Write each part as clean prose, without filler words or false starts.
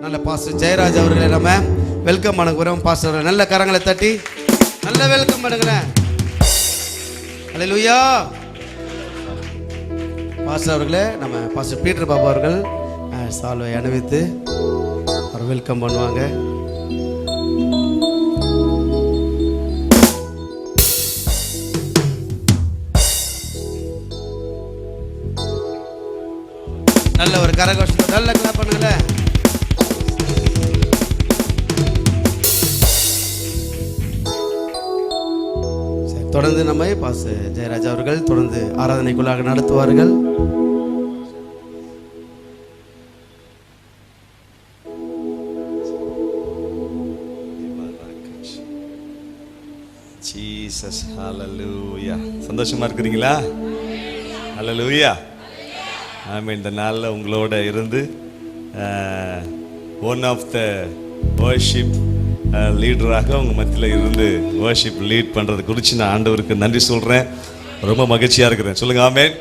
நல்ல பாஸ்டர் ஜெயராஜ் அவர்களை நம்ம வெல்கம் பண்ணுகிறோம். பாஸ்டர் நல்ல கரங்களை தட்டி நல்ல வெல்கம் பண்ணுங்களேன். அல்லேலூயா. பாஸ்டர் அவர்களே, நம்ம பாஸ்டர் பீட்டர் பாபா அவர்கள் சால்வை அணிவித்து அவர் வெல்கம் பண்ணுவாங்க. நல்ல ஒரு கரகோஷம் நல்ல கிளாப் பண்ணுங்களேன். தொடர்ந்து நம்ம பாஸ்டர் ஜெயராஜ் அவர்கள் தொடர்ந்து ஆராதனைக்குள்ளாக நடத்துவார்கள். ஜீசஸ் ஹல்லேலூயா. சந்தோஷமா இருக்கிறீங்களா? ஹல்லேலூயா. ஆமென். இந்த நாளில் உங்களோட இருந்து ஒன் ஆஃப் த வர்ஷிப் லீடராக உங்கள் மத்தியில் இருந்து வர்ஷிப் லீட் பண்ணுறது குறித்து நான் ஆண்டவருக்கு நன்றி சொல்கிறேன். ரொம்ப மகிழ்ச்சியாக இருக்கிறேன். சொல்லுங்கள் ஆமென்.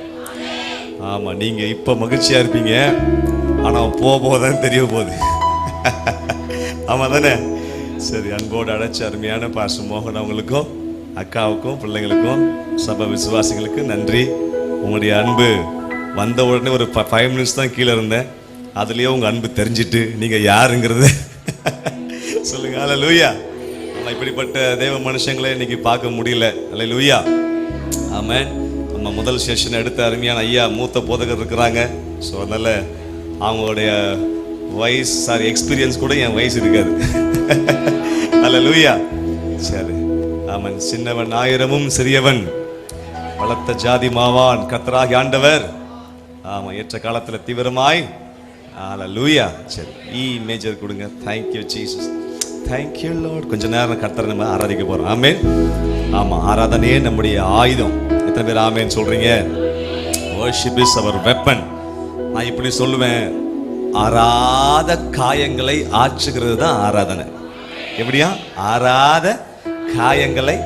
ஆமாம், நீங்கள் இப்போ மகிழ்ச்சியாக இருப்பீங்க, ஆனால் போகும்போதுதான் தெரிய போகுது. ஆமாம் தானே? சரி, அன்போடு அழைச்ச அருமையான பாஸ்டர் மோகன் அவங்களுக்கும் அக்காவுக்கும் பிள்ளைங்களுக்கும் சபை விசுவாசிகளுக்கு நன்றி. உங்களுடைய அன்பு வந்த உடனே ஒரு 5 minutes தான் கீழே இருந்தேன். அதுலேயே உங்கள் அன்பு தெரிஞ்சிட்டு நீங்கள் யாருங்கிறது சொல்லுங்க. அல்லேலூயா. ஆனால் இப்படிப்பட்ட தேவ மனுஷங்களை இன்னைக்கு பார்க்க முடியல. அல்லேலூயா. ஆமென். நம்ம முதல் செஷன் எடுத்த அருமையான ஐயா மூத்த போதகர் இருக்கிறாங்க. ஸோ அதனால் அவங்களுடைய எக்ஸ்பீரியன்ஸ் கூட என் வயசு இருக்காது. அல்லேலூயா. சரி, ஆமென். சின்னவன் ஆயிரமும் சிறியவன் பலத்த ஜாதி மாவான் கர்த்தராகிய ஆண்டவர். ஆமாம், ஏற்ற காலத்தில் தீவிரமாய். அல்லேலூயா. சரி, இ மேஜர் கொடுங்க. Thank you Jesus, thank you Lord. கொஞ்ச நேரம் கர்த்தரை நம்ம ஆராதிக்க போகிறோம். ஆமென். ஆமாம், ஆராதனையே நம்முடைய ஆயுதம். எத்தனை பேர் ஆமென் சொல்கிறீங்க? Worship is our weapon. நான் இப்படி சொல்லுவேன், ஆராத காயங்களை ஆற்றுகிறது தான் ஆராதனை. எப்படியா? ஆராத காயங்களை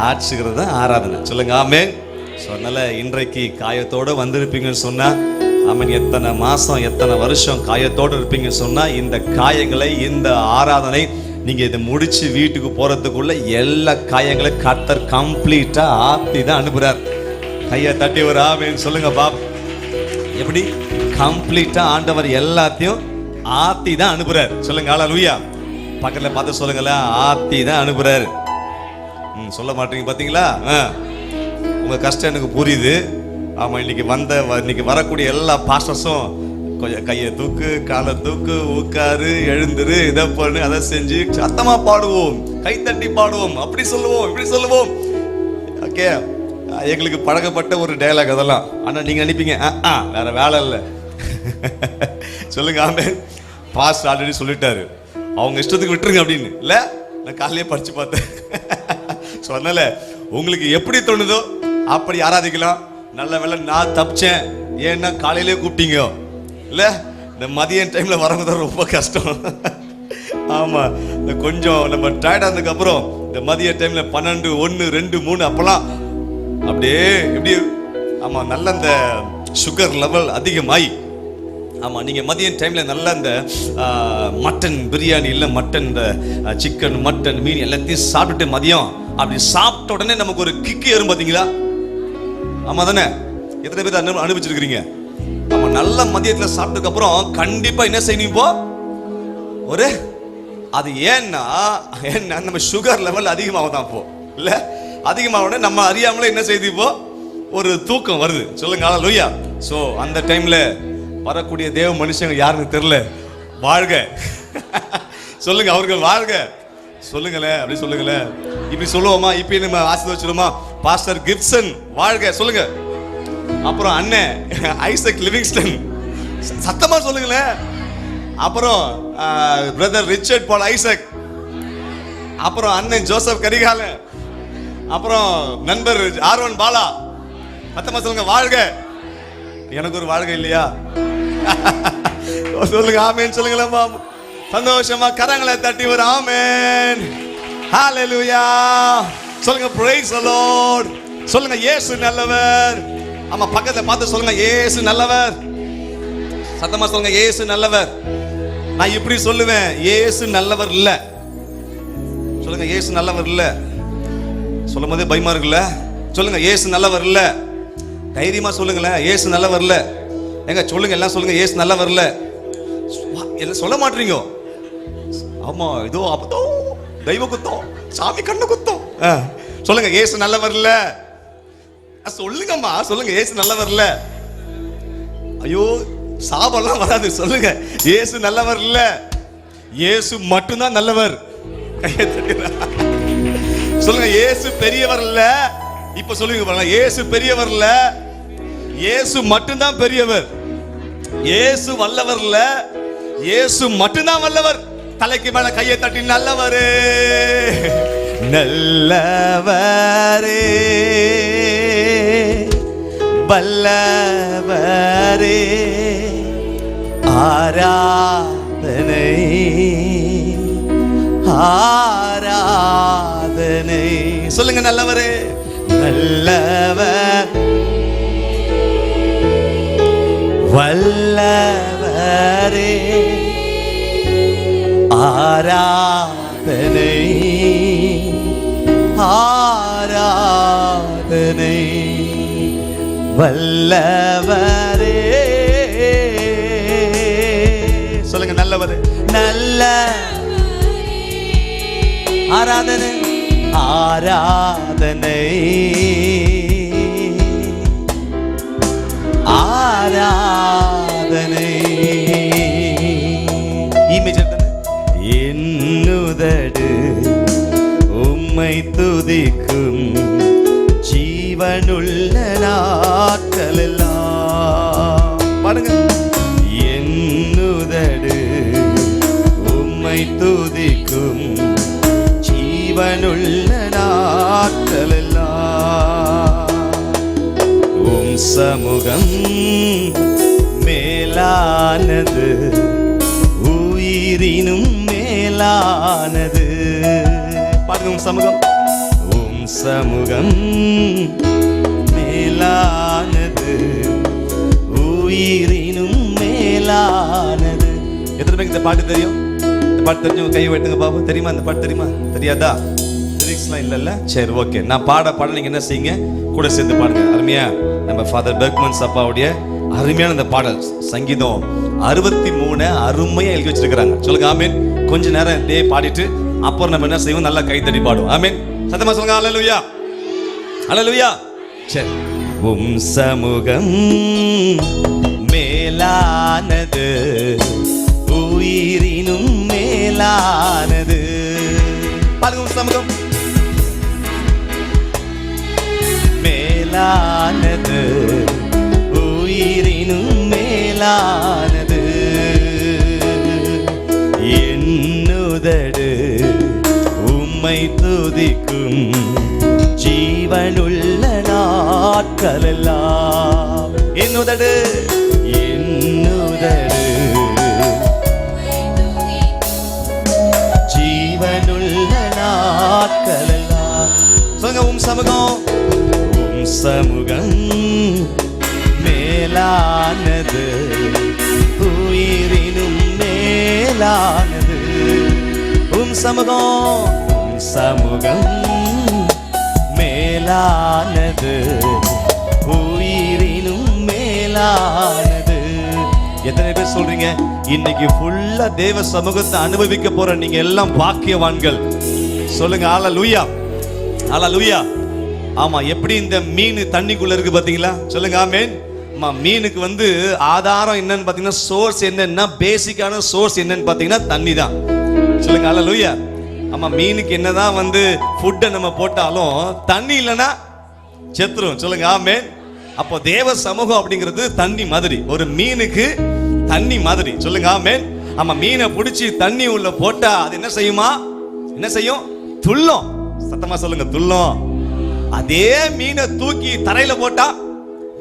ஆற்றுகிறது தான் ஆராதனை. சொல்லுங்க ஆமென். ஸோ அதனால் இன்றைக்கு காயத்தோடு வந்திருப்பீங்கன்னு சொன்னால், ஆமென், எத்தனை மாதம் எத்தனை வருஷம் காயத்தோடு இருப்பீங்கன்னு சொன்னால், இந்த காயங்களை இந்த ஆராதனை நீங்கள் இதை முடித்து வீட்டுக்கு போகிறதுக்குள்ள எல்லா காயங்களையும் கர்த்தர் கம்ப்ளீட்டாக ஆற்றி தான் அனுப்புகிறார். கையை தட்டி ஒரு ஆமென் சொல்லுங்க பாப். எப்படி கம்ப்ளீட்டாக ஆண்டவர் எல்லாத்தையும் ஆற்றி தான் அனுப்புகிறார். சொல்லுங்க அல்லேலூயா. பக்கத்தில் பார்த்து சொல்லுங்களேன், ஆற்றி தான் அனுப்புகிறார். சொல்ல மாட்டீங்க பார்த்தீங்களா? உங்கள் கஷ்டம் எனக்கு புரியுது. ஆமாம், இன்னைக்கு வரக்கூடிய எல்லா பாஸ்டர்ஸும் கொஞ்சம் கையை தூக்கு, காலை தூக்கு, உட்காரு, எழுந்துரு, இதை பண்ணு, அதை செஞ்சு சத்தமாக பாடுவோம், கைத்தட்டி பாடுவோம், அப்படி சொல்லுவோம், இப்படி சொல்லுவோம். ஓகே, எங்களுக்கு பழக்கப்பட்ட ஒரு டயலாக் அதெல்லாம். ஆனால் நீங்கள் நினைப்பீங்க வேற வேலை இல்லை. சொல்லுங்க ஆமென். பாஸ்டர் ஆல்ரெடி சொல்லிட்டாரு, அவங்க இஷ்டத்துக்கு விட்டுருங்க அப்படின்னு. இல்லை, நான் காலையிலே படித்து பார்த்தேன். ஸோ அதனால உங்களுக்கு எப்படி தோணுதோ அப்படி ஆராதிக்கலாம். நல்ல வேலை நான் தப்பிச்சேன். ஏன்னா காலையிலே கூப்பிட்டீங்க. இல்லை, இந்த மதியம் டைமில் வரவங்க தான் ரொம்ப கஷ்டம். ஆமாம், இந்த கொஞ்சம் நம்ம டயர்டாக இருந்ததுக்கப்புறம் இந்த மதிய டைமில் 12, 1, 2, 3 அப்போல்லாம் அப்படியே எப்படி, ஆமாம், நல்ல இந்த சுகர் லெவல் அதிகமாகி, ஆமாம், நீங்கள் மதியம் டைமில் நல்லா இந்த மட்டன் பிரியாணி இல்லை, மட்டன் இந்த சிக்கன் மட்டன் மீன் எல்லாத்தையும் சாப்பிட்டுட்டு மதியம் அப்படி சாப்பிட்ட உடனே நமக்கு ஒரு கிக்கு ஏறும் பார்த்தீங்களா? ஆமாம் தானே? எத்தனை பேர் அனுபவிச்சிருக்கிறீங்க? ஆமாம், நல்ல மதியத்தில் சாப்பிட்டதுக்கப்புறம் கண்டிப்பாக என்ன செய்யணும் இப்போ ஒரு அது ஏன்னா நம்ம சுகர் லெவல் அதிகமாக தான் இப்போ இல்லை, அதிகமாக உடனே நம்ம அறியாமலே என்ன செய்யுது இப்போ ஒரு தூக்கம் வருது. சொல்லுங்க அல்லேலூயா. ஸோ அந்த டைமில் வரக்கூடிய தேவ மனுஷங்க யாருன்னு தெரியல, வாழ்க. சொல்லுங்க, அவர்கள் வாழ்க. சொல்லுங்களேன், அப்படி சொல்லுங்களேன். இப்படி சொல்லுவோமா? இப்ப நம்ம ஆசீர்வதிச்சிடுமா? பாஸ்டர் கிப்சன் வாழ்க சொல்லுங்க. அப்புறம் அண்ணன் ஐசக் லிவிங்ஸ்டன் சத்தமா சொல்லுங்களேன். அப்புறம் பிரதர் ரிச்சர்ட் பால் ஐசக், அப்புறம் அண்ணன் ஜோசப் கரிகாலன், அப்புறம் நண்பர் ஆர்வன் பாலா. சத்தமா சொல்லுங்க வாழ்க. எனக்கு ஒரு வாழ்க இல்லையா? சொல்லுங்க ஆமென் சொல்லுங்களேம்மா. சந்தோஷமா கரங்களை தட்டி ஒரு ஆமென். ஹல்லேலூயா. சொல்லுங்க praise the Lord. சொல்லுங்க இயேசு நல்லவர். ஆமா, பக்கத்துல பார்த்து சொல்லுங்க இயேசு நல்லவர். சத்தமா சொல்லுங்க இயேசு நல்லவர். நான் இப்படி சொல்லுவேன், இயேசு நல்லவர் இல்ல. சொல்லுங்க, இயேசு நல்லவர் இல்ல. சொல்லும் போதே பயமா இருக்குல்ல? சொல்லுங்க, இயேசு நல்லவர் இல்ல. தைரியமா சொல்லுங்களேன், இயேசு நல்லவர் இல்ல. எங்க சொல்லுங்க, எல்லாம் சொல்லுங்க, இயேசு நல்லவர் இல்ல. என்ன சொல்ல மாட்டீங்க? ஆமா, இதோ அப்பதோ தெய்வ குத்தம், சாமி கண்ணு குத்தம். சொல்லுங்க, இயேசு நல்லவர் இல்ல. சொல்லுங்கம்மா, சொல்லுங்க, இயேசு நல்லவர் இல்ல. ஐயோ, சாபம்லாம் வராது. சொல்லுங்க, இயேசு நல்லவர் இல்ல. இயேசு மட்டும்தான் நல்லவர். கையை தட்டுங்க. சொல்லுங்க, இயேசு பெரியவர் இல்ல. இப்ப சொல்லுங்க பாருங்க, இயேசு பெரியவர் இல்ல, இயேசு மட்டும்தான் பெரியவர். இயேசு வல்லவர் இல்ல, இயேசு மட்டும்தான் வல்லவர். தலைக்கு மேல கையை தட்டி நல்லவரே, நல்லவரே, வல்லவரே, ஆராதனை ஆராதனை. சொல்லுங்க, நல்லவரே, நல்லவர், வல்லவரே, ஆராதனை ஆராதனை, வல்லவரே. சொல்லுங்க, நல்லவரே, நல்ல ஆராதனை ஆராதனை ஆராதனை. என்னுதடு உம்மை துதிக்கும் ஜீவனுள்ள நாட்களெல்லாம். பாருங்க, என்னுதடு உம்மை துதிக்கும் ஜீவனுள்ள நாட்களெல்லாம். உம் சமூகம் மேலானது, உயிரினும் மேலானது. பாருங்க, உம் சமூகம், உம் சமூகம் மேலானது, உயிரினும் மேலானது. எத்தனை பேருக்கு இந்த பாட்டு தெரியும்? இந்த பாட்டு தெரிஞ்சவங்க கை வெட்டுங்க பாபு. தெரியுமா இந்த பாட்டு? தெரியுமா? தெரியாதா? லிரிக்ஸ்லாம் இல்லைல்ல? சரி, ஓகே. நான் பாட நீங்க என்ன செய்யுங்க, கூட சேர்ந்து பாடுங்க. அருமையா நம்ம ஃபாதர் பெர்க்மன்ஸ் அப்பாவுடைய அருமையான இந்த பாடல், சங்கீதம் 63 அருமையா எழுதி வச்சிருக்கிறாங்க. சொல்லுங்க ஆமீன். கொஞ்ச நேரம் இதே பாடிட்டு அப்புறம் நம்ம என்ன செய்வோம், நல்லா கைத்தடி பாடுவோம். ஆமீன். சத்தமா சொல்லுங்க, அல்லேலூயா அல்லேலூயா. சரி. உம் சமூகம் மேலானது, உயிரினும் மேலானது. பாருங்க, உம் சமூகம் மேலானது, உயிரினும் மேலானது. என்னுதடு உம்மை துதிக்கும் ஜீவனுள்ள நாட்களெல்லாம். என்னுதடு என்னுதடு ஜீவனுள்ள நாட்களெல்லாம். சொல்லுங்க, உம் சமூகம், உம் சமூகம் மேலானது, உயிரினும் மேலானது. உம் சமூகம், உம் சமூகம் மேலானது, உயிரினும் மேலானது. எத்தனை பேர் சொல்றீங்க இன்னைக்கு ஃபுல்லா தேவ சமூகத்தை அனுபவிக்க போற நீங்க எல்லாம் பாக்கியவான்கள்? சொல்லுங்க, அல்லேலூயா அல்லேலூயா. ஆமா, எப்படி இந்த மீன் தண்ணிக்குள்ள இருக்கு பாத்தீங்களா? சொல்லுங்க ஆமென். மீனுக்கு ஆதாரம் என்னன்னு பாத்தீங்கன்னா, சோர்ஸ் என்னன்னா, பேசிக்கான சோர்ஸ் என்னன்னு பாத்தீங்கன்னா தண்ணி தான். சொல்லுங்க அல்லேலூயா. ஆமா, மீனுக்கு என்னதான் ஃபுட்டை நம்ம போட்டாலும் தண்ணி இல்லைன்னா செத்துரும். சொல்லுங்க ஆமென். அப்போ தேவ சமூகம் அப்படிங்கிறது தண்ணி மாதிரி, ஒரு மீனுக்கு தண்ணி மாதிரி. சொல்லுங்க ஆமென். ஆமா, மீனை பிடிச்சி தண்ணி உள்ள போட்டா அது என்ன செய்யுமா? என்ன செய்யும்? துள்ளும். சத்தமா சொல்லுங்க, துள்ளும். அதே மீனை தூக்கி தரையில போட்டா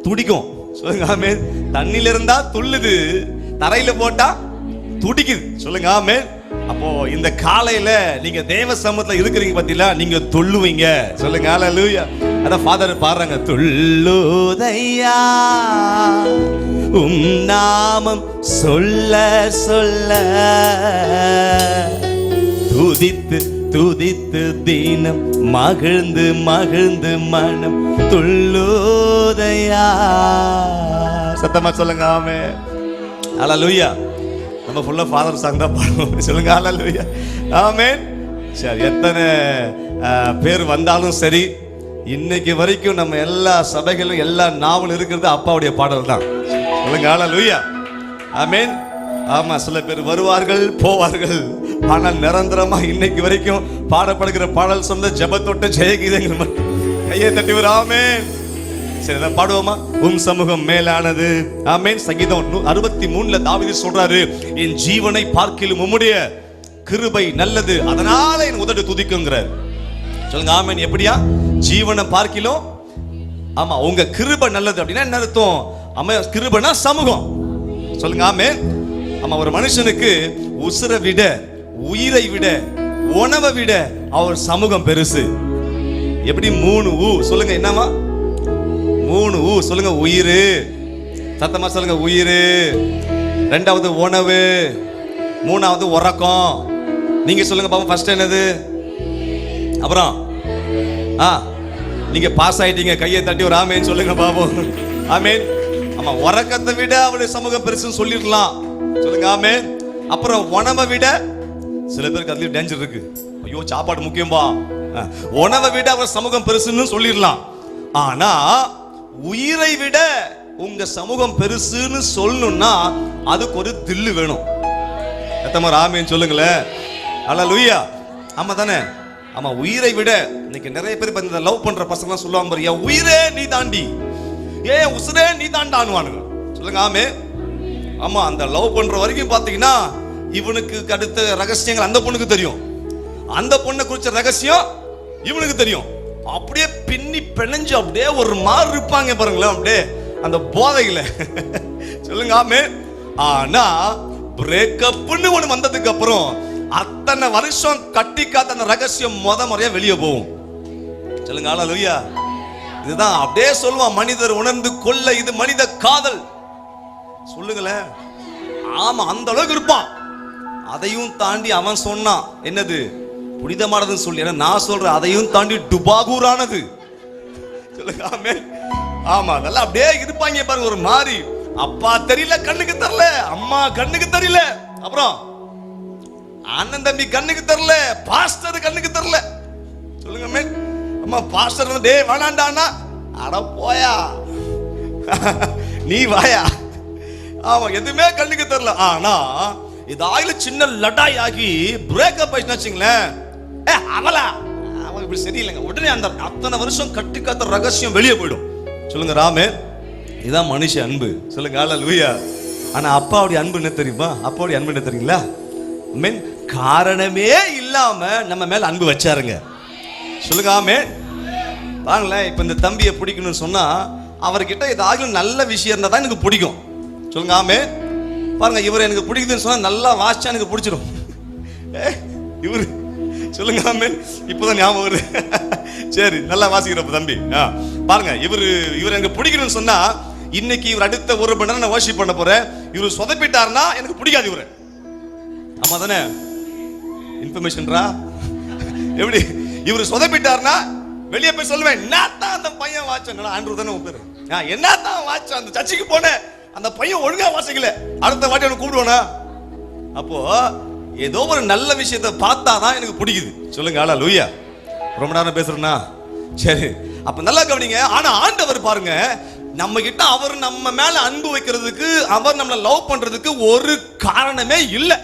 துடிக்கும். சொல்லுங்க ஆமென். தண்ணில இருந்தா துள்ளுது, தரையில போட்டா துடிக்குது. சொல்லுங்க ஆமென். அப்போ இந்த காலையில நீங்க தேவ சமூகத்துல இருக்கிறீங்க பாத்தீங்களா, நீங்க துள்ளுவீங்க. சொல்லுங்க அல்லேலூயா. அதான் ஃபாதர் பாடுறாங்க, துள்ளுதையா நாமம் சொல்ல சொல்ல துதித்து துதித்து தினம் மகிழ்ந்து மகிழ்ந்து மனம் துள்ளுதையா. சத்தமா சொல்லுங்க ஆமென். ஹல்லேலூயா. நம்ம ஃபுல்லா ஃபாதர் சாங் தான் பாடுவோம். சொல்லுங்க ஹல்லேலூயா. ஆமென். சரி, எத்தனை பேர் வந்தாலும் சரி, இன்னைக்கு வரைக்கும் நம்ம எல்லா சபைகளும் எல்லா நாவலும் இருக்கிறது அப்பாவுடைய பாடல் தான். சொல்லுங்க ஹல்லேலூயா. ஆமென். ஆமா, சில பேர் வருவார்கள் போவார்கள், ஆனால் நிரந்தரமா இன்னைக்கு வரைக்கும் பாடப்படுகிற பாடல் சொந்த ஜெபத்தொட்ட ஜெயகீதங்கள் கையை தட்டி வரும். ஆமென். சரி, நான் பாடுவோமா? உம் சமூகம் மேலானது. ஆமென். சங்கீதம் 63 தாவீது சொல்றாரு, என் ஜீவனை பார்க்கிலும் உம்முடைய கிருபை நல்லது, அதனால என் உதடு துதிக்குங்கிறார். சொல்லுங்க ஆமென். எப்படியா? ஜீவனை பார்க்கிலும், ஆமா, உங்க கிருபை நல்லது அப்படின்னா என்ன அர்த்தம்? ஆமா, கிருபைனா சமூகம். சொல்லுங்க ஆமென். ஆமா, ஒரு மனுஷனுக்கு உசுரை விட, உயிரை விட, உணவை விட அவர் சமூகம் பெருசு. எப்படி? 3 ஊ சொல்லுங்க. என்னமா 3 ஊ சொல்லுங்க? உயிர். சத்தமா சொல்லுங்க. உயிர். 2வது உணவு. 3வது உறக்கம். நீங்க சொல்லுங்க பாப்போம். ஃபர்ஸ்ட் என்னது? அப்புறம் நீங்க பாஸ் ஆயிட்டீங்க, கையை தட்டி ஒரு ஆமேன் சொல்லுங்க பாப்போம். ஆமேன். ஆமா, உறக்கத்தை விட அவருடைய சமூகம் பெருசுன்னு சொல்லிடலாம். சொல்லுங்க ஆமேன். அப்புறம் உணவை விட, சில பேருக்கு அதுலயும் டேஞ்சர் இருக்கு, ஐயோ சாப்பாடு முக்கியம்பா, உணவை விட அவர் சமூகம் பெருசுன்னு சொல்லிடலாம். ஆனா உயிரை விட உங்க சமூகம் பெருசுன்னு சொல்லணும்னா அதுக்கு ஒரு தில்லு வேணும். எத்தனை ஆமேன் சொல்லுங்களேன். ஹல்லேலூயா. ஆமா தானே? ஆமா, உயிரை விட. இன்னைக்கு நிறைய பேர் இந்த லவ் பண்ற பசங்க சொல்லுவாங்க பாரு, என் உயிரே நீ தாண்டி, ஏன் உசுரே நீ தாண்டானுவானுங்க. சொல்லுங்க ஆமே. ஆமா, அந்த லவ் பண்ற வரைக்கும் பாத்தீங்கன்னா இவனுக்கு அடுத்த ரகசியங்கள் அந்த பொண்ணுக்கு தெரியும், அந்த பொண்ணை குறிச்ச ரகசியம் இவனுக்கு தெரியும். அப்படியே பின்னி பிணைஞ்சு அப்படியே ஒரு மாதிரி இருப்பாங்க பாருங்களேன், அப்படியே அந்த போதையில. சொல்லுங்க ஆமே. ஆனா பிரேக்கப்னு ஒண்ணு வந்ததுக்கு அப்புறம் அத்தனை வருஷம் கட்டி காத்த அந்த ரகசியம் முறையா வெளியே போகும். சொல்லுங்க ஹல்லேலூயா. இதுதான் அப்படியே சொல்லுவான், மனிதர் உணர்ந்து கொள்ள இது மனித காதல். சொல்லுங்களேன். ஆமா, அந்த அளவுக்கு இருப்பான். அதையும் தாண்டி அவன் சொன்னான் என்னது புனிதமானதுன்னு சொல்லி, நான் சொல்றேன் அதையும் தாண்டி டுபாகூரானது. சொல்லுங்க ஆமென். ஆமா, அதெல்லாம் அப்படியே இருப்பாங்க பாருங்க, ஒரு மாதிரி. அப்பா தெரியல, கண்ணுக்கு தெரியல, அம்மா கண்ணுக்கு தெரியல, அப்புறம் அண்ணன் தம்பி கண்ணுக்கு தெரியல, பாஸ்டர் கண்ணுக்கு தெரியல. சொல்லுங்க ஆமென். அம்மா பாஸ்டர் டேய் வேணாண்டானா, அட போயா நீ வாயா. ஆமா, எதுவுமே கண்ணுக்கு தெரியல. ஆனா இதாயில சின்ன லடாய் ஆகி பிரேக்கப் ஆயிடுச்சுன்னு வச்சுங்களேன், அவளா அவன் இப்படி சரியில்லைங்க, உடனே அந்த அத்தனை வருஷம் கட்டி காத்த ரகசியம் வெளியே போயிடும். சொல்லுங்க ராமே. இதான் மனுஷ அன்பு. சொல்லுங்க ஹல்லேலூயா. ஆனா அப்பாவுடைய அன்பு என்ன தெரியுமா? அப்பாவுடைய அன்பு என்ன தெரியுங்களா? ஆமென். காரணமே இல்லாம நம்ம மேல அன்பு வச்சாருங்க. சொல்லுங்க ஆமென். பாருங்களேன், இப்ப இந்த தம்பியை பிடிக்கணும்னு சொன்னா அவர்கிட்ட ஏதாவது நல்ல விஷயம் இருந்தா தான் எனக்கு பிடிக்கும். சொல்லுங்க ஆமென். பாருங்க, இவர் எனக்கு பிடிக்குதுன்னு சொன்னா நல்லா வாசிச்சா எனக்கு பிடிச்சிடும். இவரு சொல்லுங்க ஆமென். இப்பதான் ஞாபகம் வருது. சரி, நல்லா வாசிக்கிறப்ப தம்பி. பாருங்க, இவர் எனக்கு பிடிக்கணும்னு சொன்னா இன்னைக்கு இவர் அடுத்த 1 மணி நேரம் நான் வர்ஷிப் பண்ண போறேன். இவர் சொதப்பிட்டாருன்னா எனக்கு பிடிக்காது இவரு. ஆமா தானே? இன்ஃபர்மேஷன்ரா எப்படி? இவரு சொதப்பிட்டாருன்னா வெளியே போய் சொல்லுவேன், என்னத்தான் அந்த பையன் வாட்சான், ஆண்ட்ரூ தானே உன் பேரு, என்னத்தான் வாட்சான், அந்த சர்ச்சுக்கு போனேன், அந்த பையன் ஒழுங்கா வாசிக்கல, அடுத்த வாட்டி அவனை கூப்பிடுவானா? அப்போ ஏதோ ஒரு நல்ல விஷயத்தை பார்த்தாதான் எனக்கு பிடிக்குது. சொல்லுங்க ஹல்லேலூயா. ரொம்ப நேரம் பேசுறேன்னா சரி, அப்ப நல்லா கவனிங்க. ஆனா ஆண்டவர் பாருங்க, நம்ம கிட்ட அவர் நம்ம மேல அன்பு வைக்கிறதுக்கு, அவர் நம்மள லவ் பண்றதுக்கு ஒரு காரணமே இல்லை.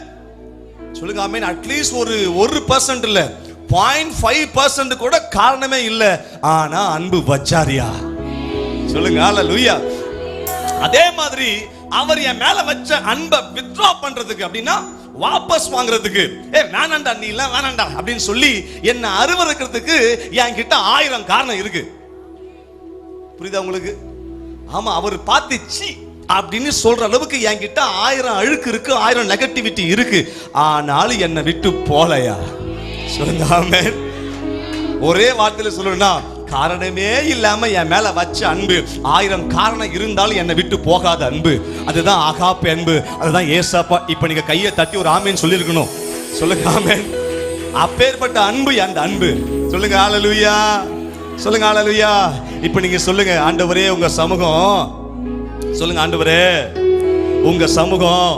சொல்லுங்க ஆமென். அட்லீஸ்ட் ஒரு 1% இல்ல, 0.5% கூட காரணமே இல்லை. ஆனா அன்பு வச்சாரியா? சொல்லுங்க ஹல்லேலூயா. அதே மாதிரி அவர் என் மேல வச்ச அன்பை வித்ட்ரா பண்றதுக்கு, அப்படின்னா வாபஸ் வாங்குறதுக்கு, வேணாண்டா நீ எல்லாம் வேணாண்டா அப்படின்னு சொல்லி என்ன அருவருக்கிறதுக்கு என்கிட்ட 1000 காரணம் இருக்கு. புரியுதா உங்களுக்கு? ஆமா, அவர் பார்த்துச்சு அப்படின்னு சொல்ற அளவுக்கு என்கிட்ட 1000 அழுக்கு இருக்கு, 1000 நெகட்டிவிட்டி இருக்கு. ஆனாலும் என்னை விட்டு போலையா? சொல்லுங்க ஆமென். ஒரே வார்த்தையில சொல்லணும்னா காரணமே இல்லாம என் மேல வச்ச அன்பு. 1000 காரணம் இருந்தாலும் என்னை விட்டு போகாத அன்பு, அதுதான் ஆகாப்பே அன்பு, அதுதான் ஏசப்பா. இப்ப நீங்க கையை தட்டி ஒரு ஆமேன் சொல்லிருக்கணும். சொல்லுங்க ஆமேன். அப்பேற்பட்ட அன்பு அந்த அன்பு. சொல்லுங்க ஹல்லேலூயா, சொல்லுங்க ஹல்லேலூயா. இப்ப நீங்க சொல்லுங்க, ஆண்டவரே உங்க சமூகம், சொல்லுங்க ஆண்டவரே உங்க சமூகம்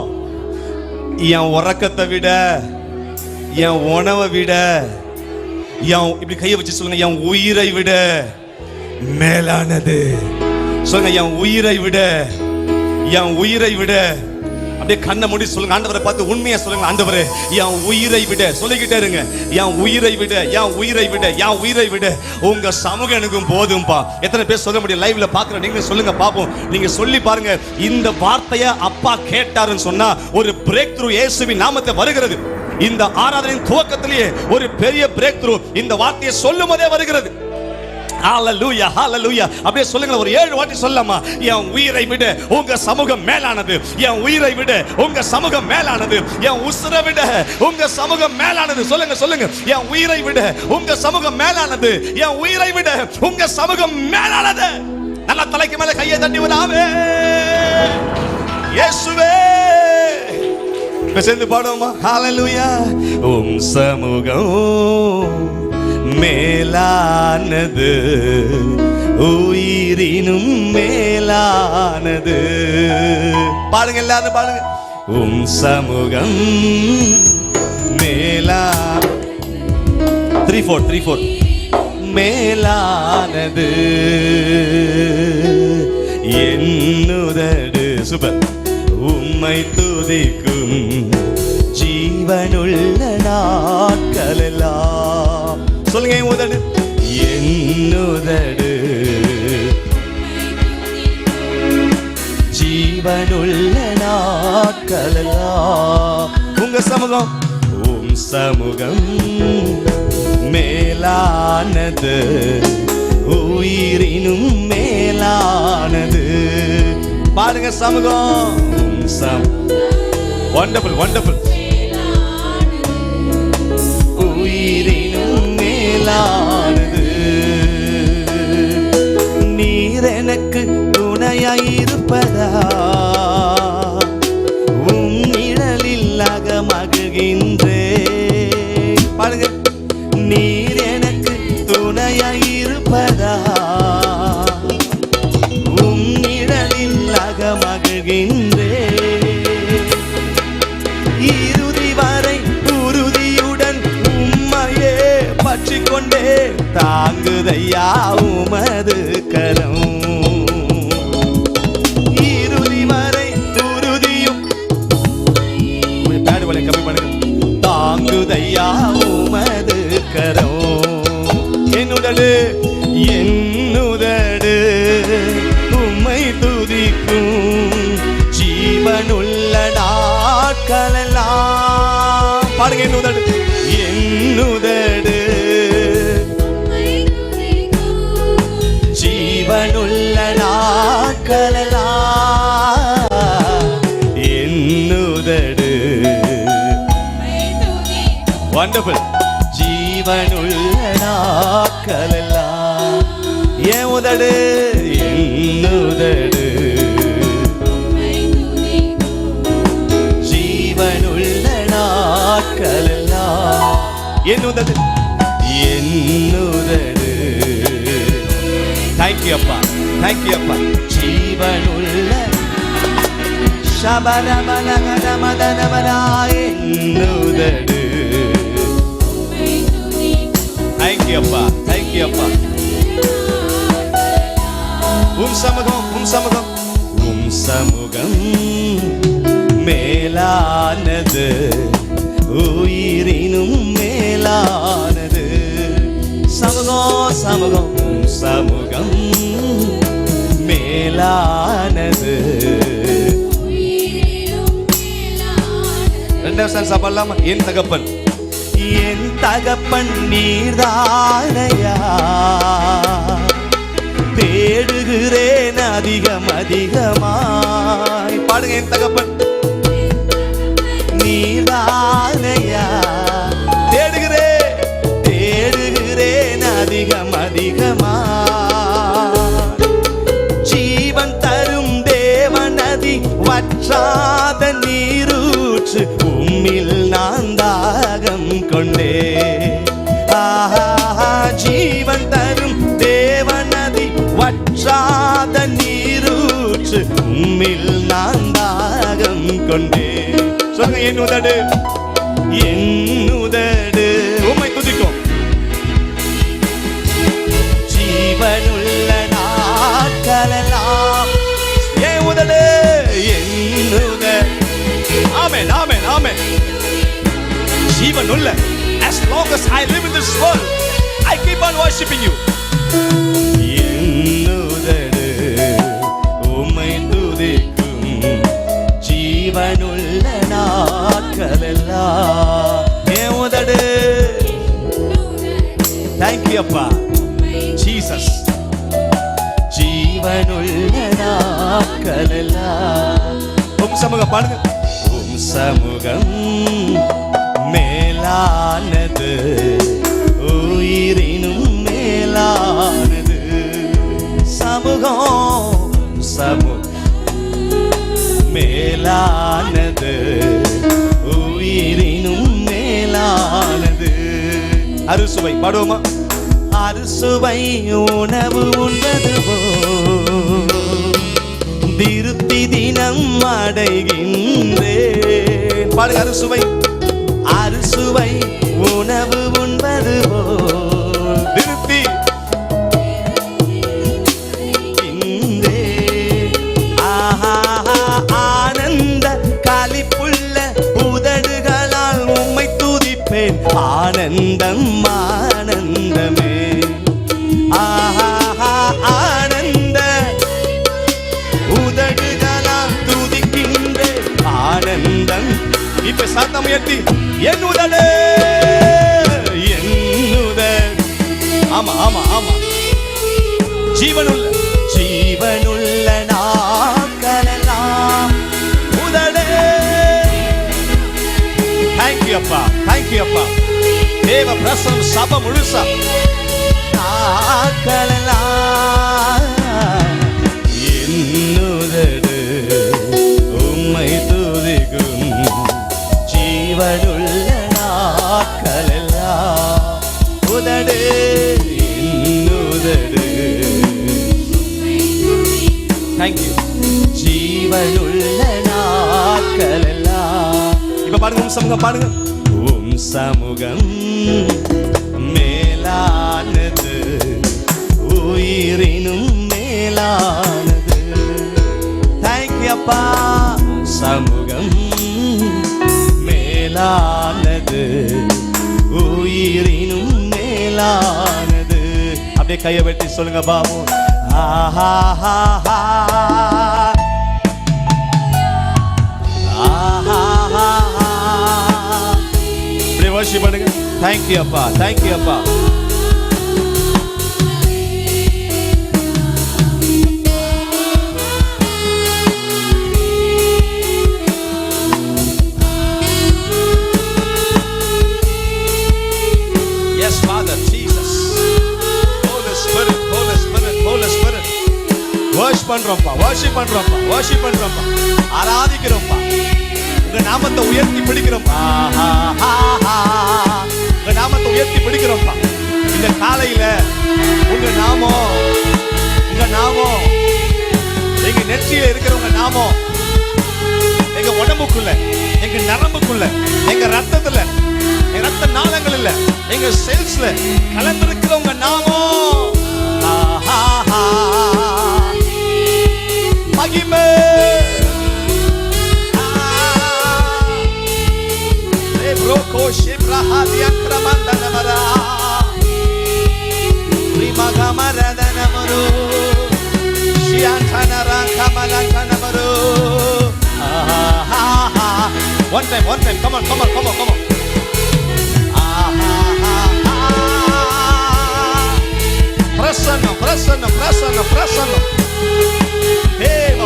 என் உறக்கத்தை விட, என் உணவை விட, என் இப்படி கையை வச்சு சொல்லுங்க, என் உயிரை விட மேலானது. சொல்லுங்க என் உயிரை விட, என் உயிரை விட. அப்படியே கண்ணை மூடி சொல்லுங்க, ஆண்டவரை பார்த்து உண்மையா சொல்லுங்க, ஆண்டவரே என் உயிரை விட. சொல்லிக்கிட்டே இருங்க, என் உயிரை விட, என் உயிரை விட, என் உயிரை விட உங்க சமூகம் எனக்கும் போதும்பா. எத்தனை பேர் சொல்ல முடியும்? லைவ்ல பாக்குற நீங்க சொல்லுங்க பாப்போம். நீங்க சொல்லி பாருங்க, இந்த வார்த்தையை அப்பா கேட்டாருன்னு சொன்னா ஒரு பிரேக் த்ரூ இயேசுவின் நாமத்தை வருகிறது. இந்த ஆராதனையின் துவக்கத்திலேயே ஒரு பெரிய பிரேக் த்ரூ இந்த வார்த்தையை சொல்லும் போதே வருகிறது. ஹல்லேலூயா, ஹல்லேலூயா. அப்படியே சொல்லுங்க, ஒரு 7 வாட்டி சொல்லலாமா? என் உயிரை விட உங்க சமூகம் மேலானது, என் உயிரை விட உங்க சமூகம் மேலானது, என் உசுரை விட உங்க சமூகம் மேலானது. சொல்லுங்க சொல்லுங்க, என் உயிரை விட உங்க சமூகம் மேலானது, என் உயிரை விட உங்க சமூகம் மேலானது. நல்லா தலைக்கு மேல கையை தட்டி விடாவே இயேசுவே. சேர்ந்து பாடுவோமா? ஹல்லேலூயா. உம் சமூகம் மேலானது, உயிரினும் மேலானது. பாடுங்க எல்லாரும் பாடுங்க. உம் சமூகம் மேலா 3-4 மேலானது, என்னுதடு சூப்பர் உம்மை துதிக்கும் ஜீவனுள்ள நாட்களெல்லாம். சொல்லுங்க உதடு, என்னுதடு ஜீவனுள்ள நாட்களெல்லாம். உங்க சமூகம், உம் சமூகம் மேலானது, உயிரினும் மேலானது. பாருங்க சமூகம், வண்டர்ஃபுல் வண்டர்ஃபுல், உயிரினும் மேலானது. நீர் எனக்கு துணையாயிருப்பதா, உம் நிழலில் அகமகிழ்கின்றே. பாருங்க, நீர் எனக்கு துணையாயிருப்பதா, உம் நிழலில் அகமகிழ்கின்றே. இறுதி வரை உறுதியுடன் உம்மையே பற்றிக் கொண்டே தாங்குதையா உமது கரம். இறுதி வரை உறுதியும் கம்மி பண்ணுங்க, தாங்குதையா உமது கரம். என்னுதடு என்னுதடு உம்மை துதிக்கும் ஜீவனுள்ள நாட்களெல்லாம். பாடுங்க, என்னுதடு என்னுதடு ஜீவனுள்ள நாட்களெல்லாம். என்னுதடு வண்டர்ஃபுல் ஜீவனுள்ள நாட்களெல்லாம். என் உதடு என்னுதடு ஜீவனுள்ள நாட்களெல்லாம். என்னுதடு என்னுதடு. தேங்க்யூ அப்பா, தேங்க்யூ அப்பா. ஜீவனுள்ள ஷபரமலகரமதனமரா என்னுதடு. தேங்க்யூ அப்பா, தேங்க்யூ அப்பா. உம் சமூகம், உம் சமூகம், உம் சமூகம் மேலானது, உயிரினும் மேலானது. சமூகம் சமூகம் சமூகம் மேலானது. ரெண்டாவது சாப்பிடலாமா? என் தகப்பன், என் தகப்பன் நீர்தானையா, தேடுகிறேன் அதிகம் அதிகமாய். பாடுங்க, என் தகப்பன் நீர்தானையா, தேடுகிறேன் தேடுகிறேன் அதிகம் அதிகமாய். கொண்டே. ஆஹா, ஜீவன் தரும் தேவநதி வற்றாத நீரூற்று உம்மில் நான் தாகம் கொண்டே. சொல்லுங்க, என் உதடு உம்மை துதிக்கும். ஜீவனுள்ள நாட்களெல்லாம் என் உதடு என் உதடு. ஆமென், ஆமென், ஆமென். ஜீவனுள்ள, as long as I live in this world, I keep on worshiping you. என் உதடு உம்மை துதிக்கும். ஜீவனுள்ள நாட்களெல்லாம் என் உதடு. Thank you அப்பா Jesus. ஜீவனுள்ள நாட்களெல்லாம் உம் சமூகம் பாடுங்க. உம் சமூகம் மேலானது, உயிரினும் மேலானது. சமூகம் மேலானது, உயிரினும் மேலானது. அறுசுவை பாடுவோமா? அறுசுவை உணவு உண்பதுவோ திருப்தி தினம் அடைகின்றேன். பாடுங்க, அறுசுவை உணவு உண்பதுவோ திருப்தி. ஆஹா, ஆனந்த களிப்புள்ள உதடுகளால் உம்மை துதிப்பேன். ஆனந்தம் ஆனந்தமே. ஆஹா, ஆனந்த உதடுகளால் துதிக்கின்றேன். ஆனந்தம். இப்ப சத்தம் உயர்த்தி என் உதடு என் உதடு. ஆமா, ஆமா, ஆமா. ஜீவனுள்ள நாட்களெல்லாம் உதடு. தேங்க்யூ அப்பா, தேங்க்யூ அப்பா. தேவ பிரசனம் சபை முழுசா நாட்களெல்லாம் என் உதடு உம்மை துதிக்கும். ஜீவனுள்ள நாட்களெல்லாம் உதடு என் உதடு. தேங்க்யூ. ஜீவனுள்ள நாட்களெல்லாம். இப்ப பாருங்க, உம் சமூகம் பாடுங்க. உம் சமூகம் மேலானது, உயிரினும் மேலானது. தேங்க்யூ அப்பா. சமூகம் மேலானது, உயிரினும் மேலானது. அப்படியே கையை வெட்டி சொல்லுங்க பாபு. ஆஹா, ஆஹா, அப்படியே வர்ஷிப் பண்ணுங்க. தேங்க்யூ அப்பா, தேங்க்யூ அப்பா. Yes, Father Jesus. Holy Spirit, Holy Spirit, Holy Spirit. Worship பண்றோம்ப்பா, worship பண்றோம்ப்பா, worship பண்றோம்ப்பா. ஆராதிக்கிறோம்ப்பா. உங்க நாமத்தை உயர்த்தி பிடிக்கிறோம்ப்பா. உங்க நாமத்தை உயர்த்தி பிடிக்கிறோம்ப்பா. இந்த காலையில உங்க நாமம் எங்க நெற்றியில இருக்கிற உங்க நாமம் எங்க உடம்புக்குள்ள, எங்க நரம்புக்குள்ள, எங்க ரத்தத்துல, எங்க ரத்த நாளங்கள் இல்ல, எங்க செல்ஸ்ல கலந்திருக்கிற உங்க நாமம் மகிமை. One time, come on.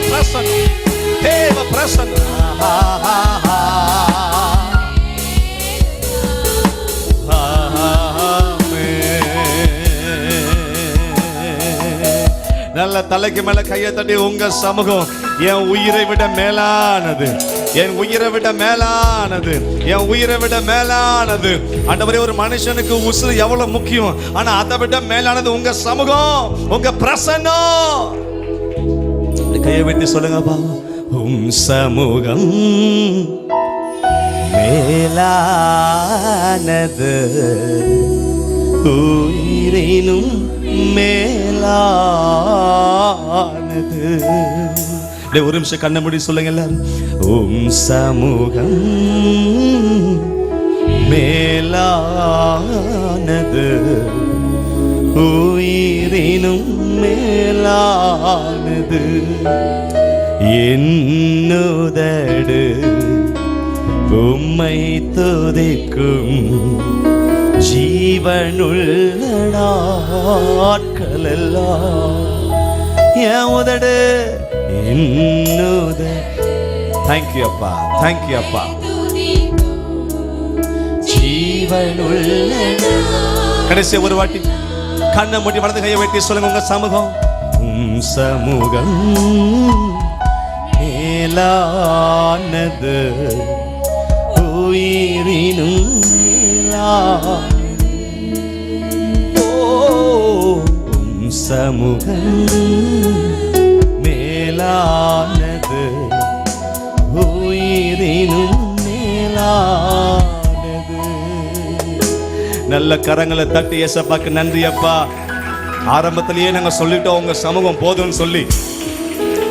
Prasanna. Deva prasanna. நல்ல தலைக்கு மேல கையை தட்டி உங்க சமூகம் என் உயிரை விட மேலானது, என் உயிரை விட மேலானது, என் உயிரை விட மேலானது. ஆண்டவரே, ஒரு மனுஷனுக்கு உசுறு எவ்வளவு முக்கியம், ஆனா அதை விட மேலானது உங்க சமூகம், உங்க பிரசன்னம். கையை வெட்டி சொல்லுங்க பாவம். உம் சமூகம் மேலானது, உயிரினும் மேலானது. ஒரு நிமிஷம் கண்ண மூடி சொல்லுங்க எல்லாரும். உம் சமூகம் மேலானது, உயிரினும் மேலானது. என்னுதடு உம்மை துதிக்கும் ஜீவனுள்ள நாட்களெல்லாம். என் உதடு என்னுதடு. தேங்க்யூ அப்பா, தேங்க்யூ அப்பா. ஜீவனுள்ள. கடைசி ஒரு வாட்டி கண்ணை மூடி வலது கையை வெட்டி சொல்லுங்க. உங்க சமூகம், உம் சமூகம் மேலானது, உயிரினும் மேலானது. உம் சமூகம் மேலானது, உயிரினும் மேலானது. நல்ல கரங்களை தட்டி ஏசப்பாக்கு நன்றி அப்பா. ஆரம்பத்திலேயே நாங்க சொல்லிட்டோம் உங்க சமூகம் போதும்னு சொல்லி.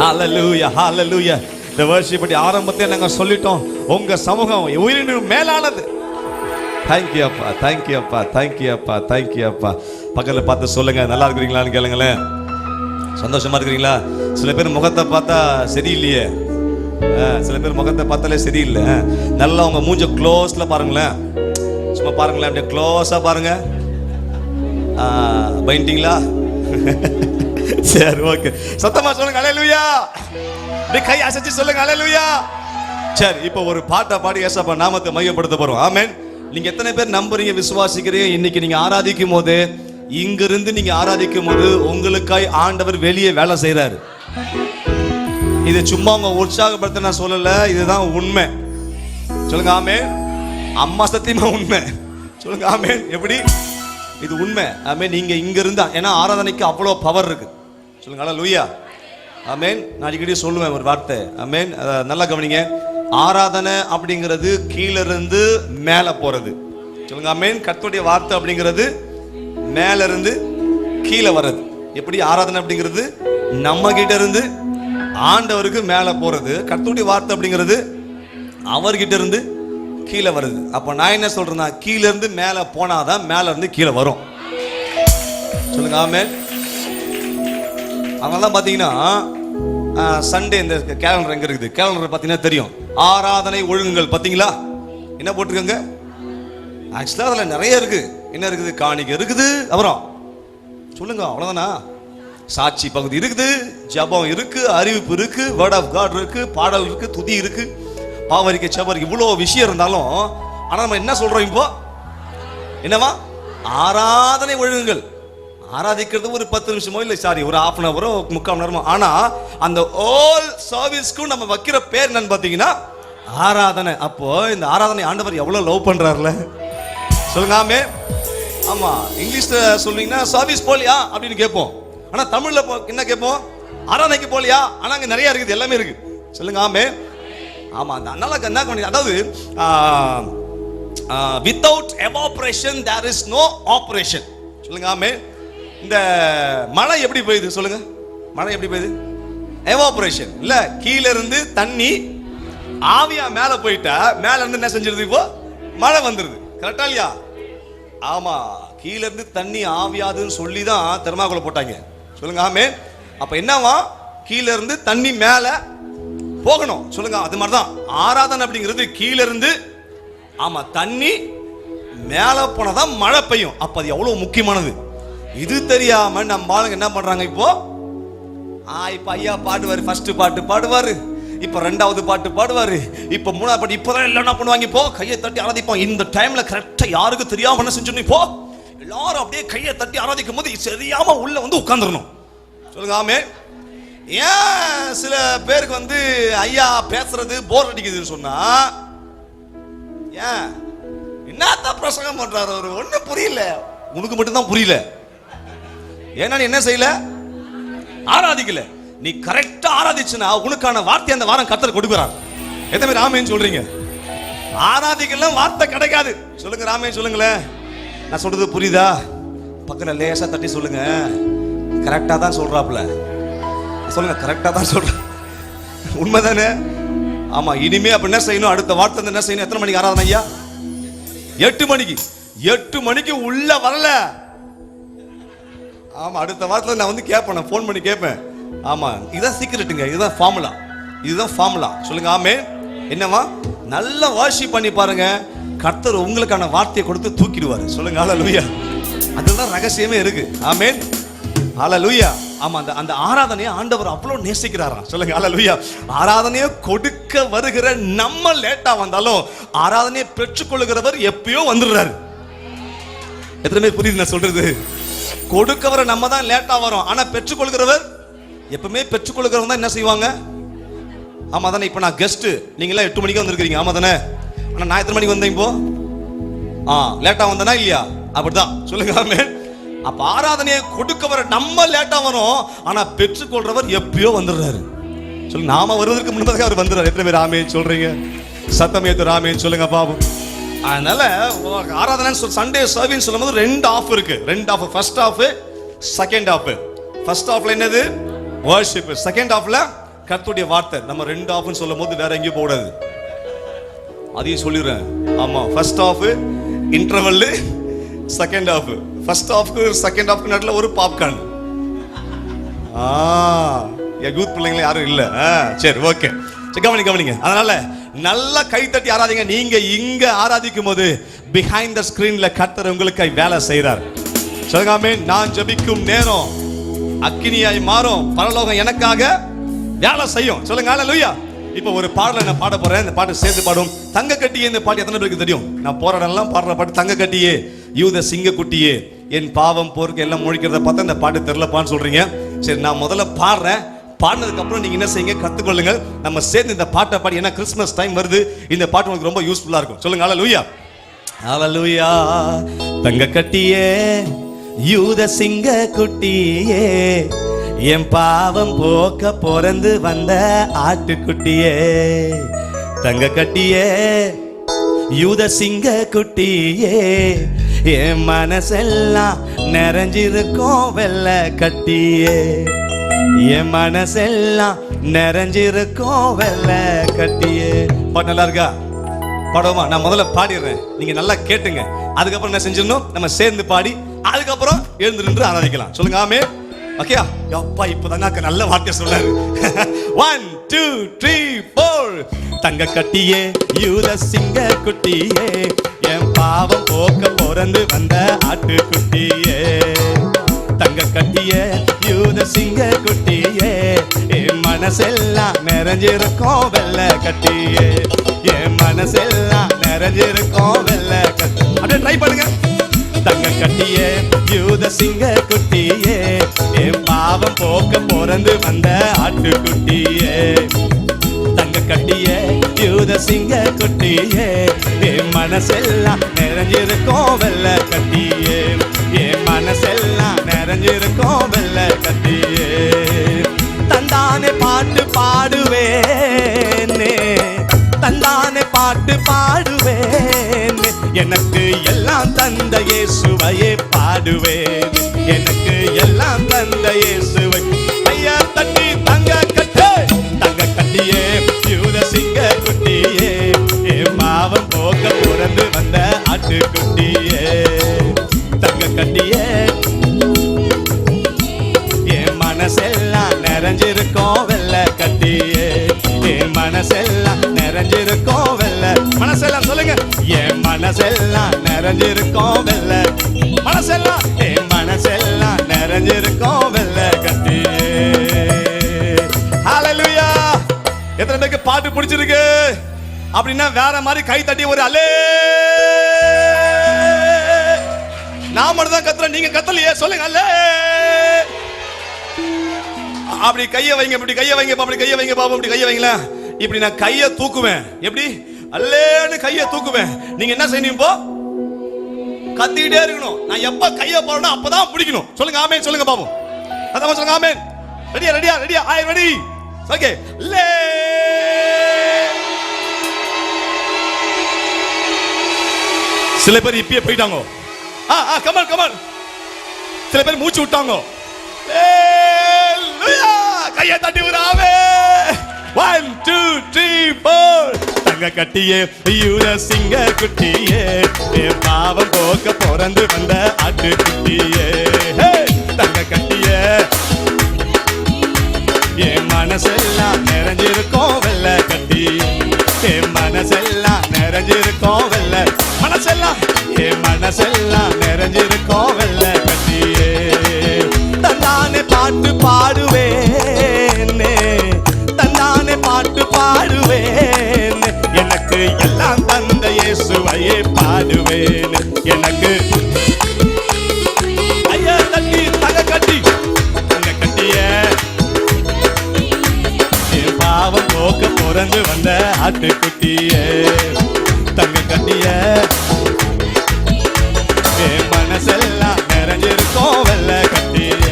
ஹல்லேலூயா, ஹல்லேலூயா. இந்த வர்ஷிப் பத்தி ஆரம்பத்திலே நாங்க சொல்லிட்டோம் உங்க சமூகம் உயிரினும் மேலானது. தேங்க்யூ அப்பா, தேங்க்யூ அப்பா, தேங்க்யூ அப்பா, தேங்க்யூ அப்பா. பக்கத்துல பார்த்து சொல்லுங்க, நல்லா இருக்கிறீங்களான்னு கேளுங்களேன். சந்தோஷமா இருக்கிறீங்களா? சில பேர் முகத்தை பார்த்தா சரியில்லையே, சில பேர் முகத்தை பார்த்தாலே சரியில்லை. நல்லா உங்க மூஞ்ச க்ளோஸ்ல பாருங்களேன், சும்மா பாருங்களேன், அப்படியே க்ளோஸா பாருங்க. பைண்டிங்களா? சரி, ஓகே. சத்தமா சொல்லுங்க ஹல்லேலூயா. கை அசைச்சு சொல்லுங்க ஹல்லேலூயா. சரி, இப்போ ஒரு பாட்டை பாடி ஏசப்பா நாமத்தை மையப்படுத்த போறோம். ஆமென். நீங்க எத்தனை பேர் நம்புறீங்க, விசுவாசிக்கிறீங்க? இன்னைக்கு நீங்க ஆராதிக்கும் போது, இங்கிருந்து நீங்க ஆராதிக்கும் போது உங்களுக்காய் ஆண்டவர் வெளியே வேலை செய்யறாரு. இது சும்மா உங்க உற்சாகப்படுத்த நான் சொல்லல, இதுதான் உண்மை. சொல்லுங்க ஆமென். அம்மா சத்தியமா உண்மை. சொல்லுங்க ஆமென். எப்படி? இது உண்மை. ஆமென். நீங்க இங்க இருந்தா, ஏன்னா ஆராதனைக்கு அவ்வளோ பவர் இருக்கு. சொல்லுங்க ஹல்லேலூயா. ஆமென். நான் அடிக்கடி சொல்லுவேன் ஒரு வார்த்தை. ஆமென். நல்லா கவனிங்க. ஆராதனை அப்படிங்கிறது கீழே இருந்து மேல போறது. சொல்லுங்க ஆமென். கர்த்தருடைய வார்த்தை அப்படிங்கிறது மேல இருந்து கீழே வர்றது. எப்படி? ஆராதனை அப்படிங்கிறது நம்ம கிட்ட இருந்து ஆண்டவருக்கு மேல போறது. கர்த்தருடைய வார்த்தை அப்படிங்கிறது அவர்கிட்ட இருந்து கீழே வருது. அப்ப நான் என்ன சொல்றேன்னா, கீழே இருந்து மேல போனாதான் மேல இருந்து கீழே வரும். சொல்லுங்க ஆமென். அதனால பாத்தீங்கன்னா சண்டே இந்த கேலண்டர் எங்க இருக்குது? கேலண்டர் பாத்தீங்கன்னா தெரியும். ஆராதனை ஒழுங்குகள் பாத்தீங்களா? என்ன போட்டிருக்காங்க? ஆக்சுவலா அதுல நிறைய இருக்கு. என்ன இருக்குது? காணிக்கை இருக்குது, அப்புறம் சொல்லுங்க அவ்வளவுதானா? சாட்சி பகுதி இருக்குது, ஜபம் இருக்கு, அறிவிப்பு இருக்கு, வேர்ட் ஆஃப் காட் இருக்கு, பாடல் இருக்கு, துதி இருக்கு, பாவரிக்கை, செபர், இவ்வளோ விஷயம் இருந்தாலும் ஆனா நம்ம என்ன சொல்றோம் இப்போ? என்னவா? ஆராதனை ஒழுங்குகள். ஆராதிக்கிறது ஒரு 10 நிமிஷமோ இல்லை, சாரி, ஒரு 1/2 அன் ஹவரோ 3/4 மணி நேரமோ. ஆனா அந்த ஆல் சர்வீஸ்க்கும் நம்ம வைக்கிற பேர் என்னன்னு பாத்தீங்கன்னா ஆராதனை. அப்போ இந்த ஆராதனை ஆண்டவர் எவ்வளவு லவ் பண்றாருல. சொல்லுங்க ஆமென். ஆமா, இங்கிலீஷ்ல சொல்றீங்கன்னா சர்வீஸ் போலியா அப்படின்னு கேட்போம். ஆனா தமிழ்ல என்ன கேட்போம்? ஆராதனைக்கு போலியா? ஆனா அங்க நிறைய இருக்குது, எல்லாமே இருக்கு. சொல்லுங்க ஆமென். ஆமா, அதனால என்ன பண்ணி, அதாவது without evaporation there is no operation. சொல்லுங்க ஆமென். இந்த மழை எப்படி பெய்யுது? சொல்லுங்க, மழை எப்படி பெய்யுது? எவாபரேஷன் இல்ல. கீழ இருந்து தண்ணி ஆவியா மேல போயிட்டா மேல இருந்து என்ன செஞ்சிருது? இப்போ மழை வந்துருது. கரெக்டா இல்லையா? ஆமா, கீழ இருந்து தண்ணி ஆவியாதுன்னு சொல்லி தான் தெர்மாக்கோல போட்டாங்க. சொல்லுங்க ஆமென். அப்ப என்னவா? கீழ இருந்து தண்ணி மேல போகணும். சொல்லுங்க, அது மாதிரிதான் ஆராதனை அப்படிங்கிறது கீழ இருந்து, ஆமா, தண்ணி மேல போனதான் மழை பெய்யும். அப்ப அது எவ்வளவு முக்கியமானது. இது தெரியாம நம்ம ஆளுங்க என்ன பண்றாங்க? இப்போ இப்ப ஐயா பாடுவாரு, ஃபர்ஸ்ட் பாட்டு பாடுவாரு, இப்ப 2வது பாட்டு பாடுவாரு, இப்ப 3வது பாட்டு. இப்பதான் எல்லாம் என்ன பண்ணுவாங்க? இப்போ கையை தட்டி ஆராதிப்போம். இந்த டைம்ல கரெக்டா யாருக்கு தெரியாம என்ன செஞ்சு, இப்போ எல்லாரும் அப்படியே கையை தட்டி ஆராதிக்கும் போது தெரியாம உள்ள வந்து உட்கார்ந்துடணும். சொல்லுங்க ஆமென். ஏன் சில பேருக்கு வந்து ஐயா பேசுறது போர் அடிக்குதுன்னு சொன்னா, ஏன் என்னத்தான் பிரசங்கம் பண்றாரு அவரு, ஒண்ணும் புரியல. உனக்கு மட்டும்தான் புரியல. ஏன்னா நீ என்ன செய்யல, ஆராதிக்கல. நீ கரெக்டா ஆராதிச்சுனா உனக்கான வார்த்தை அந்த வாரம் கர்த்தர் கொடுக்கிறார். எத்தனை பேர் ஆமென் சொல்றீங்க? ஆராதிக்கலாம் வார்த்தை கிடைக்காது. சொல்லுங்க ஆமென் சொல்லுங்களேன். நான் சொல்றது புரியுதா? பக்கத்துல லேசா தட்டி சொல்லுங்க. கரெக்டா தான் சொல்றாப்ல. சொல்லுங்க, கரெக்டா தான் சொல்ற. உண்மைதானே? ஆமா. இனிமே அப்ப என்ன செய்யணும்? அடுத்த வார்த்தை என்ன செய்யணும்? எத்தனை மணிக்கு ஆராதனை ஐயா? 8 மணிக்கு. 8 மணிக்கு உள்ள வரல. ஆமா, அடுத்த வாரத்துல நான் வந்து கேட்பேன், ஃபோன் பண்ணி கேட்பேன். ஆமா, இதுதான் சீக்ரெட்டுங்க, இதுதான் ஃபார்முலா, இதுதான் ஃபார்முலா. சொல்லுங்க ஆமென். என்னவா? நல்லா வாஷி பண்ணி பாருங்க, கர்த்தர் உங்களுக்கான வார்த்தையை கொடுத்து தூக்கிடுவாரு. சொல்லுங்க ஹல்லேலூயா. அதுதான் ரகசியமே இருக்கு. ஆமென், ஹல்லேலூயா. ஆமா, அந்த ஆராதனையை ஆண்டவர் அவ்வளவு நேசிக்கிறாராம். சொல்லுங்க ஹல்லேலூயா. ஆராதனையை கொடுக்க வருகிற நம்ம லேட்டா வந்தாலும் ஆராதனையை பெற்றுக்கொள்கிறவர் எப்பயோ வந்துடுறாரு. எத்தனை பேர் புரியுது நான் சொல்றது? கொடுக்க வர நம்ம தான் லேட்டா வரோம், ஆனா பெற்றுக்கொள்கிறவர் எப்பவுமே பெற்றுக்கொள்கிறவங்க தான் என்ன செய்வாங்க? ஆமா தானே? இப்போ நான் கெஸ்ட், நீங்க எல்லாம் 8 மணிக்கு வந்திருக்கீங்க. ஆமா தானே? ஆனா நான் எத்தனை மணிக்கு வந்தேன் இப்போ? லேட்டா வந்தனா இல்லையா? அப்படிதான். சொல்லுங்க ஆமென். அப்ப ஆராதனையை கொடுக்க வர நம்ம லேட்டா வரோம், ஆனா பெற்றுக்கொள்றவர் எப்பயோ வந்துடுறாரு. சொல்லுங்க, நாம வருவதற்கு முன்பதாக அவர் வந்துடுறாரு. எத்தனை பேர் ஆமென் சொல்றீங்க? சத்தம் ஏத்து ஆமென் சொல்லுங்க பாபு. அதனால ஆராதனை சண்டே சர்வீஸ் சொல்லும்போது 2 ஆஃப் இருக்கு. 2 half. First half, second half. ஃபர்ஸ்ட் ஆஃப்ல என்னது? வர்ஷிப். செகண்ட் ஆஃப்ல கர்த்தருடைய வார்த்தை. நம்ம 2 ஆஃப்னு சொல்லும்போது வேற எங்கேயும் போக கூடாது. அதையும் சொல்லிடுறேன். ஆமா, first half interval, second half. First ஆஃப்க்கு செகண்ட் ஆஃப்க்கு நடுவில் ஒரு பாப்கார்ன். யூத் பிள்ளைங்கள யாரும் இல்ல. சரி, ஓகே. கவனிங்க. அதனால நல்லா கை தட்டி ஆராதிங்க. நீங்க இங்க ஆராதிக்கும் போது பிஹைண்ட் த ஸ்கிரீன்ல கர்த்தர் உங்களுக்கு வேலை செய்றார். சொல்லுங்க ஆமென். நான் ஜெபிக்கும் நேரம் அக்கினியாய் மாறும், பரலோகம் எனக்காக வேலை செய்யும். சொல்லுங்க ஹல்லேலூயா. இப்போ ஒரு பாடலை நான் பாட போறேன். இந்த பாட்டு சேர்த்து பாடும். தங்க கட்டியே. இந்த பாட்டு எத்தனை பேருக்கு தெரியும்? நான் போற இடம்லாம் பாடுற பாட்டு தங்க கட்டியே, யூத சிங்க குட்டியே, என் பாவம் போருக்கு எல்லாம் முழிக்கிறத பார்த்தா இந்த பாட்டு தெரியலப்பான்னு சொல்றீங்க. சரி, நான் முதல்ல பாடுறேன். பாடினதுக்கு அப்புறம் நீங்க என்ன செய்யுங்க? கத்துக்கொள்ளுங்க. நம்ம சேர்ந்து இந்த பாட்டை பாடி, ஏன்னா கிறிஸ்மஸ் டைம் வருது, இந்த பாட்டு உங்களுக்கு ரொம்ப யூஸ்ஃபுல்லா இருக்கும். சொல்லுங்க ஹல்லேலூயா. ஹல்லேலூயா. தங்க கட்டியே, யூத சிங்க குட்டியே, என் பாவம் போக்க பிறந்து வந்த ஆட்டுக்குட்டியே. தங்க கட்டியே, யூத சிங்க குட்டியே, என் மனசெல்லாம் நிறைஞ்சிருக்கும் வெள்ளை கட்டியே. என் மனசெல்லாம் நிறைஞ்சிருக்கும் வெள்ளை கட்டியே. பாட்டு நல்லா இருக்கா? பாடுவோமா? நான் முதல்ல பாடிடுறேன், நீங்க நல்லா கேட்டுங்க. அதுக்கப்புறம் என்ன செஞ்சிடணும்? நம்ம சேர்ந்து பாடி அதுக்கப்புறம் எழுந்து நின்று ஆராதிக்கலாம். சொல்லுங்க ஆமென். ஓகே. அப்பா இப்பதாங்க நல்ல வார்த்தை சொன்னாரு. 1 2 3 4. தங்க கட்டியே, யூத சிங்க குட்டியே, என் பாவம் போக்க பிறந்து வந்த ஆட்டுக்குட்டியே. தங்க கட்டியே, யூத சிங்க குட்டியே, என் மனசெல்லாம் நிறைஞ்சிருக்கும் வெள்ளை கட்டியே. என் மனசெல்லாம் நிறைஞ்சிருக்கும் வெள்ளை கட்டி. அப்படியே ட்ரை பண்ணுங்க. தங்க கட்டியே, யூத சிங்க குட்டியே, என் பாவம் போக்க பிறந்து வந்த ஆட்டுக்குட்டியே. தங்க கட்டியே, யூத சிங்க குட்டியே, என் மனசெல்லாம் நிறைஞ்சிருக்கும் வெள்ளை கட்டியே. என் மனசெல்லாம் நிறைஞ்சிருக்கும் வெள்ளை கட்டியே. தந்தானே பாட்டு பாடுவேனே, தந்தானே பாட்டு பாடுவேன், எனக்கு எல்லாம் தந்த இயேசுவையே பாடுவேன். எனக்கு எல்லாம் தந்த இயேசுவை. ஐயா தட்டி தங்க கட்டு. தங்க கட்டியே, யூத சிங்க குட்டியே, என் பாவம் போக்க பிறந்து வந்த ஆட்டுக்குட்டியே. தங்க கட்டியே, என் மனசெல்லாம் நிறைஞ்சிருக்கும் வெள்ளை கட்டியே. என் மனசெல்லாம் நிறைஞ்சிருக்கும் வெள்ளை. மனசெல்லாம் சொல்லுங்க. என் மனசெல்லாம் நிறைஞ்சிருக்கும் வெள்ளை. மனசெல்லாம், என் மனசெல்லாம் நிறைஞ்சிருக்கும் வெள்ளை கட்டியே. ஹல்லேலூயா. எத்தனை பேருக்கு பாட்டு பிடிச்சிருக்கு? அப்படின்னா வேற மாதிரி கை தட்டி ஒரு அல்லே. நான் மட்டும் தான் கத்துறேன், நீங்க கத்தலையே. சொல்லுங்க அல்லே. அப்படி கையை வைங்க, இப்படி கையை வைங்க, அப்படி கையை வைங்க பாப்போம், இப்படி கையை வைங்களேன். இப்படி நான் கையை தூக்குவேன். எப்படி? அல்லேன்னு கையை தூக்குவேன். நீங்க என்ன செய்யணும்? இப்போ கத்திக்கிட்டே இருக்கணும். நான் எப்ப கையை போறேனோ அப்பதான் பிடிக்கணும். சொல்லுங்க ஆமென், சொல்லுங்க பாப்போம். அதான் சொல்லுங்க ஆமென். ரெடியா ரெடியா ரெடியா? ஐ ரெடி. ஓகே. லே சில பேர் இப்பயே போயிட்டாங்க. Come on come on. சில பேர் மூச்சு விட்டாங்க. கையை தட்டி விடாவே. 1 2 3 4. தங்க கட்டியே யூத சிங்க குட்டியே, பாவம் போக்க பிறந்து வந்த ஆட்டு குட்டியே. தங்க கட்டியே என் மனசெல்லாம் நிறைஞ்சிருக்கோம் வெள்ளை கட்டி. என் மனசெல்லாம் நிறைஞ்சிருக்கோம் வெள்ளை மனசெல்லாம். என் மனசெல்லாம் நிறைஞ்சிருக்கோம் வெள்ளை கட்டியே. தன்னானே பாட்டு பாடுவேன், தன்னானே பாட்டு பாடுவேன். எனக்கு எல்லாம் தந்த இயேசுவையே பாடுவேன். எனக்கு ஐயா தட்டி தங்க கட்டி தங்க கட்டிய என் பாவம் போக்க பிறந்து வந்த ஆட்டுக்குட்டியே. தங்க கட்டிய என் மனசெல்லாம் நிறைஞ்சிருக்கோம் வெள்ளை கட்டியே.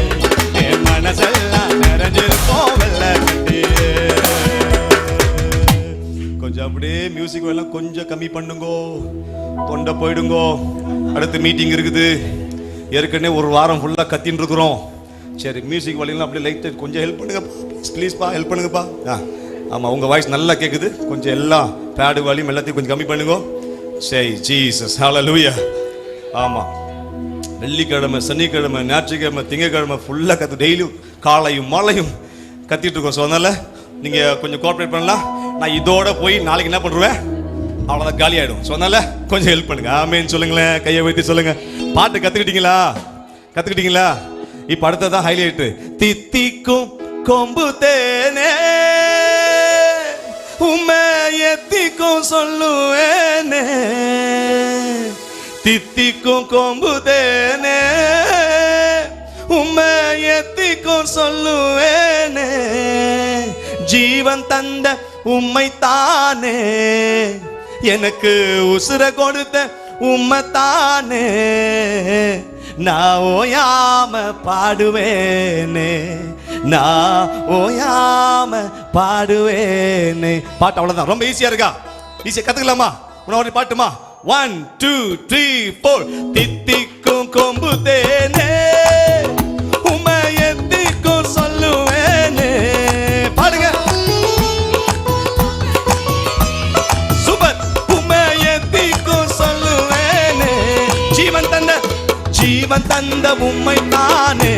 என் மனசெல்லாம் நிறைஞ்சிருக்கோம் வெள்ளை கட்டியே. கொஞ்சம் அப்படியே மியூசிக் எல்லாம் கொஞ்சம் கம்மி பண்ணுங்கோ, தொண்டை போயிடுங்கோ. அடுத்து மீட்டிங் இருக்குது. ஏற்கனவே ஒரு வாரம் ஃபுல்லாக கத்தின்னு இருக்கிறோம். சரி, மியூசிக் வழியெல்லாம் அப்படியே லைட்டாக கொஞ்சம் ஹெல்ப் பண்ணுங்க ப்ளீஸ்ப்பா, ஹெல்ப் பண்ணுங்கப்பா. ஆமாம், உங்கள் வாய்ஸ் நல்லா கேட்குது. கொஞ்சம் எல்லாம் பேடு வால்யூம் எல்லாத்தையும் கொஞ்சம் கம்மி பண்ணுங்க. சரி, ஜீசஸ் ஹல்லேலூயா. ஆமாம், வெள்ளிக்கிழமை, சனிக்கிழமை, ஞாயிற்றுக்கிழமை, திங்கக்கிழமை ஃபுல்லாக கற்று டெய்லியும் காலையும் மாலையும் கத்திட்டு இருக்கோம். ஸோ அதனால் நீங்கள் கொஞ்சம் கோஆப்ரேட் பண்ணலாம். நான் இதோட போய் நாளைக்கு என்ன பண்ணுவேன், அவ்வளோதான் காலி ஆகிடும். ஸோ அதனால் கொஞ்சம் ஹெல்ப் பண்ணுங்க. ஆமேன்னு சொல்லுங்களேன், கையை வைத்து சொல்லுங்கள். பாட்டு கற்றுக்கிட்டீங்களா? கற்றுக்கிட்டீங்களா? இப்போ அடுத்ததான் ஹைலைட்டு. தித்திக்கும் கொம்பு தேனே உம்மை எத்திக்கும் சொல்லுவேனே. தித்திக்கும் கொம்பு தேனே உம்மை எத்திக்கும் சொல்லுவேனே. ஜீவன் தந்த உம்மை தானே, எனக்கு உசுர கொடுத்த உம்மை தானே. நான் ஓயாம பாடுவேனே, நான் ஓயாம பாடுவேனே. பாட்டு அவ்வளவுதான், ரொம்ப ஈஸியா இருக்கா? ஈஸியா கத்துக்கலாமா? உன்ன பாட்டுமா? 1 2 3 4. தித்திக்கும் கொம்பு தேனே உம்மை எத்திக்கும் சொல்லுவேனே. பாடுங்க. சூப்பர். உம்மை எத்திக்கும் சொல்லுவேனே. ஜீவன் தந்த உம்மை தானே,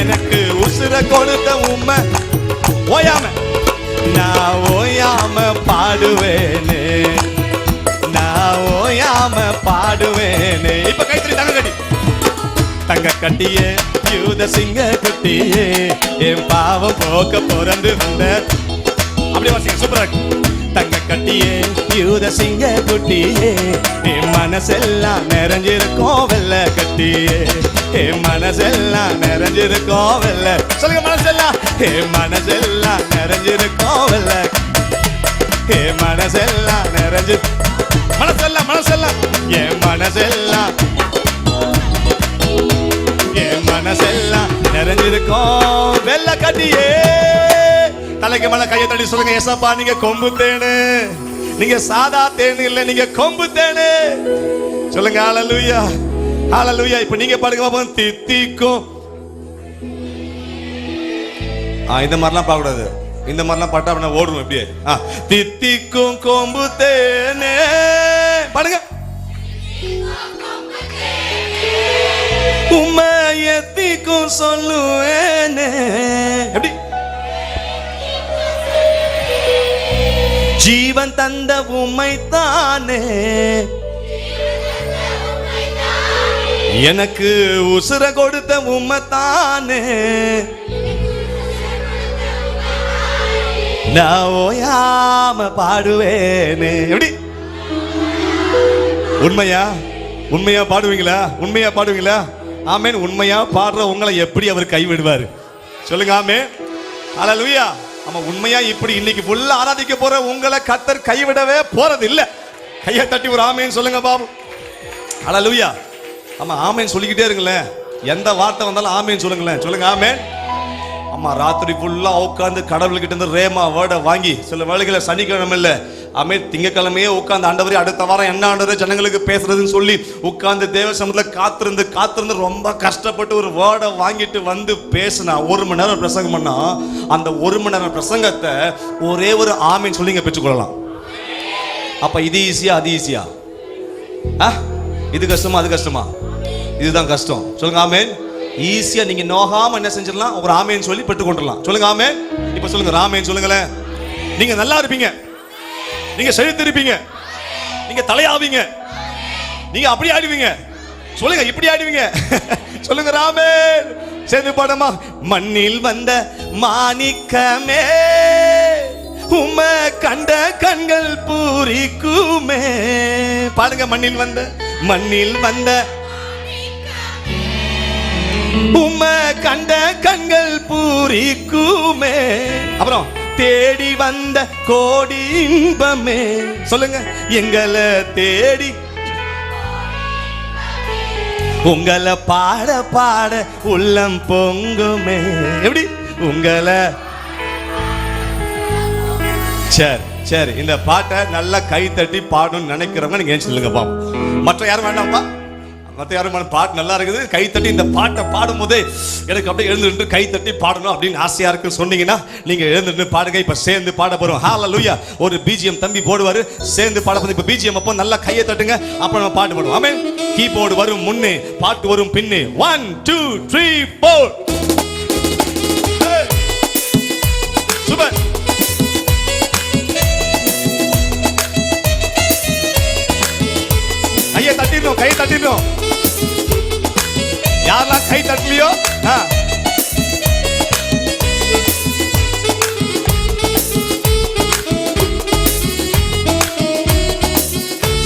எனக்கு உசுர கொடுத்த உம்மை. ஓயாம நான் ஓயாம பாடுவேனே, நான் ஓயாம பாடுவேனே. இப்ப கைத்தறி தங்க கட்டி. தங்க கட்டியே யூத சிங்க குட்டியே, என் பாவம் போக்க பிறந்து வந்த. அப்படியே வாசிங்க, சூப்பரா இருக்கு. தங்க கட்டியே யூத சிங்க குட்டியே, என் மனசெல்லாம் நிறைஞ்சிருக்கோம் வெள்ளை கட்டியே. என் மனசெல்லாம் நிறைஞ்சிருக்கோம் வெள்ளை. சொல்லுங்க மனசெல்லாம். என் மனசெல்லாம் நிறைஞ்சிருக்கோம் வெள்ளை. என் மனசெல்லாம் நிறைஞ்சு மனசெல்லாம் மனசெல்லாம் என் மனசெல்லாம் என் மனசெல்லாம் நிறைஞ்சிருக்கோம் வெள்ளை கட்டியே. தலைக்கு மேல கையை தட்டி சொல்லுங்க, ஏசப்பா நீங்க கொம்பு தேனு, நீங்க சாதா தேனு இல்ல, நீங்க கொம்பு தேனு. சொல்லுங்க ஹல்லேலூயா, ஹல்லேலூயா. இப்ப நீங்க பாடுங்க பாப்போம். தித்திக்கும். இந்த மாதிரிலாம் பாடக்கூடாது. இந்த மாதிரிலாம் பாட்டா அப்படின்னா ஓடுவோம் எப்படியே. தித்திக்கும் கொம்பு தேனே. பாடுங்க. உம்மை எத்திக்கும் சொல்லுவேனே. எப்படி? ஜீவன் தந்த உம்மை தானே, எனக்கு உசுர கொடுத்த உம்மை தானே. நான் ஓயாம பாடுவேனே. எப்படி? உண்மையா? உண்மையா பாடுவீங்களா? உண்மையா பாடுவீங்களா? ஆமேன். உண்மையா பாடுற உங்களை எப்படி அவர் கைவிடுவார்? சொல்லுங்க ஆமென். ஹalleluya. ஆமா, உண்மையா இப்படி இன்னைக்கு ஃபுல்லா ஆராதிக்க போற உங்களை கர்த்தர் கைவிடவே போறது இல்ல. கையை தட்டி ஒரு ஆமென் சொல்லுங்க பாபு. ஹalleluya. ஆமா, ஆமென் சொல்லிக்கிட்டே இருங்களேன். எந்த வார்த்தை வந்தாலும் ஆமென் சொல்லுங்களேன். சொல்லுங்க ஆமென். ஆமா, ராத்திரி ஃபுல்லா உட்காந்து கடவுள்கிட்ட இருந்து ரேமா வேர்டை வாங்கி, சில வேளைகளில் சனிக்கிழமை இல்லை ஆமென் திங்கக்கிழமையே உட்காந்து ஆண்டவரே அடுத்த வாரம் என்ன ஆண்டவரே ஜனங்களுக்கு பேசுறதுன்னு சொல்லி உட்காந்து தேவ சமூகத்தில் காத்திருந்து ரொம்ப கஷ்டப்பட்டு ஒரு வேர்டை வாங்கிட்டு வந்து பேசினா 1 மணி நேரம் பிரசங்கம் பண்ணா அந்த 1 மணி நேரம் பிரசங்கத்தை ஒரே ஒரு ஆமென் சொல்லி இங்க பெற்றுக்கொள்ளலாம். அப்ப இது ஈஸியா அது ஈஸியா? இது கஷ்டமா அது கஷ்டமா? இதுதான் கஷ்டம். சொல்லுங்க ஆமென். ஈஸியா நீங்க நோகாம என்ன செஞ்சிடலாம், ஒரு ஆமென் சொல்லி பெற்றுக்கொள்ளலாம். சொல்லுங்க ஆமென். இப்ப சொல்லுங்க ஆமென் சொல்லுங்களேன். நீங்க நல்லா இருப்பீங்க, நீங்க செழித்திருப்பீங்க, நீங்க தலையாவீங்க, நீங்க அப்படி ஆடுவீங்க. சொல்லுங்க இப்படி ஆடுவீங்க. சொல்லுங்க ஆமென். சேர்ந்து பாடமா. மண்ணில் வந்த மாணிக்கமே உம்மை கண்ட கண்கள் பூரிக்குமே. பாடுங்க. மண்ணில் வந்த உம்மை கண்ட கண்கள் பூரிக்குமே. அப்புறம் தேடி வந்த கோடி இன்பமே. சொல்லுங்க. எங்களை தேடி உங்களை பாட பாட உள்ளம் பொங்குமே. எப்படி உங்களை சரி இந்த பாட்டை நல்லா கை தட்டி பாடணும்னு நினைக்கிறவங்க நீங்க ஏன் சொல்லுங்க பாப்போம். மற்ற யாரும் வேண்டாம்ப்பா, மற்ற யாரும் பாட்டு நல்லா இருக்குது, கை தட்டி இந்த பாட்டை பாடும் போதே எனக்கு அப்படியே எழுந்து கை தட்டி பாடணும் அப்படின்னு ஆசையா இருக்கு சொன்னீங்கன்னா நீங்க எழுந்து பாடுங்க. இப்ப சேர்ந்து பாட போறோம். ஹalleluya. ஒரு பிஜிஎம் தம்பி போடுவாரு, சேர்ந்து பாட போறோம். இப்ப பிஜிஎம் அப்போ நல்லா கையை தட்டுங்க, அப்புறம் நம்ம பாட்டு பாடுவோம். ஆமென். கீபோர்டு வரும் முன்னே, பாட்டு வரும் பின்னே. 1 2 3 4. சூப்பர். கையை தட்டிடணும். யாரெல்லாம் கை தட்டலையோ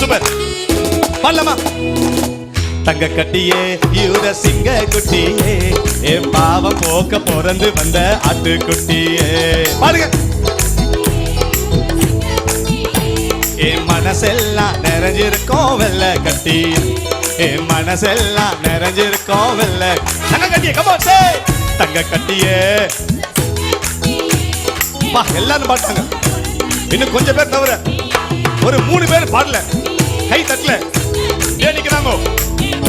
சூப்பர். பாடலாமா? தங்க கட்டியே யூத சிங்க குட்டியே, என் பாவம் போக்க பிறந்து வந்த ஆட்டுக்குட்டியே. பாருங்க. என் மனசெல்லாம் நிறைஞ்சிருக்கோம் வெள்ளை கட்டி, என் மனசெல்லாம் நிறைஞ்சிருக்கோம் வெள்ளை. தங்க கட்டியே கமான் சே. தங்க கட்டியே. வா, எல்லாரும் பாட்டாங்க. இன்னும் கொஞ்சம் பேர் தவிர ஒரு 3 பேர் பாடல, கை தட்டல, ஏனிக்கிறாங்க.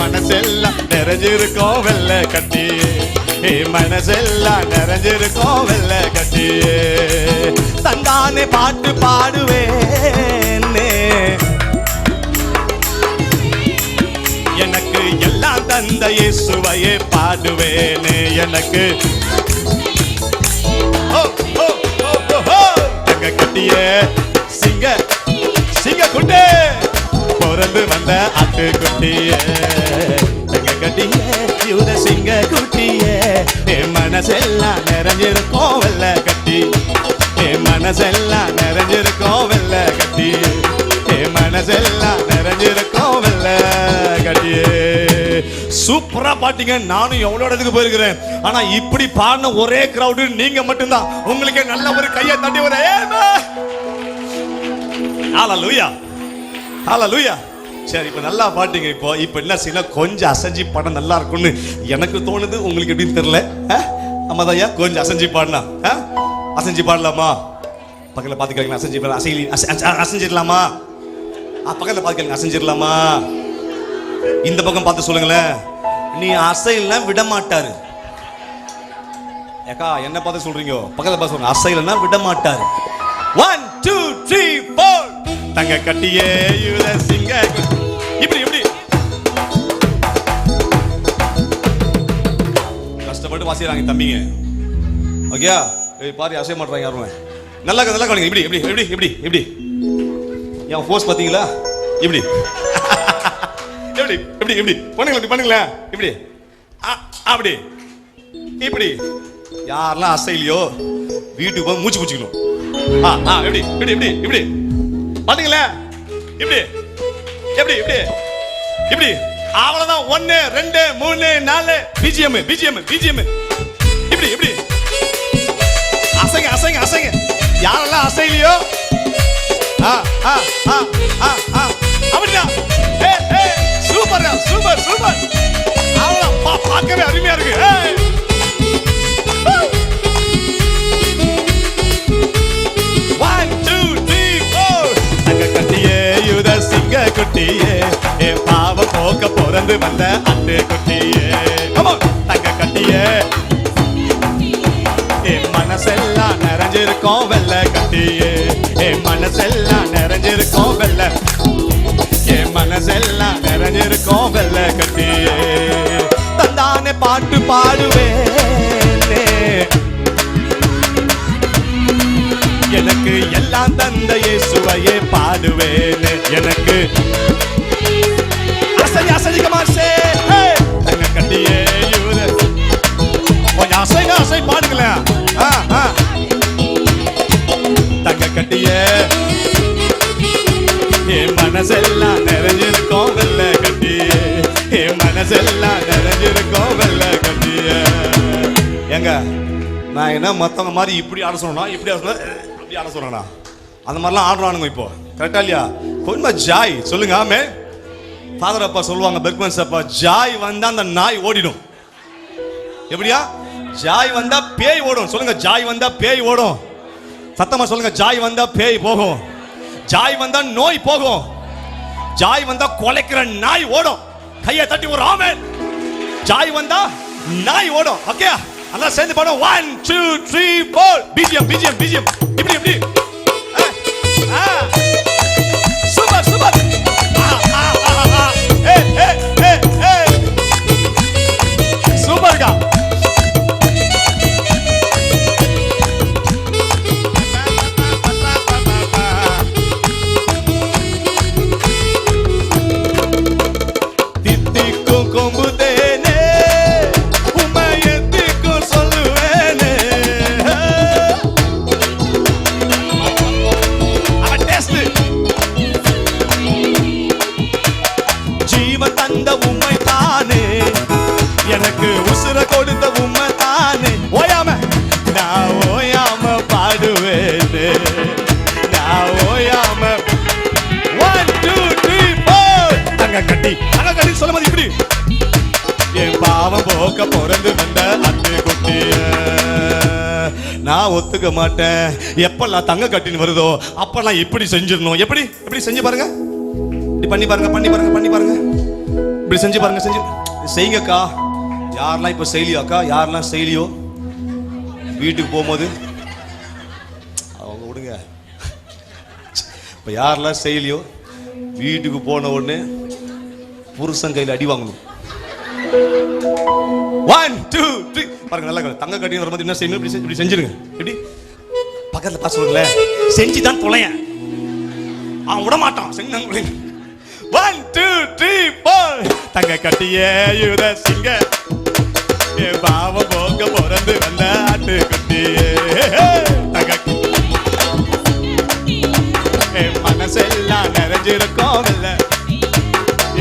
மனசெல்லாம் நிறைஞ்சிருக்கோம் வெள்ளை கட்டி, என் மனசெல்லாம் நிறைஞ்சிருக்கோம் வெள்ளை கட்டி. தந்தானே பாட்டு பாடுவேனே, எனக்கு எல்லாம் தந்த இயேசுவையே பாடுவேனே. எனக்கு தங்க கட்டியே சிங்க குட்டே, பிறந்து வந்த ஆட்டுக்குட்டியே. தங்க கட்டியே யூத சிங்க குட்டியே, என் மனசெல்லாம் நிறைஞ்சிருக்கோம் வெள்ளை கட்டி, என் மனசெல்லாம் நிறைஞ்சிருக்கோம் வெள்ளை கட்டி, என் மனசெல்லாம் நிறைஞ்சிருக்கோம் வெள்ளை கட்டியே. சூப்பரா பாட்டீங்க. நானும் எவ்வளவு இடத்துக்கு போயிருக்கிறேன், ஆனா இப்படி பாடின ஒரே கிரௌடு நீங்க மட்டும்தான். உங்களுக்கு நல்ல ஒரு கையை தட்டி ஒரு ஹalleluya ஹalleluya. சரி, இப்ப நல்லா பாட்டீங்க. இப்ப என்ன செய்யலாம், கொஞ்சம் அசைஞ்சு பாட நல்லா இருக்கும்னு எனக்கு தோணுது. உங்களுக்கு எப்படின்னு தெரியல. அம்மாதையா கொஞ்சம் அசைஞ்சு பாடினா அசைஞ்சு பாடலாமா? பக்கத்துல பாத்துக்கிறீங்களா? அசைஞ்சிடலாமா? பக்கத்துல பாத்துக்கிறீங்க, அசைஞ்சிடலாமா? இந்த பக்கம் பார்த்து சொல்லுங்களேன். நீ அசைல்னா விட மாட்டாரு. ஏக்கா என்ன பார்த்து சொல்றீங்க? பக்கத்துல பார்த்து சொல்லுங்க. அசைல்னா விட மாட்டாரு. 1 2 3 4. தங்க கட்டியே யூத சிங்க. இப்படி இப்படி கஷ்டப்பட்டு வாசிக்கிறாங்க தம்பிங்க. ஓகேயா? பாரு அசைய மாட்டாங்க யாரும். நல்லா கவனிங்க. இப்படி இப்படி இப்படி இப்படி இப்படி என் ஃபோர்ஸ் பாத்தீங்களா? இப்படி எப்படி எப்படி எப்படி பண்ணுங்களா? இப்படி பண்ணுங்களா? இப்படி அப்படி இப்படி. யாரெல்லாம் அசைலையோ வீட்டுக்கு போய் மூச்சு பிடிச்சிக்கணும். எப்படி இப்படி இப்படி இப்படி பாத்தீங்களா? இப்படி எப்படி இப்படி இப்படி. அவ்வளவுதான். 1 2 3 4 பிஜிஎம் பிஜிஎம் பிஜிஎம். இப்படி இப்படி அசைங்க அசைங்க. யாரெல்லாம் அசைலையோ அப்படிதான். Super super super. அவ்வளோ பார்க்கவே அருமையா இருக்கு. சிங்க குட்டியே என் பாவ போக்க பிறந்து வந்த அட்டு குட்டியே, தங்க கட்டியே என் மனசெல்லாம் நிறைஞ்சிருக்கோம் வெள்ளை கட்டியே, என் மனசெல்லாம் நிறைஞ்சிருக்கோம் வெள்ளை, என் மனசெல்லாம் நிறைஞ்சிருக்கோம் வெள்ளை கட்டியே. தந்தானே பாட்டு பாடுவேனே, எனக்கு எல்லாம் தந்த இயேசுவையே பாடுவேனே, எனக்கு அசை அசைக்க மாசே தங்க கட்டியே யூதஸ். கொஞ்சம் அசைங்க அசை பாடுங்களேன். தங்க கட்டியே என் மனசெல்லாம் நிறைஞ்சிருக்கோம் வெள்ளை கட்டியே, என் மனசெல்லாம் நிறைஞ்சிருக்கோம் வெள்ளை கட்டியே. ஏங்க நான் என்ன மத்தவங்க மாதிரி இப்படி ஆட சொன்னா, இப்படி ஆட சொன்னா, இப்படி ஆட சொல்றேனா? அந்த மாதிரிலாம் ஆடுறானுங்க இப்போ. கரெக்டா இல்லையா? கொஞ்சம் ஜாய் சொல்லுங்க. ஆமே. ஃபாதர் அப்பா சொல்லுவாங்க, பெர்க்மன்ஸ் அப்பா, ஜாய் வந்தா அந்த நாய் ஓடிடும். எப்படியா? ஜாய் வந்தா பேய் ஓடும். சொல்லுங்க, ஜாய் வந்தா பேய் ஓடும். சத்தமா சொல்லுங்க, ஜாய் வந்தா பேய் போகும், ஜாய் வந்தா நோய் போகும், ஜாய் வந்தா கொலைக்கிற நாய் ஓடும். கையை தட்டி ஒரு ஆமென். ஜாய் வந்தா நாய் ஓடும். ஓகே, எல்லாம் சேர்ந்து பாடுவோம். 1 2 3 4. BGM BGM BGM. இப்படி இப்படி. Super super. சூப்பர்கா. தித்திக்கும் கொம்பு தேனே உமையத்துக்கும் சொல்லுவேனே. ஜீவன் தந்த உண்மை தானே, எனக்கு உசுர கொடுத்த உண்மை தானே. ஓயாம நான் ஓயாம பாடுவேனே, நான் ஓயாம. 1 2 3 4. தங்க கட்டி தங்க கட்டி சொல்லும்போது இப்படி. என் பாவம் போக்க பிறந்து வந்த அட்டு குட்டிய நான் ஒத்துக்க மாட்டேன். எப்பெல்லாம் தங்க கட்டின்னு வருதோ அப்பெல்லாம் இப்படி செஞ்சிடணும். எப்படி எப்படி செஞ்சு பாருங்க, இப்படி பண்ணி பாருங்க, பண்ணி பாருங்க, பண்ணி பாருங்க, இப்படி செஞ்சு பாருங்க, செஞ்சு செய்யுங்கக்கா. யாரெல்லாம் இப்போ செய்யலையோ அக்கா, யாரெல்லாம் செய்யலையோ வீட்டுக்கு போகும்போது அவங்க விடுங்க. இப்போ யாரெல்லாம் செய்யலையோ வீட்டுக்கு போன உடனே புருஷன் கையில் அடி வாங்கணும். 1 2 3 பாருங்க. நல்லா தங்க கட்டி வரும்போது என்ன செய்யணும்? இப்படி செஞ்சிருங்க. எப்படி பக்கத்தில் பார்த்து சொல்லுங்களேன், செஞ்சு தான் தொலையன், அவன் விட மாட்டான். செஞ்சு 1 2 3 4. தங்க கட்டியே யூதஸ் சிங்க என் பாவ போக்க பிறந்து வந்த ஆட்டு குட்டியே. என் மனசெல்லாம் நிறைஞ்சிருக்கோம் வெள்ள,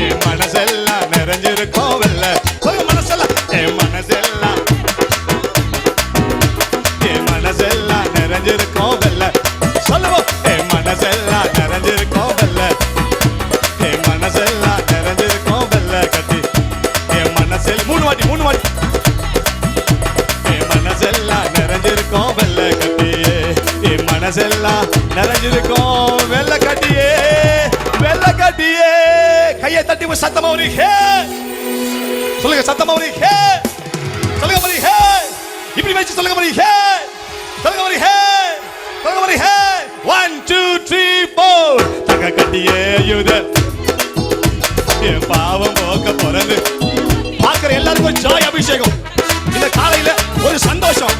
என் மனசெல்லாம் நிறைஞ்சிருக்கோம் வெள்ள. மனசெல்லாம் என் மனசெல்லாம், என் மனசெல்லாம் நிறைஞ்சிருக்கோம் வெள்ள. சொல்லுவோம், என் மனசெல்லாம் நிறைஞ்சிருக்கோம் வெள்ள, என் மனசெல்லாம் நிறைஞ்சிருக்கோம் வெள்ள கட்டி. என் மனசெல் 3 வாட்டி 3 வாட்டி. என் மனசெல்லாம் நிறைஞ்சிருக்கோம் வெள்ள கட்டியே, என் மனசெல்லாம் நிறைஞ்சிருக்கோம் வெள்ள கட்டியே, வெள்ள கட்டியே. கையை தட்டி சத்தமா ஒரு ஹே சொல்லுங்க, சத்தமா ஒரு ஹே சொல்லுங்க, ஒரு ஹே இப்படி வச்சு சொல்லுங்க, ஒரு ஹே சொல்லுங்க, ஒரு ஹே சொல்லுங்க, ஒரு ஹே. 1 2 3 4. தங்க கட்டியே யூதஸ் என் பாவம் போக்க பிறந்து. பார்க்கிற எல்லாருக்கும் ஜாய் அபிஷேகம். இந்த காலையில ஒரு சந்தோஷம்.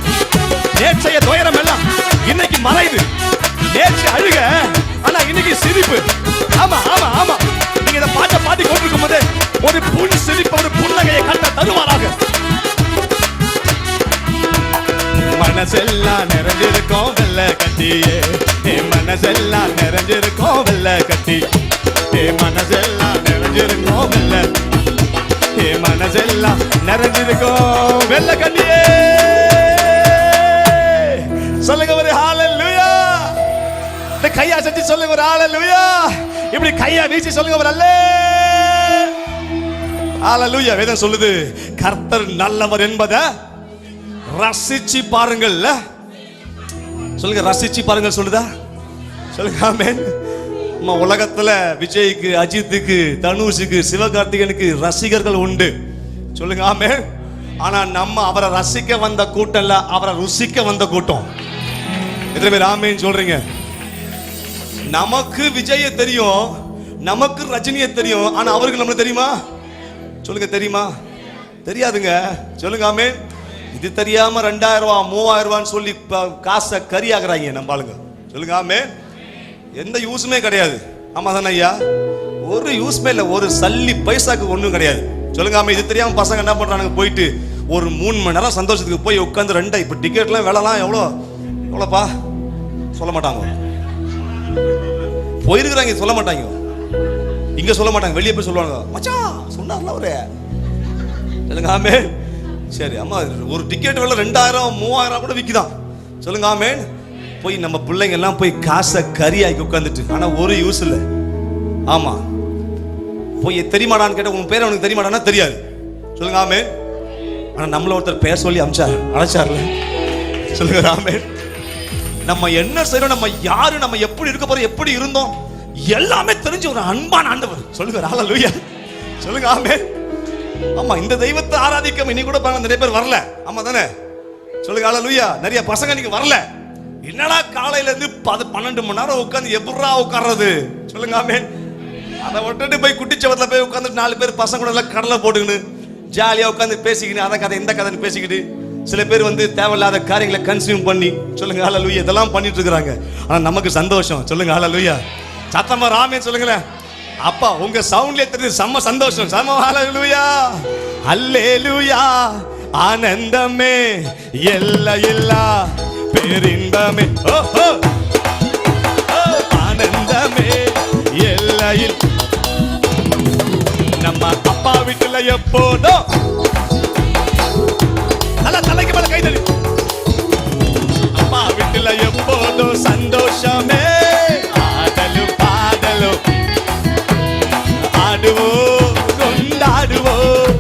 நேற்றைய துயரம் எல்லாம் இன்னைக்கு மறையுது. நேற்று அழுக, ஆனா இன்னைக்கு சிரிப்பு. ஆமா ஆமா ஆமா. நீங்க இதை பாட்ட பாடி கொண்டிருக்கும் போது ஒரு புன் சிரிப்பு, ஒரு புன்னகையை கட்ட தருவாராக. மனசெல்லாம் நிறைஞ்சிருக்கோம் வெள்ள கட்டியே, என் மனசெல்லாம் நிறைஞ்சிருக்கோம் வெள்ள கட்டி, என் மனசெல்லாம் நிறைஞ்சிருக்கோம் வெள்ள, என் மனசெல்லாம் நிறைஞ்சிருக்கோம் வெள்ள கட்டியே. சொல்லுங்க ஒரு கையா செஞ்சு சொல்லுங்க ஒரு ஹalleluya. இப்படி கையா வீசி சொல்லுங்க ஒரு ஹalleluya. வேதம் சொல்லுது கர்த்தர் நல்லவர் என்பதை ரசிச்சு பாருங்கள். சொல்லுங்க ரசிச்சு பாருங்கள் சொல்லுதா? சொல்லுங்க ஆமென். நம்ம உலகத்துல விஜய்க்கு, அஜித்துக்கு, தனுஷுக்கு, சிவகார்த்திகனுக்கு ரசிகர்கள் உண்டு. சொல்லுங்க ஆமென். ஆனா நம்ம அவரை ரசிக்க வந்த கூட்டம் இல்ல, அவரை ருசிக்க வந்த கூட்டம். எத்தனை பேர் ஆமென் சொல்றீங்க? நமக்கு விஜய தெரியும், நமக்கு ரஜினியை தெரியும், ஆனா அவருக்கு நம்மளுக்கு தெரியுமா? சொல்லுங்க தெரியுமா? தெரியாதுங்க. சொல்லுங்க ஆமென். இது தெரியாம 2000 ரூபாய் 3000 ரூபான்னு சொல்லி காசை கறி ஆகுறாங்க நம்ம ஆளுங்க. சொல்லுங்க ஆமென். எந்த யூஸுமே கிடையாது. ஆமா தானே ஐயா? ஒரு யூஸ்மே இல்லை, ஒரு சல்லி பைசாக்கு ஒன்றும் கிடையாது. சொல்லுங்க ஆமா. இது தெரியாம பசங்க என்ன பண்றாங்க, போயிட்டு ஒரு 3 மணி நேரம் சந்தோஷத்துக்கு போய் உட்காந்து 2 இப்போ டிக்கெட்லாம் விலைலாம் எவ்வளோப்பா சொல்ல மாட்டாங்க. போயிருக்கிறாங்க சொல்ல மாட்டாங்க, இங்க சொல்ல மாட்டாங்க, வெளியே போய் சொல்லுவாங்க மச்சான் சொன்னார்ல அவரு. சொல்லுங்க ஆமே. சரி ஆமா, ஒரு டிக்கெட் விலை 2000 3000 கூட விற்குதான். சொல்லுங்க ஆமே. போய் நம்ம பிள்ளைங்க எல்லாம் போய் காசை கறியாக்கி உட்காந்துட்டு, ஆனா ஒரு யூஸ் இல்லை. ஆமா, போய் தெரியுமாடான்னு கேட்ட உன் பேர் அவனுக்கு தெரியுமாடான்னா தெரியாது. சொல்லுங்க ஆமே. ஆனா நம்மள ஒருத்தர் பேர் சொல்லி அழைச்சார்ல. சொல்லுங்க ஆமே. நம்ம என்ன செய்யறோம், நம்ம யாரு, நம்ம எப்படி இருக்க போறோம், எப்படி இருந்தோம், எல்லாமே தெரிஞ்ச ஒரு அன்பான ஆண்டவர். சொல்லுங்க ஹalleluya. சொல்லுங்க ஆமே. ஆமா, இந்த தெய்வத்தை ஆராதிக்க இன்னைக்கு கூட பாருங்க நிறைய பேர் வரல. ஆமா தானே? சொல்லுங்க ஹalleluya. நிறைய பசங்க நீங்க வரல. என்னடா காலையில இருந்து 12 மணி நேரம் உட்கார்ந்து எப்படா உட்கார்றது? சொல்லுங்க ஆமே. அதை விட்டுட்டு போய் குட்டிச்சவத்துல போய் உட்காந்து 4 பேர் பசங்க கூட எல்லாம் கடலை போட்டுக்கின்னு ஜாலியா உட்காந்து பேசிக்கிட்டு அதை கதை இந்த கதைன்னு பேசிக்கிட்டு, சில பேர் வந்து தேவையில்லாத காரியங்களை கன்சியூம் பண்ணி, சொல்லுங்க ஹalleluya, இதெல்லாம் பண்ணிட்டு இருக்காங்க. ஆனா நமக்கு சந்தோஷம். சொல்லுங்க ஹalleluya. சத்தமா ராமே சொல்லுங்களேன். அப்பா உங்க சவுண்ட்லயே தெரியுது செம்ம சந்தோஷம். செம்ம ஹalleluya. அல்லேலூயா. ஆனந்தமே எல்லையில்லா பேரின்பமே. ஓஹோ ஆனந்தமே எல்லையில் நம்ம அப்பா வீட்டுல எப்போதும் நல்ல தலைக்கு மேல கை தள்ளி, அப்பா வீட்டுல எப்போதும் சந்தோஷமே. ஆடலும் பாடலும் ஆடுவோம் கொண்டாடுவோம்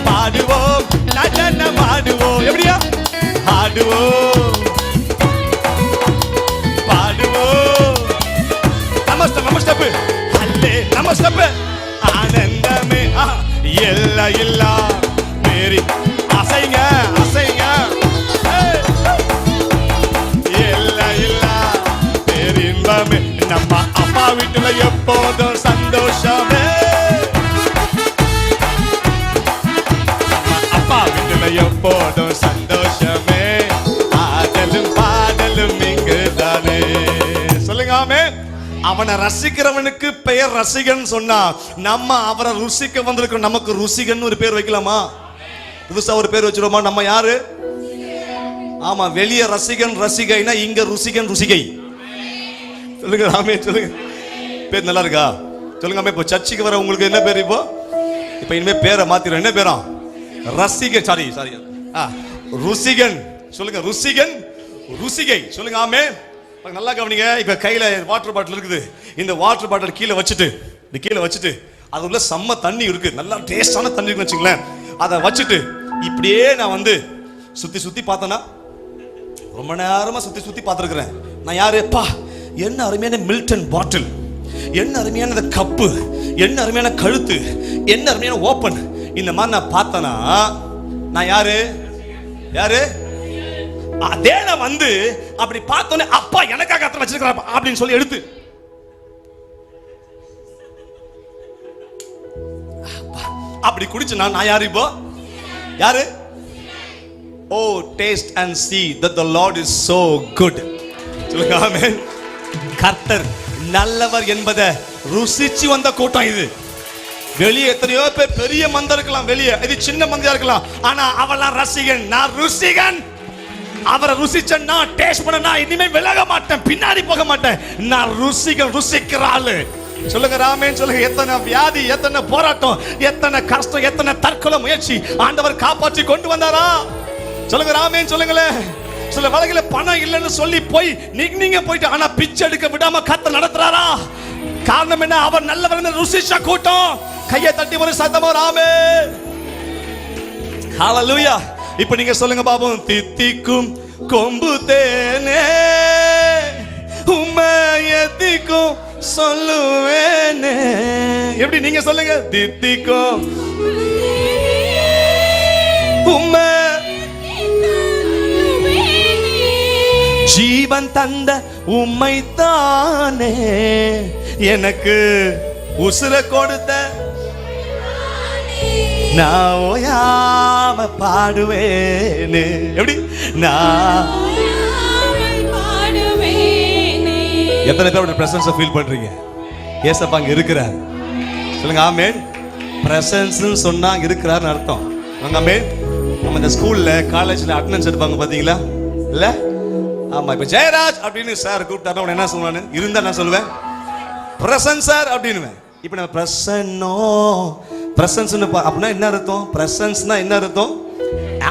பாடுவோம் நடனம் ஆடுவோம். எப்படியா ஆடுவோம் பாடுவோம். நமஸ்தப்பு அல்லே நமஸ்தப்பு. ஆனந்தமே எல்லை இல்லா மேரி அசைங்க அசைங்க எல்லை இல்லா பேரின்பமே. நம்ம அப்பா வீட்டுல எப்போதும் சந்தோஷமே. நம்ம அப்பா வீட்டுல எப்போதும் சந்தோஷமே. ஆடலும் பாடலும் இங்குதானே. சொல்லுங்க ஆமே. அவனை ரசிக்கிறவனுக்கு பெயர் ரசிகன் சொன்னா, நம்ம அவரை ருசிக்க வந்திருக்கிறோம். நமக்கு ருசிகன் ஒரு பேர் வைக்கலாமா? புதுசா ஒரு பேர் வச்சிருவோமா? நம்ம யாரு? ஆமா, வெளிய ரசிகன் ரசிகைனா, இங்க ருசிகன் ருசிகை. சொல்லுங்க ஆமே. சொல்லுங்க. பேர் நல்லா இருக்கா? சொல்லுங்க ஆமே. இப்போ சர்ச்சுக்கு வர உங்களுக்கு என்ன பேர்? இப்போ இனிமே பேரை மாத்திரம். என்ன பேரா? ரசிகன். சாரி ருசிகன். சொல்லுங்க ருசிகன் ருசிகை. சொல்லுங்க ஆமே. நல்லா கவனிங்க. இப்ப கையில வாட்டர் பாட்டில் இருக்குது. இந்த வாட்டர் பாட்டில் கீழே வச்சுட்டு அது உள்ள செம்ம தண்ணி இருக்கு, நல்லா டேஸ்டான தண்ணி இருக்குன்னு வச்சுங்களேன். அதை வச்சுட்டு இப்படியே நான் வந்து சுத்தி பார்த்தேன்னா, ரொம்ப நேரமா சுத்தி பார்த்துருக்கிறேன். நான் யாருப்பா, என்ன அருமையான மில்டன் பாட்டில், என்ன அருமையான கப்பு, என்ன அருமையான கழுத்து, என்ன அருமையான ஓப்பன். இந்த மாதிரி நான் பார்த்தேன்னா நான் யாரு அதே நான் வந்து அப்படி பார்த்தோன்னே, அப்பா எனக்காக அத்தனை வச்சிருக்கிறாப்பா அப்படின்னு சொல்லி எடுத்து அப்படி குடிச்சு நான் யாரு? இப்போ யாரு? Oh taste and see that the Lord is so good. சொல்லுங்க ஆமென். கர்த்தர் நல்லவர் என்பதை ருசிச்சு வந்த கூட்டம் இது. வெளியே எத்தனையோ பேர் பெரிய மந்தம் இருக்கலாம், வெளியே இது சின்ன மந்தையா இருக்கலாம், ஆனா அவெல்லாம் ரசிகன். நான் ருசிகன். அவரை ருசிச்ச நான் டேஸ்ட் பண்ண, நான் இனிமே விலக மாட்டேன், பின்னாடி போக மாட்டேன். நான் ருசிக்கிற ஆளு. சொல்லுங்க ராமேன். சொல்லுங்க. எத்தனை வியாதி, எத்தனை போராட்டம், எத்தனை கஷ்டம், எத்தனை தற்கொலை முயற்சி ஆண்டவர் காப்பாற்றி கொண்டு வந்தாரா? சொல்லுங்க ராமேன். சொல்லுங்களேன். சில வேளையில பணம் இல்லைன்னு சொல்லி போய் நீங்க போயிட்டு ஆனா பிச்சை எடுக்க விடாம கர்த்தர் நடத்துறாரா? காரணம் என்ன? அவர் நல்லவர் ருசிச்ச கூட்டம். கையை தட்டி ஒரு சத்தமா ஆமென். ஹalleluya. இப்போ நீங்க சொல்லுங்க பாப்போம். தித்திக்கும் கொம்பு தேனே உம்மை எத்திக்கும் சொல்லுவேனே. எப்படி நீங்க சொல்லுங்க? தித்திக்கும் உம்மை ஜீவன் தந்த உம்மை தானே எனக்கு உசுர கொடுத்த நான் ஓயாம பாடுவேனே. எப்படி நான் எத்தனை பேரோட பிரசன்ஸை ஃபீல் பண்றீங்க? ஏசப்பா அங்க இருக்கிறார். சொல்லுங்க ஆமென். பிரசன்ஸ் சொன்னா இருக்கிறார்னு அர்த்தம். ஆமென். நம்ம இந்த ஸ்கூல்ல காலேஜ்ல அட்டெண்டன்ஸ் எடுப்பாங்க பாத்தீங்களா? இல்ல? ஆமா. இப்ப ஜெயராஜ் அப்படின்னு சார் கூப்பிட்டாருன்னா உடனே என்ன சொல்லுவானு? இருந்தா நான் சொல்லுவேன் பிரசன்ஸ் சார் அப்படின்னுவேன். இப்ப நம்ம பிரசன்னோ பிரசன்ஸ் அப்படின்னா என்ன அர்த்தம்? பிரசன்ஸ்னா என்ன அர்த்தம்?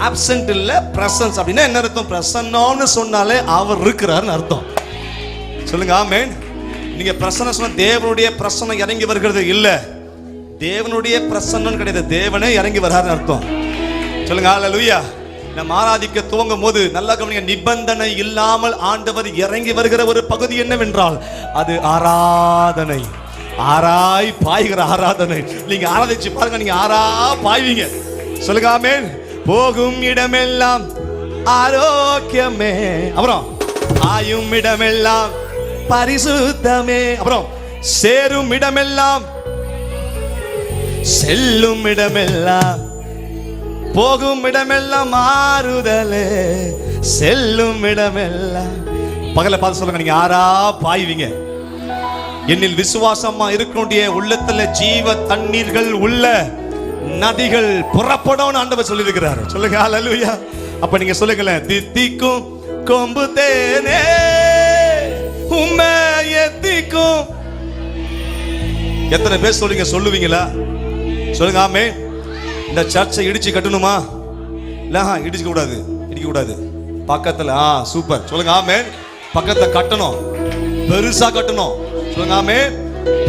ஆப்சென்ட் இல்ல, பிரசன்ஸ் அப்படின்னா என்ன அர்த்தம்? பிரசன்னோன்னு சொன்னாலே அவர் இருக்கிறார்னு அர்த்தம். சொல்லுங்க ஆமென். நீங்க பிரசன்ன சொன்னா தேவனுடைய பிரசன்னம் இறங்கி வருகிறது இல்ல, தேவனுடைய பிரசன்னம் கிடையாது, தேவனே இறங்கி வர்றாருன்னு அர்த்தம். சொல்லுங்க ஹalleluya. நம்ம ஆராதிக்க துவங்கும் போது நல்லா கவனிங்க, நிபந்தனை இல்லாமல் ஆண்டவர் இறங்கி வருகிற ஒரு பகுதி என்னவென்றால் அது ஆராதனை. ஆராய் பாய்கிற ஆராதனை. நீங்க ஆராதிச்சு பாருங்க, நீங்க ஆரா பாய்வீங்க. சொல்லுங்க ஆமென். போகும் இடமெல்லாம் ஆரோக்கியமே, அப்புறம் ஆயும் இடமெல்லாம் பரிசுத்தமே, அப்புறம் சேரும் இடமெல்லாம் செல்லும் இடமெல்லாம் போகும் இடமெல்லாம் மாறுதலே செல்லும் இடமெல்லாம். பகல பார்த்து சொல்லுங்க, நீங்க ஆறா பாய்வீங்க. என்னில் விசுவாசமா இருக்கக்கூடிய உள்ளத்துல ஜீவ தண்ணீர்கள் உள்ள நதிகள் புறப்படும் ஆண்டவர் சொல்லி இருக்கிறார். சொல்லுங்க ஹalleluya. அப்ப நீங்க சொல்லுங்களேன், தித்திக்கும் கொம்பு தேனே உம்மை எத்திக்கும். எத்தனை பேர் சொல்லுங்க? சொல்லுவீங்களா? சொல்லுங்க ஆமென். இந்த சர்ச்சை இடிச்சு கட்டணுமா? இல்ல இடிக்க கூடாது, இடிக்க கூடாது. பக்கத்துல சூப்பர். சொல்லுங்க ஆமென். பக்கத்துல கட்டணும், பெருசா கட்டணும். சொல்லுங்க ஆமென்.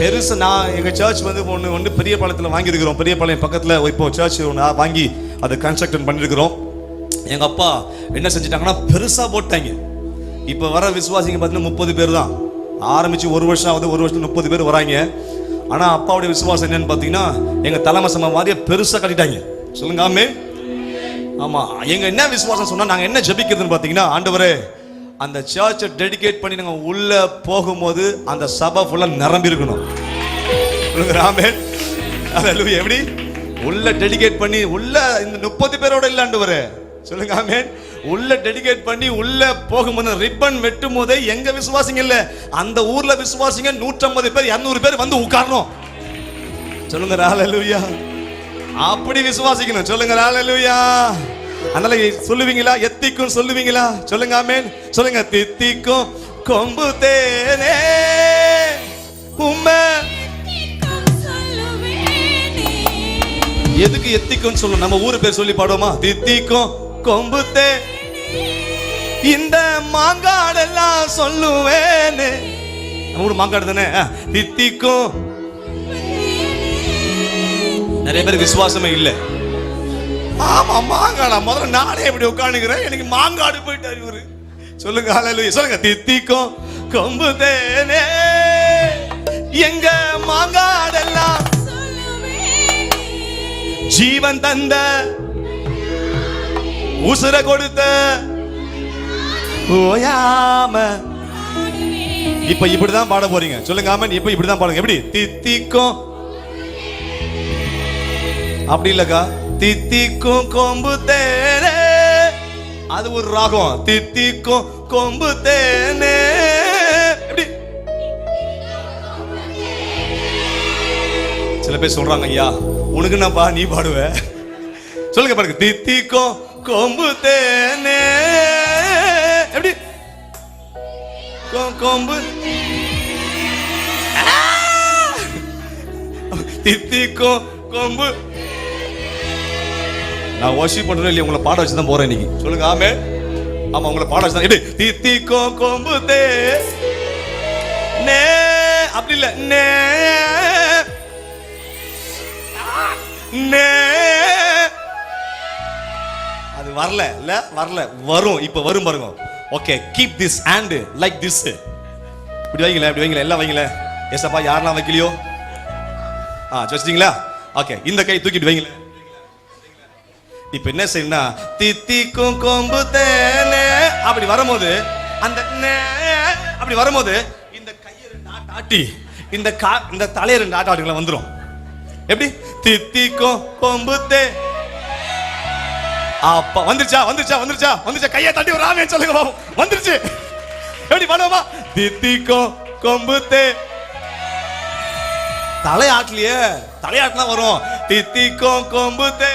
பெருசா. நான் எங்க சர்ச் வந்து ஒன்று பெரிய பாளையத்தில் வாங்கி இருக்கிறோம். பெரிய பாளையம் பக்கத்துல இப்போ சர்ச் ஒன்று வாங்கி அதை கன்ஸ்ட்ரக்ஷன் பண்ணிருக்கிறோம். எங்க அப்பா என்ன செஞ்சிட்டாங்கன்னா பெருசா போட்டாங்க. இப்ப வர விசுவாசிங்க பார்த்தீங்கன்னா 30 பேர் தான். ஆரம்பிச்சு ஒரு வருஷம் ஆகுது, ஒரு வருஷத்துக்கு 30 பேர் வராங்க. ஆனா அப்பாவுடைய விசுவாசம் என்னன்னு பாத்தீங்கன்னா எங்க தலைமை சம மாதிரியே பெருசா கட்டிட்டாங்க. சொல்லுங்க ஆமென். ஆமா. எங்க என்ன விசுவாசம் சொன்னா நாங்க என்ன ஜெபிக்கிறதுன்னு பாத்தீங்கன்னா, ஆண்டவரே அந்த சர்ச்சை டெடிகேட் பண்ணி நாங்க உள்ள போகும்போது அந்த சபை ஃபுல்லா நிரம்பி இருக்கணும். சொல்லுங்க ஆமென். ஹalleluya. எப்படி உள்ள டெடிகேட் பண்ணி உள்ள இந்த 30 பேரோட இல்ல ஆண்டவரே. சொல்லுங்க ஆமென். உள்ள டெடிகேட் பண்ணி உள்ள போகும்போது ரிப்பன் வெட்டும் போதே எங்க விசுவாசிங்க இல்ல, அந்த ஊர்ல விசுவாசிங்க 150 பேர் 200 பேர் வந்து உட்காரணும். சொல்லுங்க ஹalleluya. அப்படி விசுவாசிக்கணும். சொல்லுங்க ஹalleluya. அதனால சொல்லுவீங்களா? எத்திக்கும் சொல்லுவீங்களா? சொல்லுங்க ஆமென். சொல்லுங்க, தித்திக்கும் கொம்பு தேனே உம்மை. எதுக்கு எத்திக்கும் சொல்லணும்? நம்ம ஊரு பேர் சொல்லி பாடுவோமா? தித்திக்கும் கொம்பு தே இந்த மாங்காடெல்லாம் சொல்லுவேனே. நம்ம ஊர் மாங்காடு தானே. தித்திக்கும். நிறைய பேர் விசுவாசமே இல்லை. ஆமா மாங்காடா, முதல்ல நானே இப்படி உட்காந்துக்கிறேன், எனக்கு மாங்காடு போயிட்டாரு இவரு. சொல்லுங்க ஹalleluya. சொல்லுங்க, தித்திக்கும் கொம்பு தேனே எங்க மாங்காடெல்லாம் ஜீவன் தந்த உசுர கொடுத்த ஓயாம. இப்ப இப்படிதான் பாட போறீங்க. சொல்லுங்க ஆமென். இப்ப இப்படிதான் பாடுங்க. எப்படி? தித்திக்கும். அப்படி இல்லக்கா, தித்திக்கும் கொம்பு தேனே, அது ஒரு ராகம். தித்திக்கும் கொம்பு தேனே. எப்படி? சில பேர் சொல்றாங்க, ஐயா உனக்கு நான் நீ பாடுவ. சொல்லுங்க பாருங்க, தித்திக்கும் கொம்பு தேனே. எப்படி? கொம்பு தித்திக்கும் கொம்பு. நான் வர்ஷிப் பண்றேன் இல்லையா, உங்களை பாட வச்சுதான் போறேன் இன்னைக்கு. சொல்லுங்க ஆமென். ஆமா உங்களை பாட வச்சு இது தித்திக்கோ கொம்புதே நே அப்படி இல்ல நே நே அது வரல இல்ல வரல வரும் இப்ப வரும் பாருங்க. Okay keep this hand like this. இப்படி வைங்களேன் எல்லாம் வைங்களேன். ஏசப்பா யாரெல்லாம் வைக்கலையோ வச்சிட்டீங்களா? ஓகே இந்த கை தூக்கிட்டு வைங்களேன். இப்ப என்ன செய்யணும்னா தித்திக்கும் கொம்பு தேனே அப்படி வரும்போது அந்த அப்படி வரும்போது இந்த கையை ரெண்டு ஆட்டி இந்த தலையை ரெண்டு ஆட்டுங்களா வந்துடும். எப்படி தித்திக்கும் கொம்பு தே அப்பா வந்துருச்சா கையை தட்டி ஒரு ஆமே சொல்லுங்க பாப்போம். வந்துருச்சு. எப்படி பண்ணுவோமா? தித்திக்கும் கொம்பு தே தலையாட்டினா வரும். தித்திக்கும் கொம்பு தே.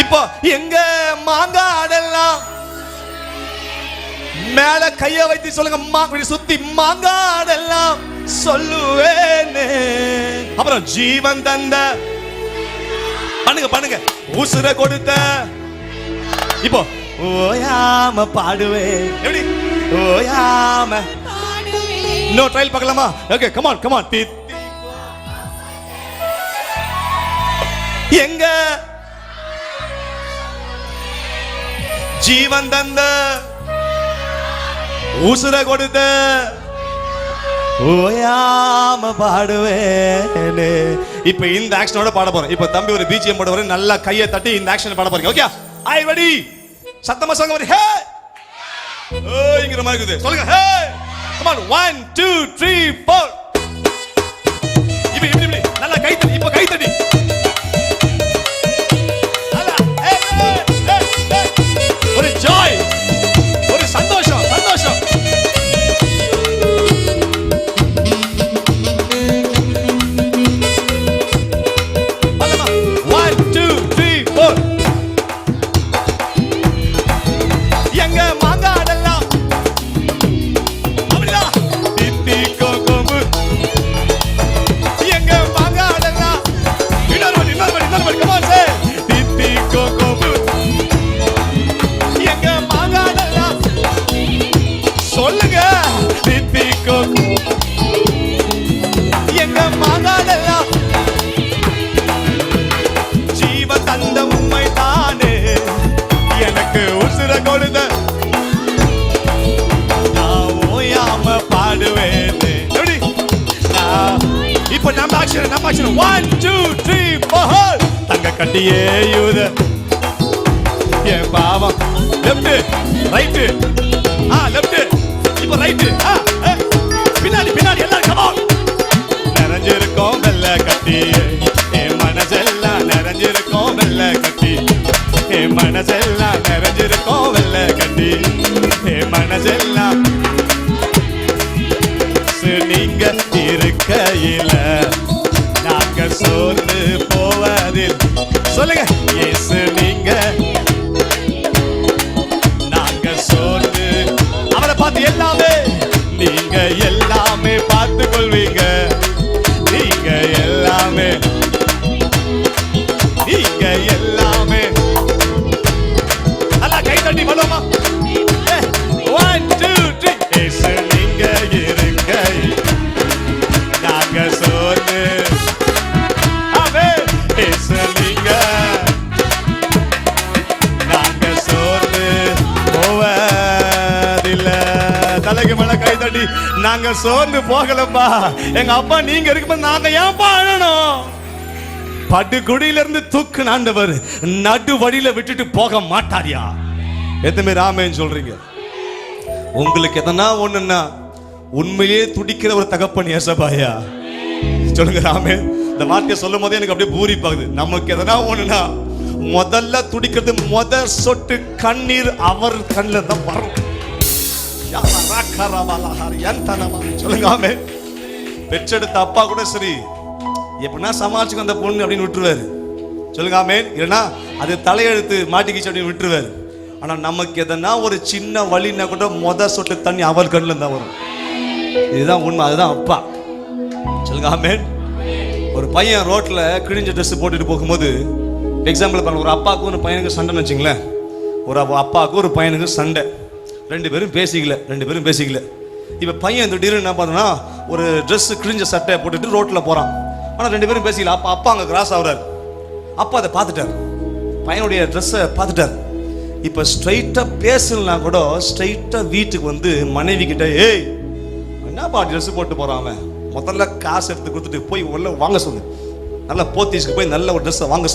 இப்போ எங்க மாங்காடெல்லாம் மேல கைய வைத்து சொல்லுங்க. சுத்தி மாங்காடெல்லாம் சொல்லுவேனே. அப்புறம் ஜீவன் தந்த பண்ணுங்க உசுர கொடுத்த. இப்போ ஓயாம பாடுவேன். எப்படி ஓயாம நோ ட்ரையல் பார்க்கலாமா? Okay come on. எங்க ஜீவன் தந்த உசுர கொடுத்த ஓயாம பாடுவேனே. இப்ப இந்த ஆக்ஷனோட பாட போறோம். இப்ப தம்பி ஒரு பிஜிஎம் போட வர நல்லா கையை தட்டி இந்த ஆக்ஷன் பாட போறீங்க. ஓகே ஐ ரெடி சத்தமா சொல்லுங்க. ஹே ஓங்கிற மாதிரி இருக்குது சொல்லுங்க. ஹே கம் ஆன் 1 2 3 4. இப்படி நல்லா கை தட்டி. இப்ப கை தட்டி ஒரு ஜாய் ஒரு சந்தோஷம். நம்ம 1 2 3 4. தங்க கட்டியே யூத என் பாவம். லெஃப்ட் ரைட் லெஃப்ட் இப்போ ரைட் பின்னாடி எல்லாரும் கம் ஆன். நிறைஞ்சிருக்கோம் வெள்ளை கட்டி என் மனசெல்லாம் நிறைஞ்சிருக்கோம் வெள்ளை கட்டி என் மனசெல்லாம் நிறைஞ்சிருக்கோம் வெள்ளை கட்டி என் மனசெல்லாம் நீங்க இருக்கையில நாங்க சோர்ந்து போவதில் சொல்லுங்க. இயேசு நீங்க நாங்க சோர்ந்து அவரை பார்த்து எல்லாமே நீங்க எல்லாமே பார்த்து கொள்வீங்க. நீங்க எல்லாமே நல்லா கை தட்டி பண்ணுவோமா? 1 2 3. இயேசு நீங்க இருக்க நாங்க சோர்ந்து நாங்க சோர்ந்து போவதில்ல. தலைக்கு மேல கை தட்டி நாங்க சோர்ந்து போகலப்பா. எங்க அப்பா நீங்க இருக்கும்போது நாங்க ஏன் பாழணும்? படுகுடியில இருந்து தூக்கு ஆண்டவர் நடு வழியில விட்டுட்டு போக மாட்டாரியா? எத்தனை பேர் ஆமென் சொல்றீங்க? உங்களுக்கு எதனா ஒண்ணுன்னா உண்மையிலேயே துடிக்கிற ஒரு தகப்பன் ஏசப்பாயா சொல்லுங்க. ஆமென். இந்த வார்த்தையை சொல்லும் போதே எனக்கு அப்படியே பூரிப்பாகுது. நமக்கு எதனா ஒண்ணுன்னா முதல்ல துடிக்கிறது சொட்டு கண்ணீர் அவர் கண்ணில் தான் வரும். சொல்லுங்க. ஆமென். பெற்றெடுத்த அப்பா கூட சரி எப்படின்னா சமாளிச்சுக்க அந்த பொண்ணு அப்படின்னு விட்டுருவாரு. சொல்லுங்க. ஆமென். இல்லைன்னா அது தலையெழுத்து மாட்டிக்கிச்சு அப்படின்னு விட்டுருவாரு. ஆனா நமக்கு எதனா ஒரு சின்ன வலின்னா கூட சொட்டு தண்ணி அவர் கண்ணில் தான் வரும். இதுதான் உண்மை. அதுதான் அப்பா. சொல்லுங்க. ஆமென். ஒரு பையன் ரோட்ல கிழிஞ்ச ட்ரெஸ் போட்டுட்டு போகும்போது எக்ஸாம்பிள் பாருங்க. ஒரு அப்பாவுக்கு ஒரு பையனுக்கு சண்டைன்னு வச்சுங்களேன். ஒரு அப்பாவுக்கு ஒரு பையனுக்கு சண்டை. ரெண்டு பேரும் பேசிக்கல. இப்போ பையன் திடீர்னு என்ன பண்ணா, ஒரு ட்ரெஸ் கிழிஞ்ச சட்டை போட்டுட்டு ரோட்டில் போகிறான். ஆனால் ரெண்டு பேரும் பேசிக்கல. அப்பா அங்கே கிராஸ் ஆகுறாரு. அப்பா அதை பார்த்துட்டார், பையனுடைய ட்ரெஸ்ஸை பார்த்துட்டார். இப்போ ஸ்ட்ரைட்டாக பேசலாம் கூட ஸ்ட்ரைட்டாக வீட்டுக்கு வந்து மனைவி கிட்ட, ஏய் என்னப்பா ட்ரெஸ் போட்டு போகிறான் அவன், முதல்ல காசு எடுத்து கொடுத்துட்டு போய் உள்ள வாங்க சொல்லு, நல்லா போத்தீஸ்க்கு போய் நல்ல ஒரு ட்ரெஸ்ஸை வாங்க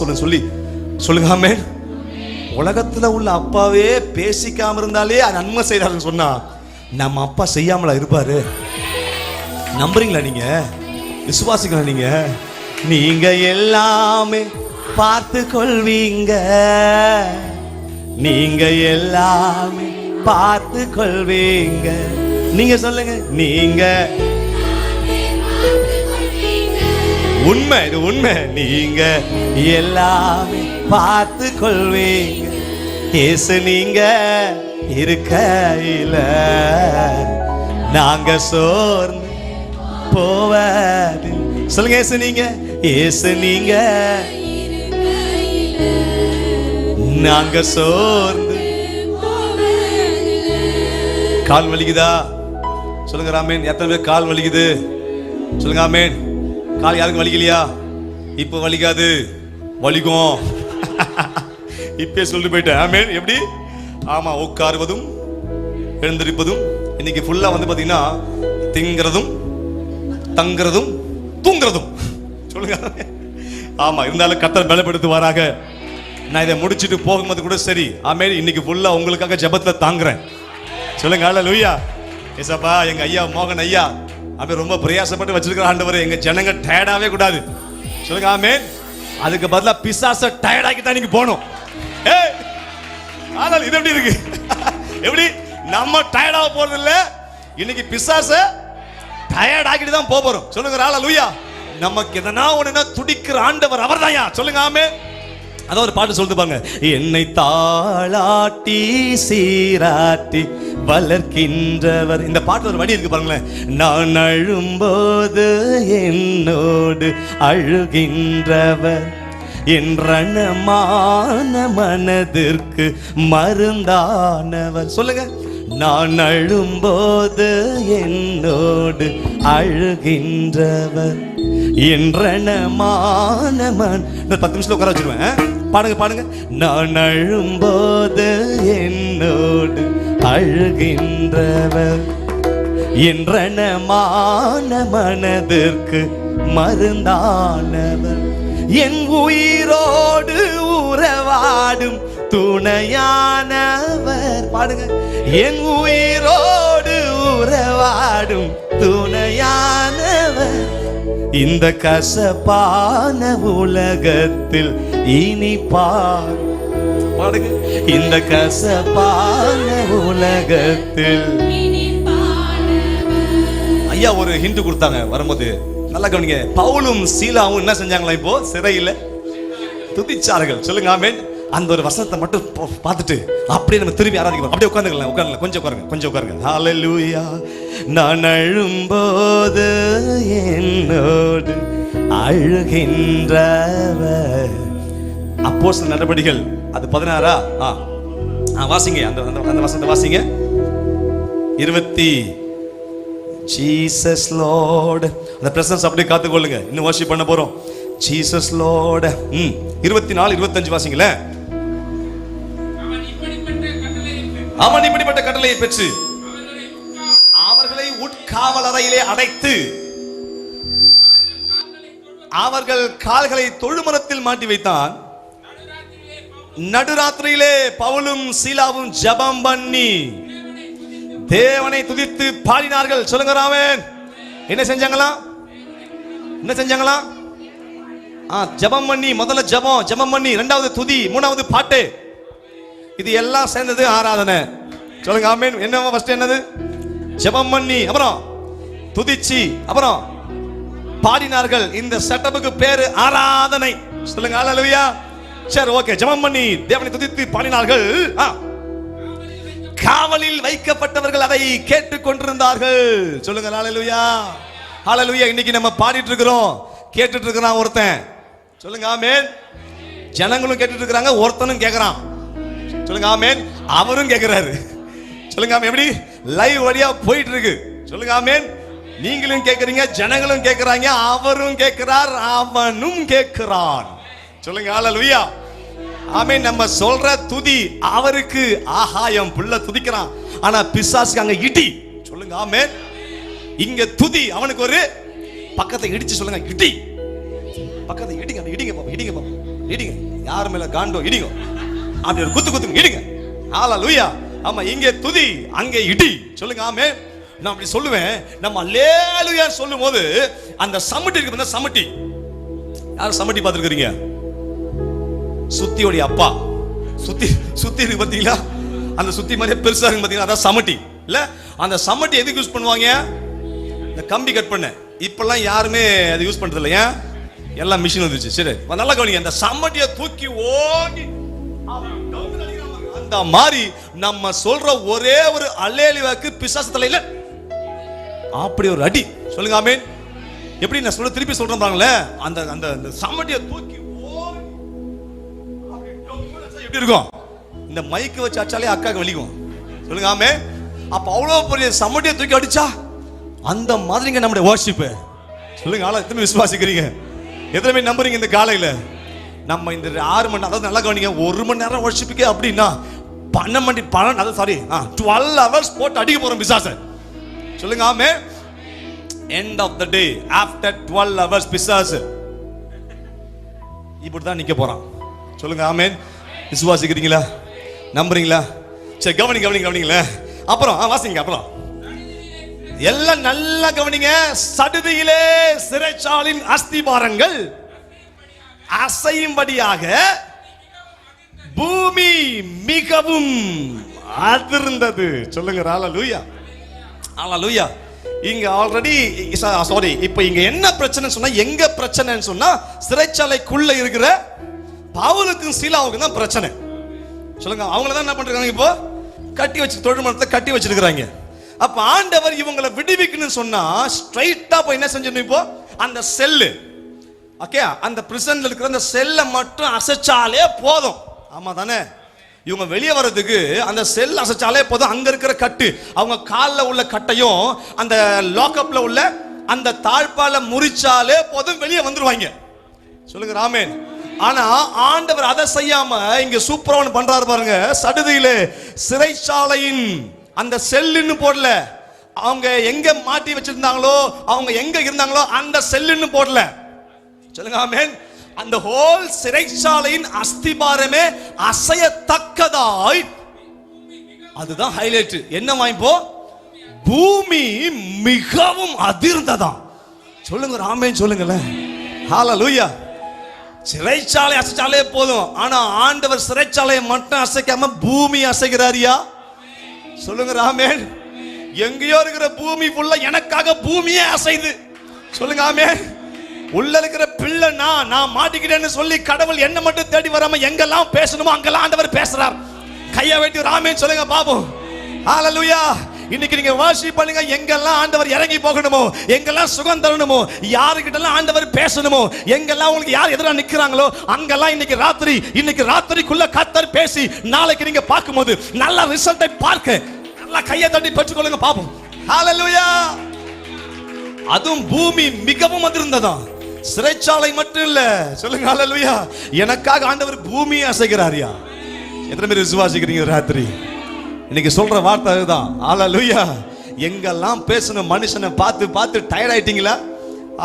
சொல்லுங்க. ஆமென். உலகத்தில் உள்ள அப்பாவே பேசிக்காம இருந்தாலே அது நன்மை செய்யறாருன்னு சொன்னா நம்ம அப்பா செய்யாமலா இருப்பாரு? நம்புறீங்களா? நீங்க விசுவாசிக்கலாம்? நீங்க எல்லாமே பார்த்து கொள்வீங்க, நீங்க எல்லாமே பார்த்து கொள்வீங்க. நீங்க சொல்லுங்க, நீங்க உண்மை, இது உண்மை. நீங்க எல்லாமே பார்த்து கொள்வீங்க. இயேசு நீங்க இருக்கையில நாங்க சோர்ந்து போவது. சொல்லுங்க, இயேசு நீங்க நாங்க சோர்ந்து. கால் வலிக்குதா? சொல்லுங்க ராமேன். எத்தனை பேர் கால் வலிக்குது? சொல்லுங்க ஆமேன். கால் யாருக்கும் வலிக்கலையா? இப்போ வலிக்காது, வலிக்கும். இப்பே சொல்லிட்டு போயிட்டேன். ஆமேன். எப்படி? ஆமா, உட்காருவதும் எழுந்திருப்பதும் இன்னைக்கு ஃபுல்லா வந்து பாத்தீங்கன்னா திங்கிறதும் தங்குறதும் தூங்குறதும். சொல்லுங்க. ஆமா, இருந்தாலும் கர்த்தர் பலப்படுத்துவாராக. நான் இதை முடிச்சுட்டு போகும்போது கூட சரி, ஆமேன், இன்னைக்கு ஃபுல்லா உங்களுக்காக ஜெபத்துல தாங்குறேன். சொல்லுங்க ஹல்லேலூயா. ஏசப்பா, எங்க ஐயா மோகன் ஐயா அப்படி ரொம்ப பிரயாசப்பட்டு வச்சிருக்கிற ஆண்டவரே, எங்க ஜனங்க டயர்டாவே கூடாது. சொல்லுங்க ஆமென். அதுக்கு பதிலா பிசாச டயர்ட் ஆக்கிட்டா நீங்க போகணும். ஆனால் இது எப்படி இருக்கு? எப்படி? நம்ம டயர்டாக போறது இல்ல, இன்னைக்கு பிசாச டயர்ட் ஆக்கிட்டு தான் போறோம். சொல்லுங்க ஹல்லேலூயா. நமக்கு எதனா ஒண்ணுனா துடிக்கிற ஆண்டவர் அவர்தான்யா. சொல்லுங்க ஆமென். அதான் ஒரு பாட்டு சொல்லுது பாருங்க, என்னை தாளாட்டி சீராட்டி வளர்க்கின்றவர். இந்த பாட்டு ஒரு வடி இருக்கு பாருங்களேன். நான் அழும்போது என்னோடு அழுகின்றவர், என்றனமான மனதிற்கு மருந்தானவர். சொல்லுங்க, நான் அழும்போது என்னோடு அழுகின்றவர், என்றனமான மன. 10 நிமிஷத்துல உட்கார வச்சிருவேன். பாடுங்க. நான் அழும்போது என்னோடு அழுகின்றவர், என்றனமான மனதிற்கு மருந்தானவர், என் உயிரோடு உறவாடும் துணையானவர். பாடுங்க. என் உயிரோடு உறவாடும் துணையானவர், இந்த கசப்பான உலகத்தில் இனிப்பார். பாடுங்க. இந்த கசப்பான உலகத்தில். ஐயா ஒரு ஹிண்ட் கொடுத்தாங்க வரும்போது, நல்லா கவனிங்க. பவுலும் சீலாவும் என்ன செஞ்சாங்களா? இப்போ சிறையில் துதிச்சார்கள். சொல்லுங்க ஆமென். அந்த ஒரு வசனத்தை மட்டும் பார்த்துட்டு அப்படியே நம்ம திரும்பி ஆராதிக்கலாம். அப்படியே உட்காருங்க. கொஞ்சம் உட்காருங்க. ஹல்லேலூயா. நான் அழும்போது என்னோடு அழுகின்றவர். அப்போஸ்தலர் நடபடிகள் அது 16. வாசிங்க. அந்த வசனத்தை வாசிங்க. 20. Jesus Lord. அந்த பிரசன்ஸ் அப்படியே காத்துக்கொள்ளுங்க. இன்னும் வர்ஷிப் பண்ண போறோம். Jesus Lord. 24, 25 வாசிங்களே. அவன் இப்படிப்பட்ட கட்டளையை பெற்று அவர்களை உட்காவல் அறையிலே அடைத்து அவர்கள் கால்களை தொழுமரத்தில் மாட்டி வைத்தான். நடுராத்திரியிலே பவுலும் சீலாவும் ஜெபம் பண்ணி தேவனை துதித்து பாடினார்கள். சொல்லுங்க ஆமென். என்ன செஞ்சாங்களா? ஜெபம் பண்ணி, முதல்ல ஜெபம் பண்ணி, இரண்டாவது துதி, மூணாவது பாட்டு. இது எல்லாம் சேர்ந்தது ஆராதனை. சொல்லுங்க ஆமென். என்ன ஃபர்ஸ்ட் என்னது? ஜெபம் பண்ணி, அப்புறம் துதிச்சி, அப்புறம் பாடினார்கள். இந்த செட்டப்புக்கு பேரு ஆராதனை. சொல்லுங்க ஹல்லேலூயா. சரி, ஓகே. ஜெபம் பண்ணி தேவனை துதித்து பாடினார்கள். காவலில் வைக்கப்பட்டவர்கள் அதை கேட்டுக் கொண்டிருந்தார்கள். சொல்லுங்க ஹல்லேலூயா. ஹல்லேலூயா. இன்னைக்கு நம்ம பாடிட்டு இருக்கிறோம், கேட்டுட்டு இருக்கிறான் ஒருத்தன். சொல்லுங்க ஆமென். ஜனங்களும் கேட்டுட்டு இருக்காங்க, ஒருத்தனும் கேட்கறான். சொல்லுங்க ஆமென். அவரும் கேட்கிறாரு. சொல்லுங்க ஆமென். எப்படி லைவ் வழியா போயிட்டு இருக்கு. சொல்லுங்க ஆமென். நீங்களும் கேட்கறீங்க, ஜனங்களும் கேட்கறாங்க, அவரும் கேட்கிறார், அவனும் கேட்கிறான். சொல்லுங்க ஹalleluya. ஆமென். நம்ம சொல்ற துதி அவருக்கு ஆகாயம் புள்ள துதிக்கிறான். ஆனா பிசாசுக்கு அங்க இடி. சொல்லுங்க ஆமென். இங்க துதி அவனுக்கு ஒரு பக்கத்தை இடிச்சு சொல்லுங்க இடி. பக்கத்தை இடிங்க, இடிங்க பாப்பா, இடிங்க பாப்பா, இடிங்க. யார் மேல காண்டோ இடிங்க. அப்படி ஒரு குத்து குத்துங்க இடிங்க. ஹalleluya. ஆமா, இங்க துதி அங்கே இடி. சொல்லுங்க ஆமென். நான் அப்படி சொல்லுவேன். நம்ம அல்லேலூயா சொல்லும்போது அந்த சமட்டி இருக்கு, அந்த சமட்டி. யார் சமட்டி பார்த்திருக்கீங்க? சுத்தியோட அப்பா. சுத்தி இருக்கு பாத்தீங்களா? அந்த சுத்தி மாதிரி பெருசா இருக்கு பாத்தீங்களா? அதான் சமட்டி இல்ல. அந்த சமட்டி எதுக்கு யூஸ் பண்ணுவாங்க? இந்த கம்பி கட் பண்ண. இப்பெல்லாம் யாருமே அதை யூஸ் பண்றது இல்லையா? எல்லாம் மிஷின் வந்துருச்சு. சரி, நல்லா கவனிங்க. அந்த சமட்டியை தூக்கி ஓங்கி அந்த மாதிரி நம்ம சொல்ற ஒரே ஒரு அல்லேலூயாக்கு பிசாசு தலையில அப்படி ஒரு அடி. சொல்லுங்க ஆமென். எப்படி நான் சொல்ல திருப்பி சொல்றேன் பாருங்களே. அந்த அந்த சமட்டியை தூக்கி எப்படி இருக்கும்? இந்த மைக்கு வச்சு அடிச்சாலே அக்காக்கு வலிக்கும். சொல்லுங்க ஆமென். அப்ப அவ்வளவு பெரிய சமட்டியை தூக்கி அடிச்சா அந்த மாதிரிங்க நம்முடைய வர்ஷிப். சொல்லுங்க ஆளா, எத்தனை விசுவாசிக்கிறீங்க? எத்தனை பேர் நம்புறீங்க? இந்த காலையில நம்ம இந்த 6 மணி நேரம், அதாவது நல்லா கவனிங்க, 1 மணி நேரம் வர்ஷிப்புக்கே அப்படின்னா 12 hours போட்டு அடிக்க போறோம் பிசாசை. சொல்லுங்க ஆமென். end of the day after 12 hours பிசாசு இப்படிதான் நிக்க போறான். சொல்லுங்க ஆமென். விசுவாசிக்கிறீங்களா? நம்புறீங்களா? சரி, கவனிங்களே. அப்புறம் வாசிங்க. அப்புறம் எல்லாம் நல்லா கவனிங்க. சடுதியிலே சிறைச்சாலின் அஸ்திபாரங்கள் அசையும்படியாக பூமி மிகவும் அதிர்ந்தது. சொல்லுங்க ஹalleluya. ஹalleluya. இங்க ஆல்ரெடி சாரி, இப்போ இங்க என்ன பிரச்சனை சொன்னா, எங்க பிரச்சனைன்னு சொன்னா சிறைச்சாலைக்குள்ள இருக்கிற பவுலுக்கும் சீலாவுக்கும் தான் பிரச்சனை. சொல்லுங்க, அவங்கள தான் என்ன பண்றாங்க? இப்போ கட்டி வச்சு தொழுமரத்தை கட்டி வச்சிருக்காங்க. அப்ப ஆண்டவர் இவங்களை விடுவிக்கணும்னு சொன்னா ஸ்ட்ரைட்டா போய் என்ன செஞ்சணும்? இப்போ அந்த செல்லு, ஓகே, அந்த பிரிசன்ல இருக்கிற அந்த செல்லை மட்டும் அசைச்சாலே போதும். ஆமா தானே? இவங்க வெளியே வர்றதுக்கு அந்த செல் அசைச்சாலே போதும். அங்க இருக்கிற கட்டு, அவங்க காலில் உள்ள கட்டையும் அந்த லாக்அப்ல உள்ள அந்த தாழ்பால முறிச்சாலே போதும், வெளியே வந்துருவாங்க. சொல்லுங்க ஆமென். ஆனா ஆண்டவர் அதை செய்யாம இங்க சூப்பரா ஒன்று பண்றாரு பாருங்க. சடுதியிலே சிறைச்சாலையின் அந்த செல்லுன்னு போடல, அவங்க எங்க மாட்டி வச்சிருந்தாங்களோ, அவங்க எங்க இருந்தாங்களோ அந்த செல்லுன்னு போடல. சொல்லுங்க ஆமென். அந்த ஹோல் சிறைச்சாலையின் அஸ்திபாரமே அசையத்தக்கதாய், அதுதான் ஹைலைட். என்ன வாய்ப்போ? பூமி மிகவும் அதிர்ந்ததாம். சொல்லுங்க ஆமென். சொல்லுங்களேன் ஹalleluya. சிறைச்சாலை அசைச்சாலே போதும், ஆனா ஆண்டவர் சிறைச்சாலையை மட்டும் அசைக்காம பூமி அசைக்கிறாரியா? சொல்லுங்க ஆமென். எங்கேயோ இருக்கிற பூமி ஃபுல்லா எனக்காக பூமியே அசைது. சொல்லுங்க ஆமென். உள்ள இருக்கிற பிள்ளை நான் மாட்டிக்கிட்டேன்னு சொல்லி கடவுள் என்ன மட்டும் தேடி வராம எங்கெல்லாம் பேசணுமோ அங்கெல்லாம் ஆண்டவர் பேசுறார். கையை வெட்டி ஒரு ஆமென் சொல்லுங்க பாப்போம். ஹalleluya. இன்னைக்கு நீங்க வர்ஷிப் பண்ணுங்க. எங்கெல்லாம் ஆண்டவர் இறங்கி போகணுமோ, எங்கெல்லாம் சுகம் தரணுமோ, யாருக்கிட்டலாம் ஆண்டவர் பேசணுமோ, எங்கெல்லாம் உங்களுக்கு யார் எதிரா நிக்கிறாங்களோ அங்கெல்லாம் இன்னைக்கு ராத்திரிக்குள்ள கர்த்தர் பேசி நாளைக்கு நீங்க பார்க்கும்போது நல்ல ரிசல்ட்டை பார்க்க நல்லா கையை தட்டி பெற்றுக்கொள்ளுங்க பாப்போம். ஹalleluya. அதுவும் பூமி மிகவும் அதிர்ந்ததாம். சிறைச்சாலை மட்டும் இல்ல. சொல்லுங்க ஹalleluya. எனக்காக ஆண்டவர் பூமியை அசைக்கிறாரியா? எத்தனை பேர் விசுவாசிக்கிறீங்க? ராத்திரி இன்னைக்கு சொல்ற வார்த்தை அதுதான். ஹalleluya. எங்கெல்லாம் பேசணும் மனுஷனை பார்த்து டயர்ட் ஆயிட்டீங்களா?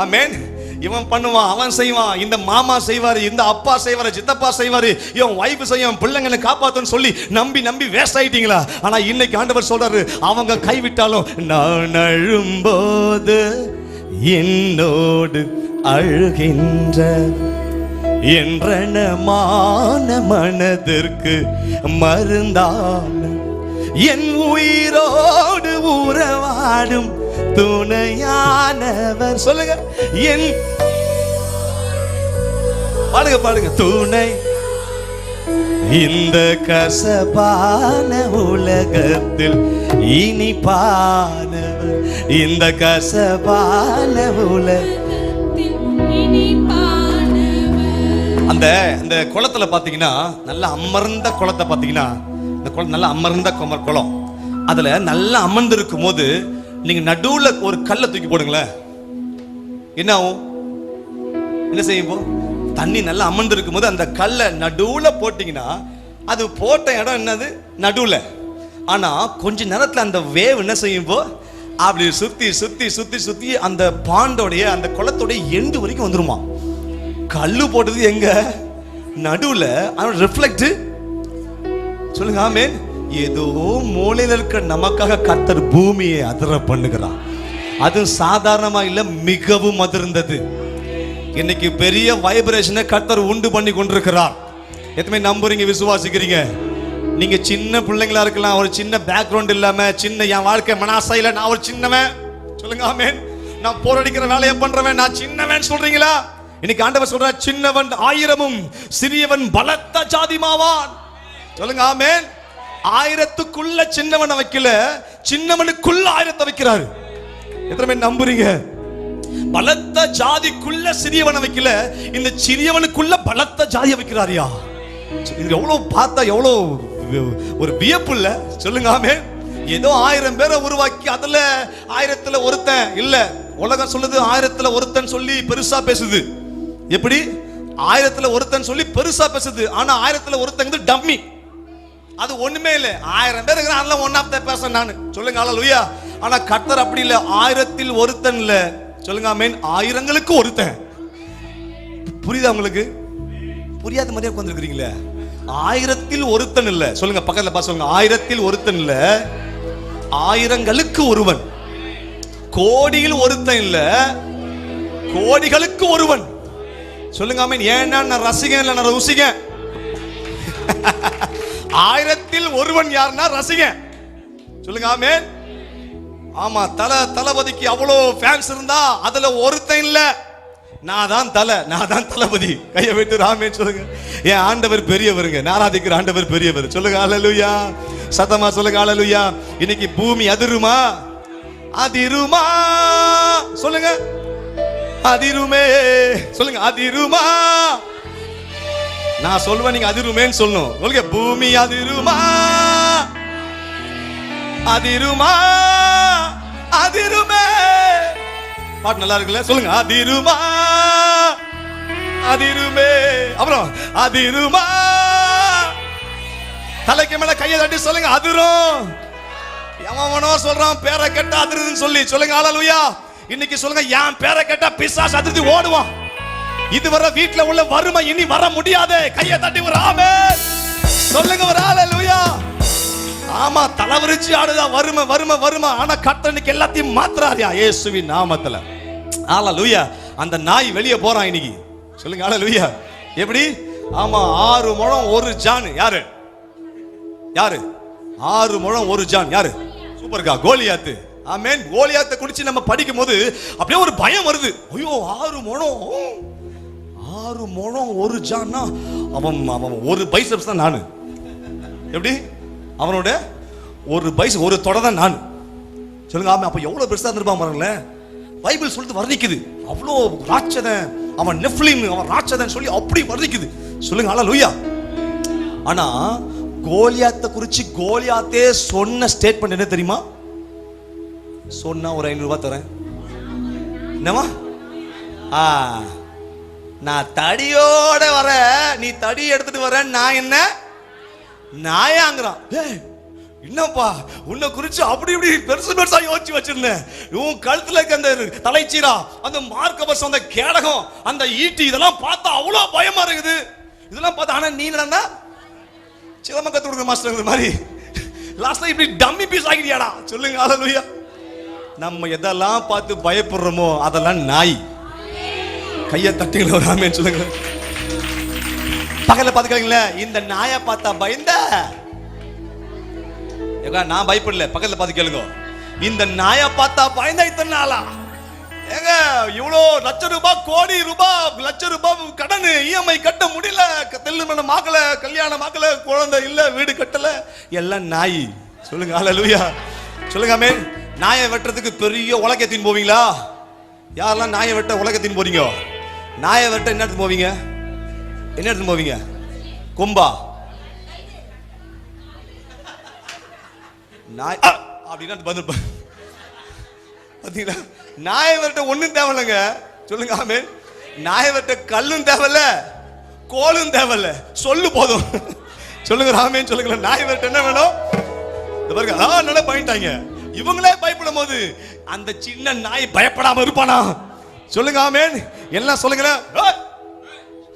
ஆமென். இவன் பண்ணுவான், அவன் செய்வான், இந்த மாமா செய்வாரு, இந்த அப்பா செய்வாரு, சித்தப்பா செய்வாரு, இவன் வைஃப் செய்யும், பிள்ளைங்களை காப்பாத்துன்னு சொல்லி நம்பி வேஸ்ட் ஆயிட்டீங்களா? ஆனா இன்னைக்கு ஆண்டவர் சொல்றாரு, அவங்க கைவிட்டாலும் நான் அழும்போது என்னோடு அழுகின்ற என்றனமான மனதிற்கு மருந்தான என் உயிரோடு உறவாடும் துணையானவர். சொல்லுங்க, என் பாடுங்க துணை. இந்த கசப்பான உலகத்தில் இனிப்பானவர், இந்த கசப்பான உலகத்தில் இனிப்பானவர். அந்த அந்த குளத்துல பாத்தீங்கன்னா நல்ல அமர்ந்த குளத்தை பாத்தீங்கன்னா, இந்த குளம் நல்ல அமர்ந்த குளம், அதுல நல்லா அமர்ந்து இருக்கும் போது நீங்க நடுவுல ஒரு கல்லை தூக்கி போடுங்களேன், என்ன ஆகும்? என்ன செய்யும்? இப்போ தண்ணி நல்லா அமர்ந்து இருக்கும் போது அந்த கல்லை நடுவுல போட்டீங்கன்னா அது போட்ட இடம் என்னது? நடுவுல. ஆனா கொஞ்ச நேரத்துல அந்த வேவ் என்ன செய்யும்? இப்போ அப்படி சுத்தி சுத்தி சுத்தி சுத்தி அந்த பாண்டோடைய அந்த குளத்தோடைய எண்டு வரைக்கும் வந்துருமா. கல்லு போட்டது எங்க? நடுவுல. ரிஃப்ளெக்ட். சொல்லுங்க ஆமென். ஏதோ மூலையில இருக்க நமக்காக கர்த்தர் பூமியை அதிர பண்ணுகிறார். அது சாதாரணமா இல்ல, மிகவும் அதிர்ந்தது. இன்னைக்கு பெரிய வைப்ரேஷனை கர்த்தர் உண்டு பண்ணி கொண்டிருக்கிறார். எத்தனை நம்புறீங்க, விசுவாசிக்கிறீங்க? நீங்க சின்ன பிள்ளைங்களா இருக்கலாம், ஒரு சின்ன பேக்ரவுண்ட் இல்லாம, சின்ன என் வாழ்க்கை மனாசையில நான் ஒரு சின்னவன், சொல்லுங்க ஆமென், நான் போரடிக்கிற வேலையை பண்றவன், நான் சின்னவன் சொல்றீங்களா? இன்னைக்கு ஆண்டவர் சொல்றார், சின்னவன் ஆயிரமும் சிறியவன் பலத்த ஜாதிமாவான். சொல்லுங்க ஆமென். ஆயிரத்துக்குள்ள சின்னவனை வைக்கல, சின்னவனுக்குள்ள ஆயிரத்தை வைக்கிறாரு. எத்தனை பேர் நம்புறீங்க? பலத்த ஜாதிக்குள்ள சிறியவனை வைக்கல, இந்த சிறியவனுக்குள்ள பலத்த ஜாதியை வைக்கிறாரியா. இது எவ்வளவு பார்த்தா எவ்வளவு ஒரு வியப்பு இல்ல? சொல்லுங்க ஆமென். ஏதோ 1000 பேரை உருவாக்கி அதுல 1000த்துல ஒருத்தன் இல்ல. உலகம் சொல்லுது 1000த்துல ஒருத்தன் சொல்லி பெருசா பேசுது. எப்படி? 1000த்துல ஒருத்தன் சொல்லி பெருசா பேசுது. ஆனா 1000த்துல ஒருத்தன் டம்மி, அது ஒண்ணுமே இல்ல. 1000 பேர் இருக்கிறான், ஒன் ஆஃப் த பர்சன் நானு. சொல்லுங்க ஹல்லேலூயா. ஆனா கர்த்தர் அப்படி இல்ல, 1000ல் ஒருத்தன் இல்ல. சொல்லுங்க ஆமென். 1000ங்களுக்கு ஒருத்தன். புரியுதா உங்களுக்கு? புரியாத மாதிரியே உட்கார்ந்திருக்கீங்களே. 1000ல் ஒருத்தன் இல்ல. சொல்லுங்க பக்கத்துல பார்த்து சொல்லுங்க, 1000ல் ஒருத்தன் இல்ல, 1000ங்களுக்கு ஒருவன். கோடியில் ஒருத்தன் இல்ல, கோடிகளுக்கு ஒருவன். சொல்லுங்க ஆமென். ஏன்னா நான் ரசிகன் இல்ல, நான் ருசிகன். 1000ல் ஒருவன் யாருன்னா ரசிகன். சொல்லுங்க ஆமென். ஆமா, தளபதிக்கு அவ்வளோ ஃபேன்ஸ் இருந்தா அதுல ஒருத்தன் இல்ல, நான் தான் தலை, நான் தான் தளபதி. கையை விட்டு ஆமென் சொல்லுங்க. என் ஆண்டவர் பெரியவருங்க, ஆராதிக்கிற ஆண்டவர் பெரியவர். சொல்லுங்க ஹல்லேலூயா. சத்தமா சொல்லுங்க ஹல்லேலூயா. இன்னைக்கு பூமி அதிருமா? அதிருமா? சொல்லுங்க அதிருமே. சொல்லுங்க அதிருமா. நான் சொல்லுவேன், நீங்க அதிருமேன்னு சொல்லணும். சொல்லுங்க பூமி அதிருமா? அதிருமா? அதிருமே. பாட்டு நல்லா இருக்குல்ல? சொல்லுங்க அதிருமா? அதிருமே. அப்புறம் அதிருமா. தலைக்கு மேல கையை தட்டி சொல்லுங்க அதிரும். எவனோ சொல்றான் பேரை கேட்டா அதிருதுன்னு சொல்லி. சொல்லுங்க ஹல்லேலூயா. இன்னைக்கு சொல்லுங்க, என் பேரை கேட்டா பிசாசு அதிர்ந்து ஓடுவான். இதுவரை வீட்ல உள்ள வறுமை இனி வர முடியாது. கையை தட்டி ஒரு ஆமென் சொல்லுங்க, ஒரு ஹல்லேலூயா. ஆமா, தலைவரிச்சு ஆடுதா வறுமை வறுமை வறுமை. ஆனா கர்த்தர் இன்னைக்கு எல்லாத்தையும் மாத்துறாரியா இயேசுவின் நாமத்துல. ஹல்லேலூயா. அந்த நாய் வெளியே போறான் இன்னைக்கு. சொல்லுங்க ஹல்லேலூயா. எப்படி? ஆமா, 6 முழம் 1 ஜான். யாரு? யாரு? 6 முழம் 1 ஜான். யாரு? சூப்பர்க்கா, கோலியாத்து. ஆமென். கோலியாத்தை குறிச்சு நம்ம படிக்கும் போது அப்படியே ஒரு பயம் வருது. ஐயோ, 6 முழம் 1 ஜான்னா அவன் ஒரு பைசப்ஸ் தான் நானு. எப்படி? அவனோட ஒரு பைஸ், ஒரு தொட தான் நான். சொல்லுங்க ஆமா. அப்ப எவ்வளவு பெருசா இருந்திருப்பான் பாருங்களேன். பைபிள் சொல்லிட்டு வர்ணிக்குது. அவ்வளோ ராட்சதன் அவன், நெஃப்லிம் அவன் ராட்சதன் சொல்லி அப்படி வர்ணிக்குது. சொல்லுங்க ஹல்லேலூயா. ஆனா கோலியாத்தை குறிச்சு கோலியாத்தே சொன்ன ஸ்டேட்மெண்ட் என்ன தெரியுமா? சொன்னா ஒரு 500 ரூபாய் தரேன். என்னமா? நான் தடியோட வர, நீ தடி எடுத்துட்டு வர, நான் என்ன நாயாங்கிறான். என்னப்பா உன்னை குறிச்சு அப்படி இப்படி பெருசு பெருசா யோசிச்சு வச்சிருந்தேன். உன் கழுத்துல இருக்க அந்த தலைச்சீரா, அந்த மார்க்கவசம், அந்த கேடகம், அந்த ஈட்டி, இதெல்லாம் பார்த்தா அவ்வளவு பயமா இருக்குது. இதெல்லாம் பார்த்தா, ஆனா நீ என்னன்னா சிலம்ப கத்து கொடுக்க மாஸ்டர் மாதிரி லாஸ்ட்ல இப்படி டம்மி பீஸ் ஆகிட்டியாடா. சொல்லுங்க ஹல்லேலூயா. நம்ம எதெல்லாம் பார்த்து பயப்படுறோமோ அதெல்லாம் நாய். கையை தட்டிங்களா ஒரு ஆமென் சொல்லுங்க. பக்கத்துல பாத்துக்கீங்களா, இந்த நாயை பார்த்தா பயந்த? நான் பயப்படல, பக்கத்துல பாத்து கேளுங்க. இந்த நாயை பார்த்தா பயந்தா இத்தனை நாளா? ஏங்க, இவ்வளோ லட்சம் ரூபாய், கோடி ரூபாய், லட்சம் ரூபாய் கடன், இஎம்ஐ கட்ட முடியல, தெல்லுமணம் ஆகல, கல்யாணம் ஆகல, குழந்தை இல்ல, வீடு கட்டல, எல்லாம் நாய். சொல்லுங்க ஹல்லேலூயா. சொல்லுங்க ஆமென். நாயை வெட்டுறதுக்கு பெரிய உலகத்தின் போவீங்களா? யாரெல்லாம் நாயை வெட்ட உலகத்தின் போறீங்க? நாயை வெட்ட என்ன போவீங்க? என்ன எடுத்து போவீங்க? கொம்பா? நாய் அப்படின்னா பதில் பார்த்தீங்களா? நாயவர்கிட்ட ஒன்றும் தேவையில்லைங்க. சொல்லுங்க ஆமென். நாயவர்கிட்ட கல்லும் தேவையில்ல, கோலும் தேவையில்ல, சொல்லு போதும். சொல்லுங்க ஆமென். சொல்லுங்க. நாயவர்கிட்ட என்ன வேணும்? பாருங்க, நல்லா பண்ணிட்டாங்க. இவங்களே பயப்படும் போது அந்த சின்ன நாய் பயப்படாம இருப்பானா? சொல்லுங்க ஆமென். எல்லாம் சொல்லுங்களேன்,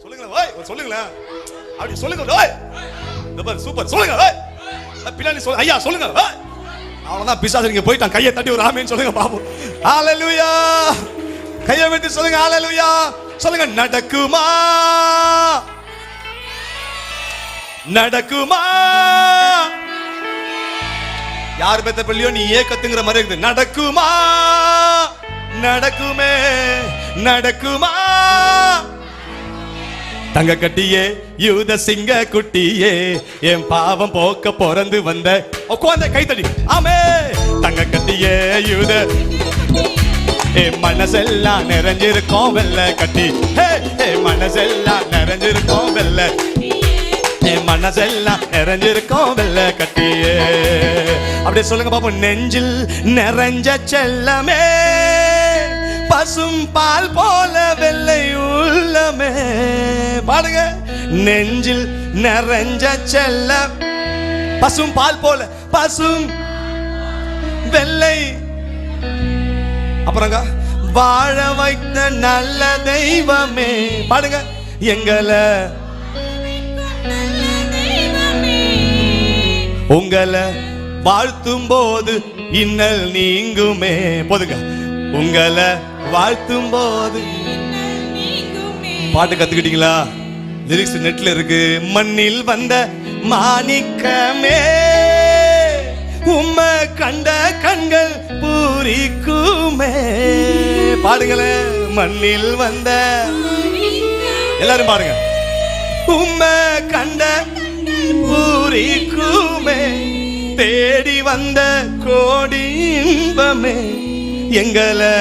சொல்லுங்களேன், சொல்லுங்களேன், அப்படி சொல்லுங்க. சூப்பர், சொல்லுங்க. பின்னாடி சொல்லுங்க ஐயா, சொல்லுங்க. அவ்வளவுதான், பிசாசு நீங்க போயிட்டான். கையை தட்டி ஒரு ஆமென் சொல்லுங்க பாப்போம். ஹalleluya. கையை வெட்டி சொல்லுங்க ஹalleluya. சொல்லுங்க, நடக்குமா நடக்குமா. யார் பெத்த பிள்ளையோ நீ ஏக்கத்துங்கிற மாதிரி இருக்குது. நடக்குமா நடக்குமே நடக்குமா. தங்க கட்டியே யூத சிங்க குட்டியே, என் பாவம் போக்க பிறந்து வந்த உட்கார்ந்த கைத்தடி. ஆமே. தங்க கட்டியே யூத, என் மனசெல்லாம் நிறைஞ்சிருக்கோம் வெள்ள கட்டி. மனசெல்லாம் நிறைஞ்சிருக்கோம் வெள்ள, என் மனசெல்லாம் நிறைஞ்சிருக்கோம் வெள்ள கட்டியே. அப்படியே சொல்லுங்க பாப்போம். நெஞ்சில் நிறைஞ்ச செல்லமே, பசும் பால் போல வெள்ளை உள்ளமே. பாடுங்க. நெஞ்சில் நிறைஞ்ச செல்ல, பசும் பால் போல, பசும் வெள்ளை. அப்புறங்க, வாழ வைத்த நல்ல தெய்வமே. பாடுங்க. எங்களை உங்களை வாழ்த்தும் போது இன்னல் நீங்குமே. போதுங்க. உங்களை வாழ்த்தும் போது. பாட்டு கத்துக்கிட்டீங்களா? லிரிக்ஸ் நெட்ல இருக்கு. மண்ணில் வந்த மாணிக்கமே, உம்மை கண்ட கண்கள் பூரிக்குமே. பாடுங்களேன். மண்ணில் வந்த, எல்லாரும் பாருங்க. உம்மை கண்ட பூரிக்குமே, தேடி வந்த கோடி இன்பமே. எங்களை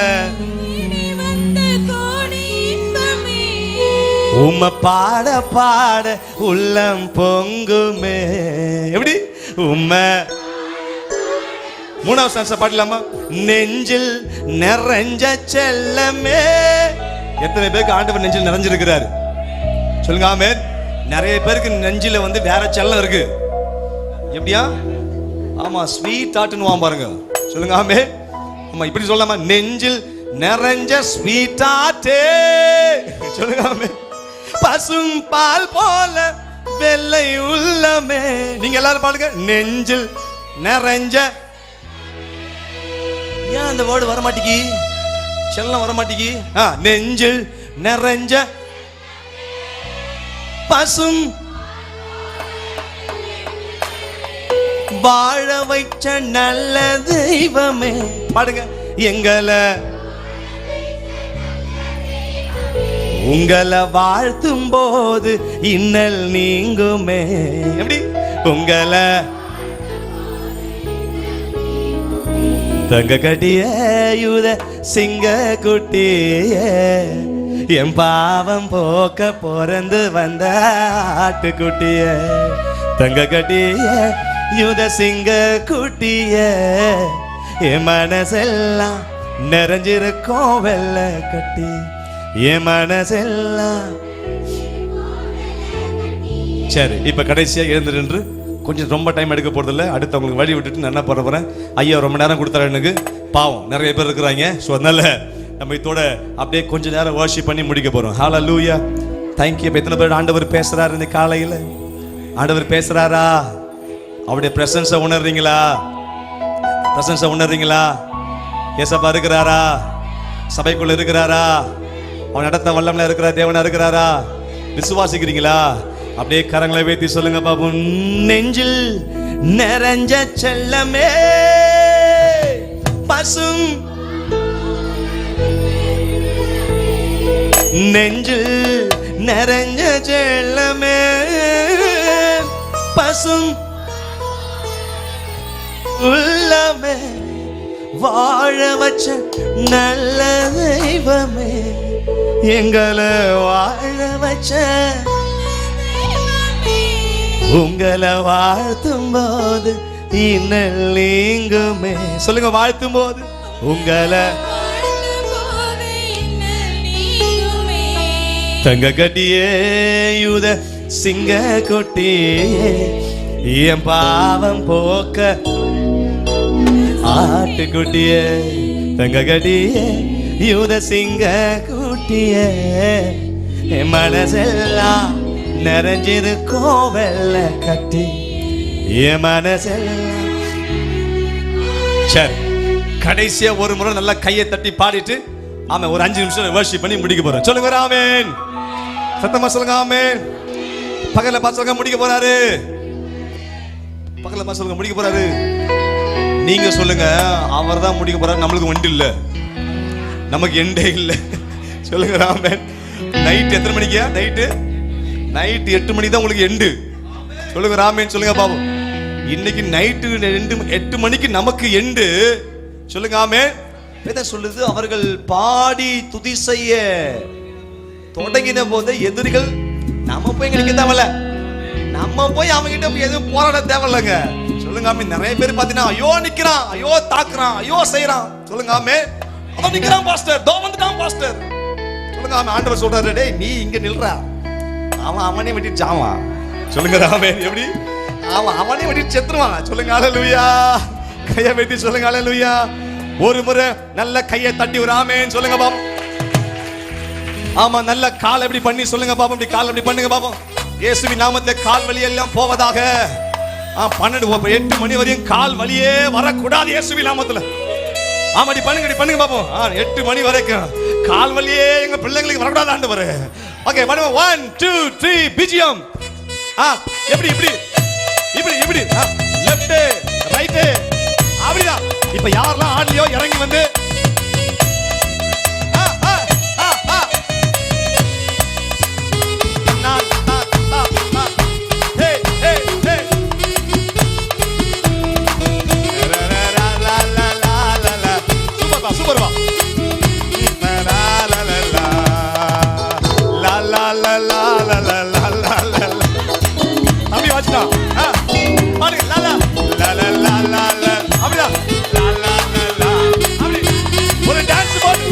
உம்மை பாட பாட உள்ளம் பொங்குமே. எப்படி? உம்மை. மூணாவது சான்ஸ் பாடலாமா? நெஞ்சில் நிறைஞ்ச செல்லமே. எத்தனை பேருக்கு ஆண்டவர் நெஞ்சில் நிறைஞ்சிருக்கிறாரு? சொல்லுங்க ஆமென். நிறைய பேருக்கு நெஞ்சில வேற செல்லம் இருக்கு. எப்படியா? ஆமா, ஸ்வீட் ஆட்டுன்னு பாருங்க. சொல்லுங்க ஆமென். ஆமா, இப்படி சொல்லலாமா? நெஞ்சில் நிறைஞ்ச ஸ்வீட் ஆட்டே. சொல்லுங்க ஆமென். பசும் பால் போல வெள்ளை உள்ளமே. நீங்க எல்லாரும் பாடுங்க. நெஞ்சில் நிறைஞ்ச. ஏன் அந்த வேர்டு வர மாட்டேங்கி? செல்லம் வர மாட்டேங்கி. நெஞ்சில் நிறைஞ்ச பசும் வாழ வைச்ச நல்ல தெய்வமே. பாடுங்க. எங்களை உங்களை வாழ்த்தும் போது இன்னல் நீங்குமே. எப்படி? உங்களை தங்க கட்டிய யூத சிங்க குட்டிய, என் பாவம் போக்க பிறந்து வந்த ஆட்டுக்குட்டிய. தங்க கட்டிய யூத சிங்க குட்டிய, என் மனசெல்லாம் நிறைஞ்சிருக்கோம் வெள்ள கட்டி. என் மனசெல்லாம். சரி, இப்ப கடைசியா எழுந்துரு. கொஞ்சம் ரொம்ப டைம் எடுக்க போறது இல்லை. அடுத்து அவங்களுக்கு வழி விட்டுட்டு நான் என்ன பண்ண போறேன்? ஐயா ரொம்ப நேரம் கொடுத்தாரு எனக்கு. பாவம் நிறைய பேர் இருக்கிறாங்க. ஸோ அதனால நம்ம இதோட அப்படியே கொஞ்ச நேரம் வர்ஷிப் பண்ணி முடிக்க போறோம். ஹalleluya. Thank you. எத்தனை பேர் ஆண்டவர் பேசுறாரு இந்த காலையில? ஆண்டவர் பேசுறாரா? அவருடைய பிரசன்ஸை உணர்றீங்களா? பிரசன்ஸை உணர்றீங்களா? ஏசப்பா இருக்கிறாரா? சபைக்குள்ள இருக்கிறாரா? அவன் நடத்த வல்லம்ல இருக்கிற தேவனா இருக்கிறாரா? விசுவாசிக்கிறீங்களா? அப்படியே கரங்களை வைத்து சொல்லுங்க பாப்போம். நெஞ்சில் நிறைஞ்ச செல்லமே, பசும் நெஞ்சில் நிறைஞ்ச செல்லமே, பசும் உள்ளமே, வாழ வச்ச நல்ல தெய்வமே, எங்களை வாழ வச்ச உங்களை வாழ்த்தும் போது இன்னல் நீங்குமே. சொல்லுங்க, வாழ்த்தும் போது உங்களை தங்க கட்டியே யூத சிங்க கொட்டியே என் பாவம் போக்க ஆட்டுக்குட்டியே தங்க கட்டியே யூத சிங்க குட்டியே என் மனசெல்லாம் நிறைஞ்சிருக்கோம் வெள்ள கட்டி என் மனசெல்லாம். சரி, கடைசியா ஒரு முறை நல்லா கையை தட்டி பாடிட்டு ஆமா ஒரு 5 நிமிஷம் வர்ஷிப் பண்ணி முடிக்க போறோம். சொல்லுங்க ஆமென். சத்தமா சொல்லுங்க ஆமென். பகல்ல பாசங்க முடிக்க போறாரு. பகல்ல பாசங்க முடிக்க போறாரு. நீங்க சொல்லுங்க, அவர் தான் முடிக்க போறாரு. நம்மளுக்கு வண்டி இல்ல, நமக்கு எண்டே இல்ல. சொல்லுங்க ஆமென். நைட் எத்தனை மணிக்கு? நைட் 8 மணி தான் உங்களுக்கு எண்டு. சொல்லுங்க ஆமென். சொல்லுங்க பாபு. இன்னைக்கு நைட்டு 8 மணிக்கு நமக்கு எண்டு. சொல்லுங்க ஆமென். வேதம் சொல்லுது, அவர்கள் பாடி துதி செய்ய தொடங்கின போது எதிரிகள் நம்ம போய் நிக்க தேவையில்ல, நம்ம போய் அவங்க கிட்ட எதுவும் போராட தேவையில்லைங்க. சொல்லுங்க ஆமென். நிறைய பேர் பாத்தீங்கன்னா ஐயோ நிக்கிறான், ஐயோ தாக்குறான், ஐயோ செய்யறான். சொல்லுங்க ஆமென். அவன் நிக்கிறான் பாஸ்டர், தோ வந்துட்டான் பாஸ்டர். சொல்லுங்க ஆமென். ஆண்டவர் சொல்றாரு, டேய் நீ இங்க நில்றா, அவனே வெட்டிட்டு சாவான். சொல்லுங்க ஆமென். எப்படி? அவனே வெட்டிட்டு செத்துருவான். சொல்லுங்க ஹல்லேலூயா. கையை வெட்டி சொல்லுங்க ஹல்லேலூயா. ஒரு முறை நல்ல கையை தட்டி ஒரு ஆமென் சொல்லுங்க பாப்போம். ஆமா, நல்ல கால் எப்படி பண்ணி சொல்லுங்க பாப்போம். இப்படி கால் எப்படி பண்ணுங்க பாப்போம். இயேசுவின் நாமத்திலே கால் வலி எல்லாம் போவதாக. 8 மணி வரையும் கால் வலியே வரக்கூடாது இயேசுவின் நாமத்துல. ஆமா, இப்படி பண்ணுங்க பாப்போம். 8 மணி வரைக்கும் கால் வலியே எங்க பிள்ளைங்களுக்கு வரக்கூடாது ஆண்டவரே. ஓகே, பண்ணுவோம். 1 2 3 பிஜிஎம். எப்படி இப்படி இப்படி இப்படி லெஃப்ட் ரைட் அப்படிதான். இப்ப யாரெல்லாம் ஆடலையோ இறங்கி வந்து சூப்பர்வா. தம்பி வாச்சுட்டா அப்படிதான். ஒரு டான்ஸ் போட்டு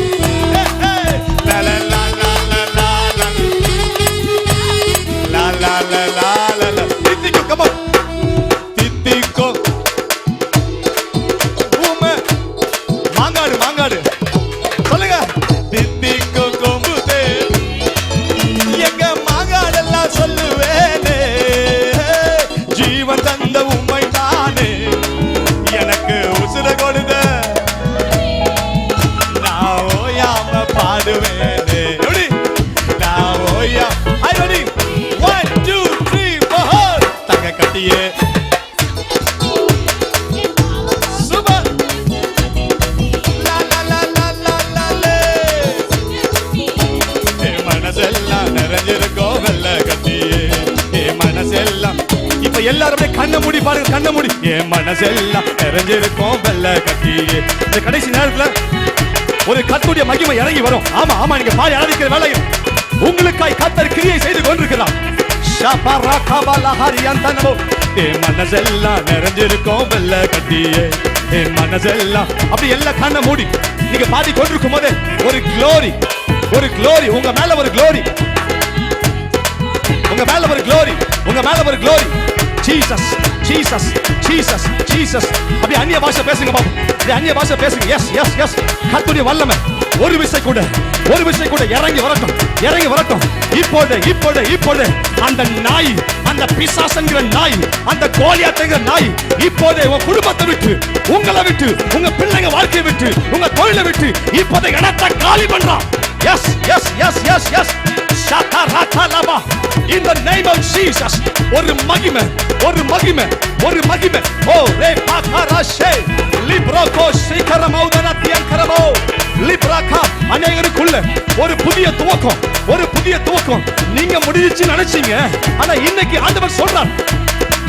மாங்காடு சொல்லுங்க. தித்திக்கோ கொம்புதே எங்க மாங்காடெல்லாம் சொல்லுவேனே, ஜீவன் தந்த உண்மை தானே எனக்கு உசுர கொடுத நான் ஓயாம பாடுவேனே. எப்படி? நான் ஓயா. ஐ ரெடி 1 2 3 4 தங்க கட்டியே சூப்பர். மனசெல்லாம் நிறைஞ்சிருக்கோம் வெள்ள கட்டியே மனசெல்லாம். இப்ப எல்லாருமே கண்ணை மூடி பாருங்க, கண்ணை மூடி. என் மனசெல்லாம் நிறைஞ்சிருக்கோம் வெள்ள கட்டியே. இந்த கடைசி நேரத்துல ஒரு கர்த்தருடைய மகிமை இறங்கி வரும். ஆமா, நீங்க பாடி ஆராதிக்கிற வேளையில் உங்களுக்காய் கர்த்தர் கிரியை செய்து கொண்டிருக்கிறார். என் மனசெல்லாம் நிறைஞ்சிருக்கோம் வெள்ள கட்டியே என் மனசெல்லாம். அப்படி எல்லாம் கண்ணை மூடி நீங்க பாடி கொண்டிருக்கும் போது ஒரு க்ளோரி உங்க மேல, ஒரு க்ளோரி உங்க மேல, ஒரு க்ளோரி உங்க மேல, ஒரு glory. Jesus Jesus Jesus Jesus. அப்படி அந்நிய பாஷை பேசுங்க பாப்போம். அந்நிய பாஷை பேசுங்க. Yes yes yes. கர்த்தருடைய வல்லமை ஒரு விசை கூட இறங்கி வரட்டும். இப்போதே அந்த நாய், அந்த பிசாசங்கிற நாய், அந்த கோலியாத்துங்கிற நாய் இப்போதே உங்க குடும்பத்தை விட்டு, உங்களை விட்டு, உங்க பிள்ளைங்க வாழ்க்கையை விட்டு, உங்க தொழிலை விட்டு இப்போதே இடத்தை காலி பண்றான். Yes yes yes yes yes. ஷாதராதலபா. In the name of Jesus. ஒரு மகிமை. ஓ ரே பாகராஷே லிப்ரோகோ சிகரமௌதனத்தியங்கரமோ லிப்ராகா. அநேகருக்குள்ள ஒரு புதிய துவக்கம். நீங்க முடிஞ்சிச்சு நினைச்சீங்க, ஆனா இன்னைக்கு ஆண்டவர் சொல்றார்,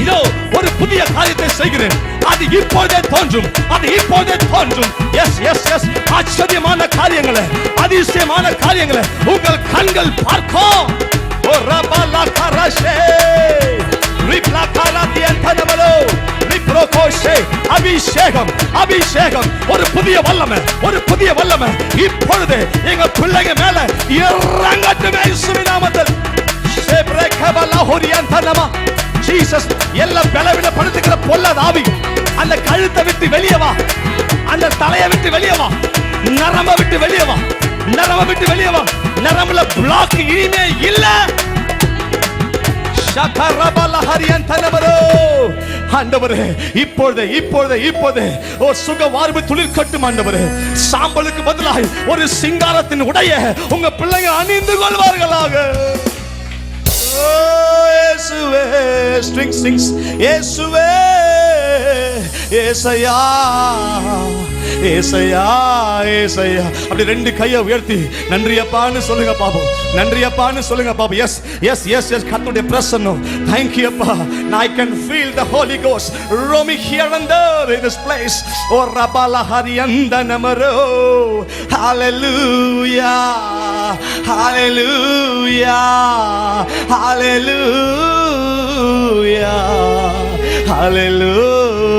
இதோ ஒரு புதிய காரியத்தை செய்கிறேன், அது இப்போதே தோன்றும். Yes yes yes. ஆச்சரியமான காரியங்களை, அதிசயமான காரியங்களை உங்கள் கண்கள் பார்க்கும். ஓ ரபா லா கராஷே ரிப்லா அபிஷேகம், அபிஷேகம், ஒரு புதிய வல்லமை, ஒரு புதிய வல்லமை இப்பொழுது எங்க பிள்ளைங்க மேல இறங்கட்டும் இயேசுவின் நாமத்தில். ஜீசஸ், எல்லா பலவீனப்படுத்துகிற பொல்லாத ஆவி அந்த கழுத்தை விட்டு வெளியே வா, அந்த தலையை விட்டு வெளியே வா, நரம்ப விட்டு வெளியே வா, நரம்ப விட்டு வெளியே வா. நரம்புல பிளாக் இனிமே இல்ல. ஆண்டவரே, இப்பொழுது இப்பொழுது இப்பொழுது ஒரு சுக வாழ்வு துளிர் கட்டும் ஆண்டவரே. சாம்பலுக்கு பதிலாக ஒரு சிங்காரத்தின் உடைய உங்க பிள்ளைங்க அணிந்து கொள்வார்களாக. இயேசுவே, ஸ்ட்ரிங் ஸ்ட்ரிங்ஸ், இயேசுவே, ஏசையா, ஏசையா, ஏசையா. அப்படி ரெண்டு கையை உயர்த்தி நன்றியப்பான்னு சொல்லுங்க பாப்போம், நன்றியப்பான்னு சொல்லுங்க பாப்போம். எஸ் எஸ் எஸ் எஸ், கர்த்தருடைய பிரசன்னம். Thank you அப்பா. I can feel the Holy Ghost roaming here and there in this place. Oh rabala hariyanda namaro. Hallelujah, hallelujah, hallelujah, hallelujah.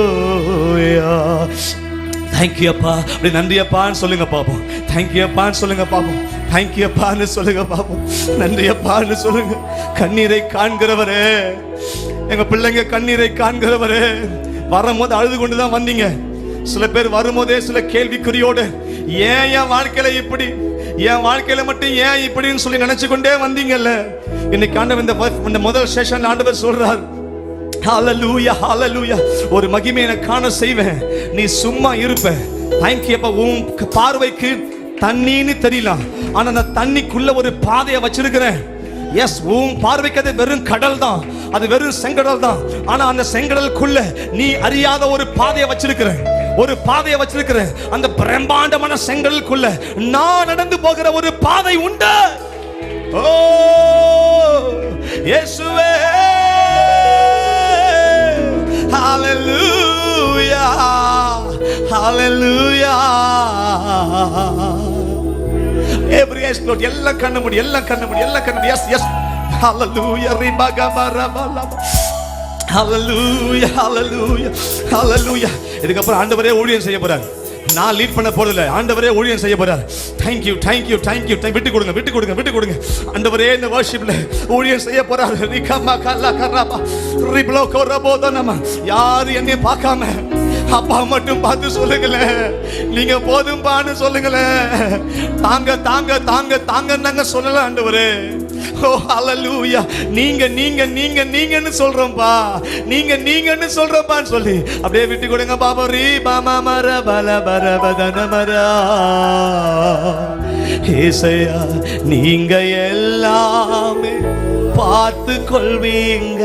Thank you அப்பா. அப்படி நன்றி அப்பான்னு சொல்லுங்க பாப்போம். Thank you அப்பான்னு சொல்லுங்க பாப்போம். Thank you அப்பான்னு சொல்லுங்க பாப்போம். நன்றி அப்பான்னு சொல்லுங்க. கண்ணீரை காண்கிறவரே, எங்க பிள்ளைங்க கண்ணீரை காண்கிறவரே, வரும்போது அழுது கொண்டு தான் வந்தீங்க. சில பேர் வரும்போதே சில கேள்விக்குறியோடு, ஏன் என் வாழ்க்கையில இப்படி, என் வாழ்க்கையில மட்டும் ஏன் இப்படின்னு சொல்லி நினைச்சு கொண்டே வந்தீங்கல்ல. இன்னைக்கு ஆண்டவர் இந்த முதல் செஷன் ஆண்டவர் சொல்றார், ஹalleluya, ஹalleluya, ஒரு மகிமையை காண செய்வேன், நீ சும்மா இருப்ப. Thank you அப்பா. உன் பார்வைக்கு தண்ணின்னு தெரியலாம், ஆனா அந்த தண்ணிக்குள்ள ஒரு பாதையை வச்சிருக்கிறேன். எஸ், உன் பார்வைக்கு அது வெறும் கடல் தான், அது வெறும் செங்கடல் தான், ஆனா அந்த செங்கடலுக்குள்ள நீ அறியாத ஒரு பாதையை வச்சிருக்கிறேன், ஒரு பாதையை வச்சிருக்கிறேன். அந்த பிரம்மாண்டமான செங்கடலுக்குள்ள நான் நடந்து போகிற ஒரு பாதை உண்டு. ஓ இயேசுவே, hallelujah, hallelujah. Every eyes closed, எல்லாம் கண்ண மூடி, எல்லாம் கண்ண மூடி, எல்லாம் கண்ண மூடி. எஸ் எஸ், hallelujah, ரிபகபரபல, hallelujah, hallelujah, hallelujah. இதுக்கு அப்புறம் ஆண்டவரே ஊழியம் செய்ய போறார். நான் லீட் பண்ண போறதில்ல, ஆண்டவரே ஊழியம் செய்ய போறார். Thank you, thank you, thank you. விட்டு கொடுங்க, விட்டு கொடுங்க, விட்டு கொடுங்க. ஆண்டவரே இந்த வர்ஷிப்ல ஊழியம் செய்ய போறார். ரிகமா கல்லா கரபா ரிப்ளோ கோரபோதனமா. யார் என்னை பார்க்காம அப்பா மட்டும் பார்த்து சொல்லுங்களேன், நீங்க போதும்பான்னு சொல்லுங்களேன். தாங்க தாங்க தாங்க தாங்க நாங்க சொல்லல ஆண்டவரே. ஓ ஹalleluya. நீங்க நீங்க நீங்க நீங்கன்னு சொல்றோம்பா, நீங்க நீங்கன்னு சொல்றோம்பான்னு சொல்லி அப்படியே விட்டு கொடுங்க பாபா. ரீ பாமா மர பல பர பதன மரா. ஏசையா, நீங்க எல்லாமே பார்த்து கொள்வீங்க,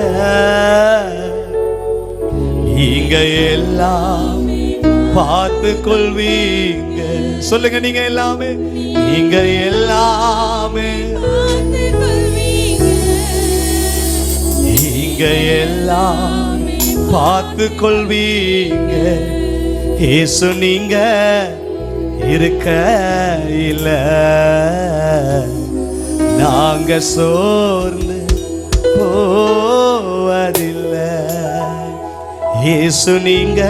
நீங்க எல்லாம் பார்த்து கொள்வீங்க. சொல்லுங்க, நீங்க எல்லாமே, நீங்க எல்லாமே, நீங்க எல்லாம் பார்த்து கொள்வீங்க. இயேசு நீங்க இருக்க இல்ல, நாங்க சோர்ந்து போவதில்லை. இயேசு நீங்க,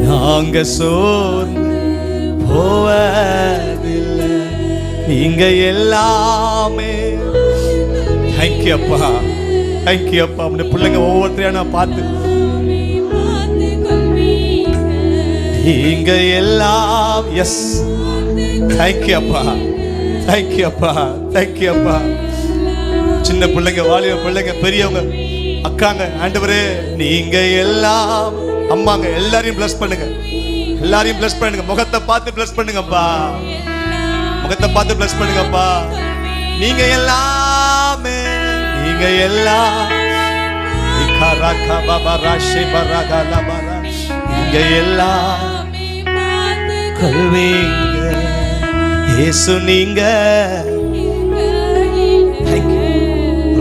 நாங்க சோர்ந்து போவதில்லை, நீங்க எல்லாமே. தேங்க்யூ அப்பா, தேங்க்யூ அப்பா. அப்படி பிள்ளைங்க ஒவ்வொருத்தரையும் நான் பார்த்து, நீங்க எல்லாம். எஸ், தேங்க்யூ அப்பா, தேங்க்யூ அப்பா, தேங்க்யூ அப்பா. சின்ன பிள்ளைங்க, வாலிப பிள்ளைங்க, பெரியவங்க, அக்காங்க, ஆண்டவரே நீங்க எல்லாம். அம்மாங்க, எல்லாரையும் பிளஸ் பண்ணுங்க, எல்லாரையும் பிளஸ் பண்ணுங்க. முகத்தை பார்த்து பிளஸ் பண்ணுங்கப்பா, முகத்தை பார்த்து பிளஸ் பண்ணுங்கப்பா. நீங்க எல்லாமே, நீங்க எல்லாம். நீங்க எல்லாம் கொள்வீங்க. இயேசு நீங்க.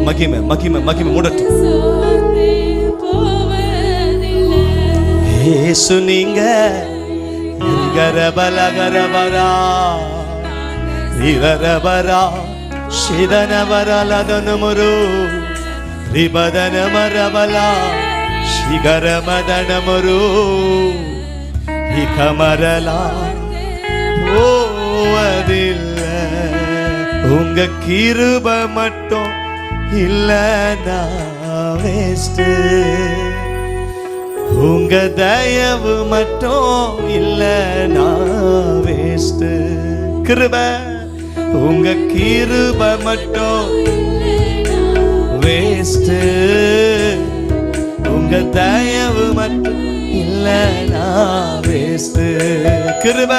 மகிமை மகிமை மகிமை மூடட்டும். இயேசு நீங்க. கரபல கரபரா ரிவரபரா ஷிதன வரலதனமுரு ரிபதன மரபலா ಶಿಖರಮದನಮರು ಇಕಮರಲ போவதில்ல உங்க கிருப மட்டும் இல்லனா வேஸ்ட் உங்க தயவு மட்டும் இல்லனா வேஸ்ட் கிருப உங்க கிருப மட்டும் வேஸ்ட் உங்க தயவு மட்டும் இல்லனா வேஸ்ட் கிருப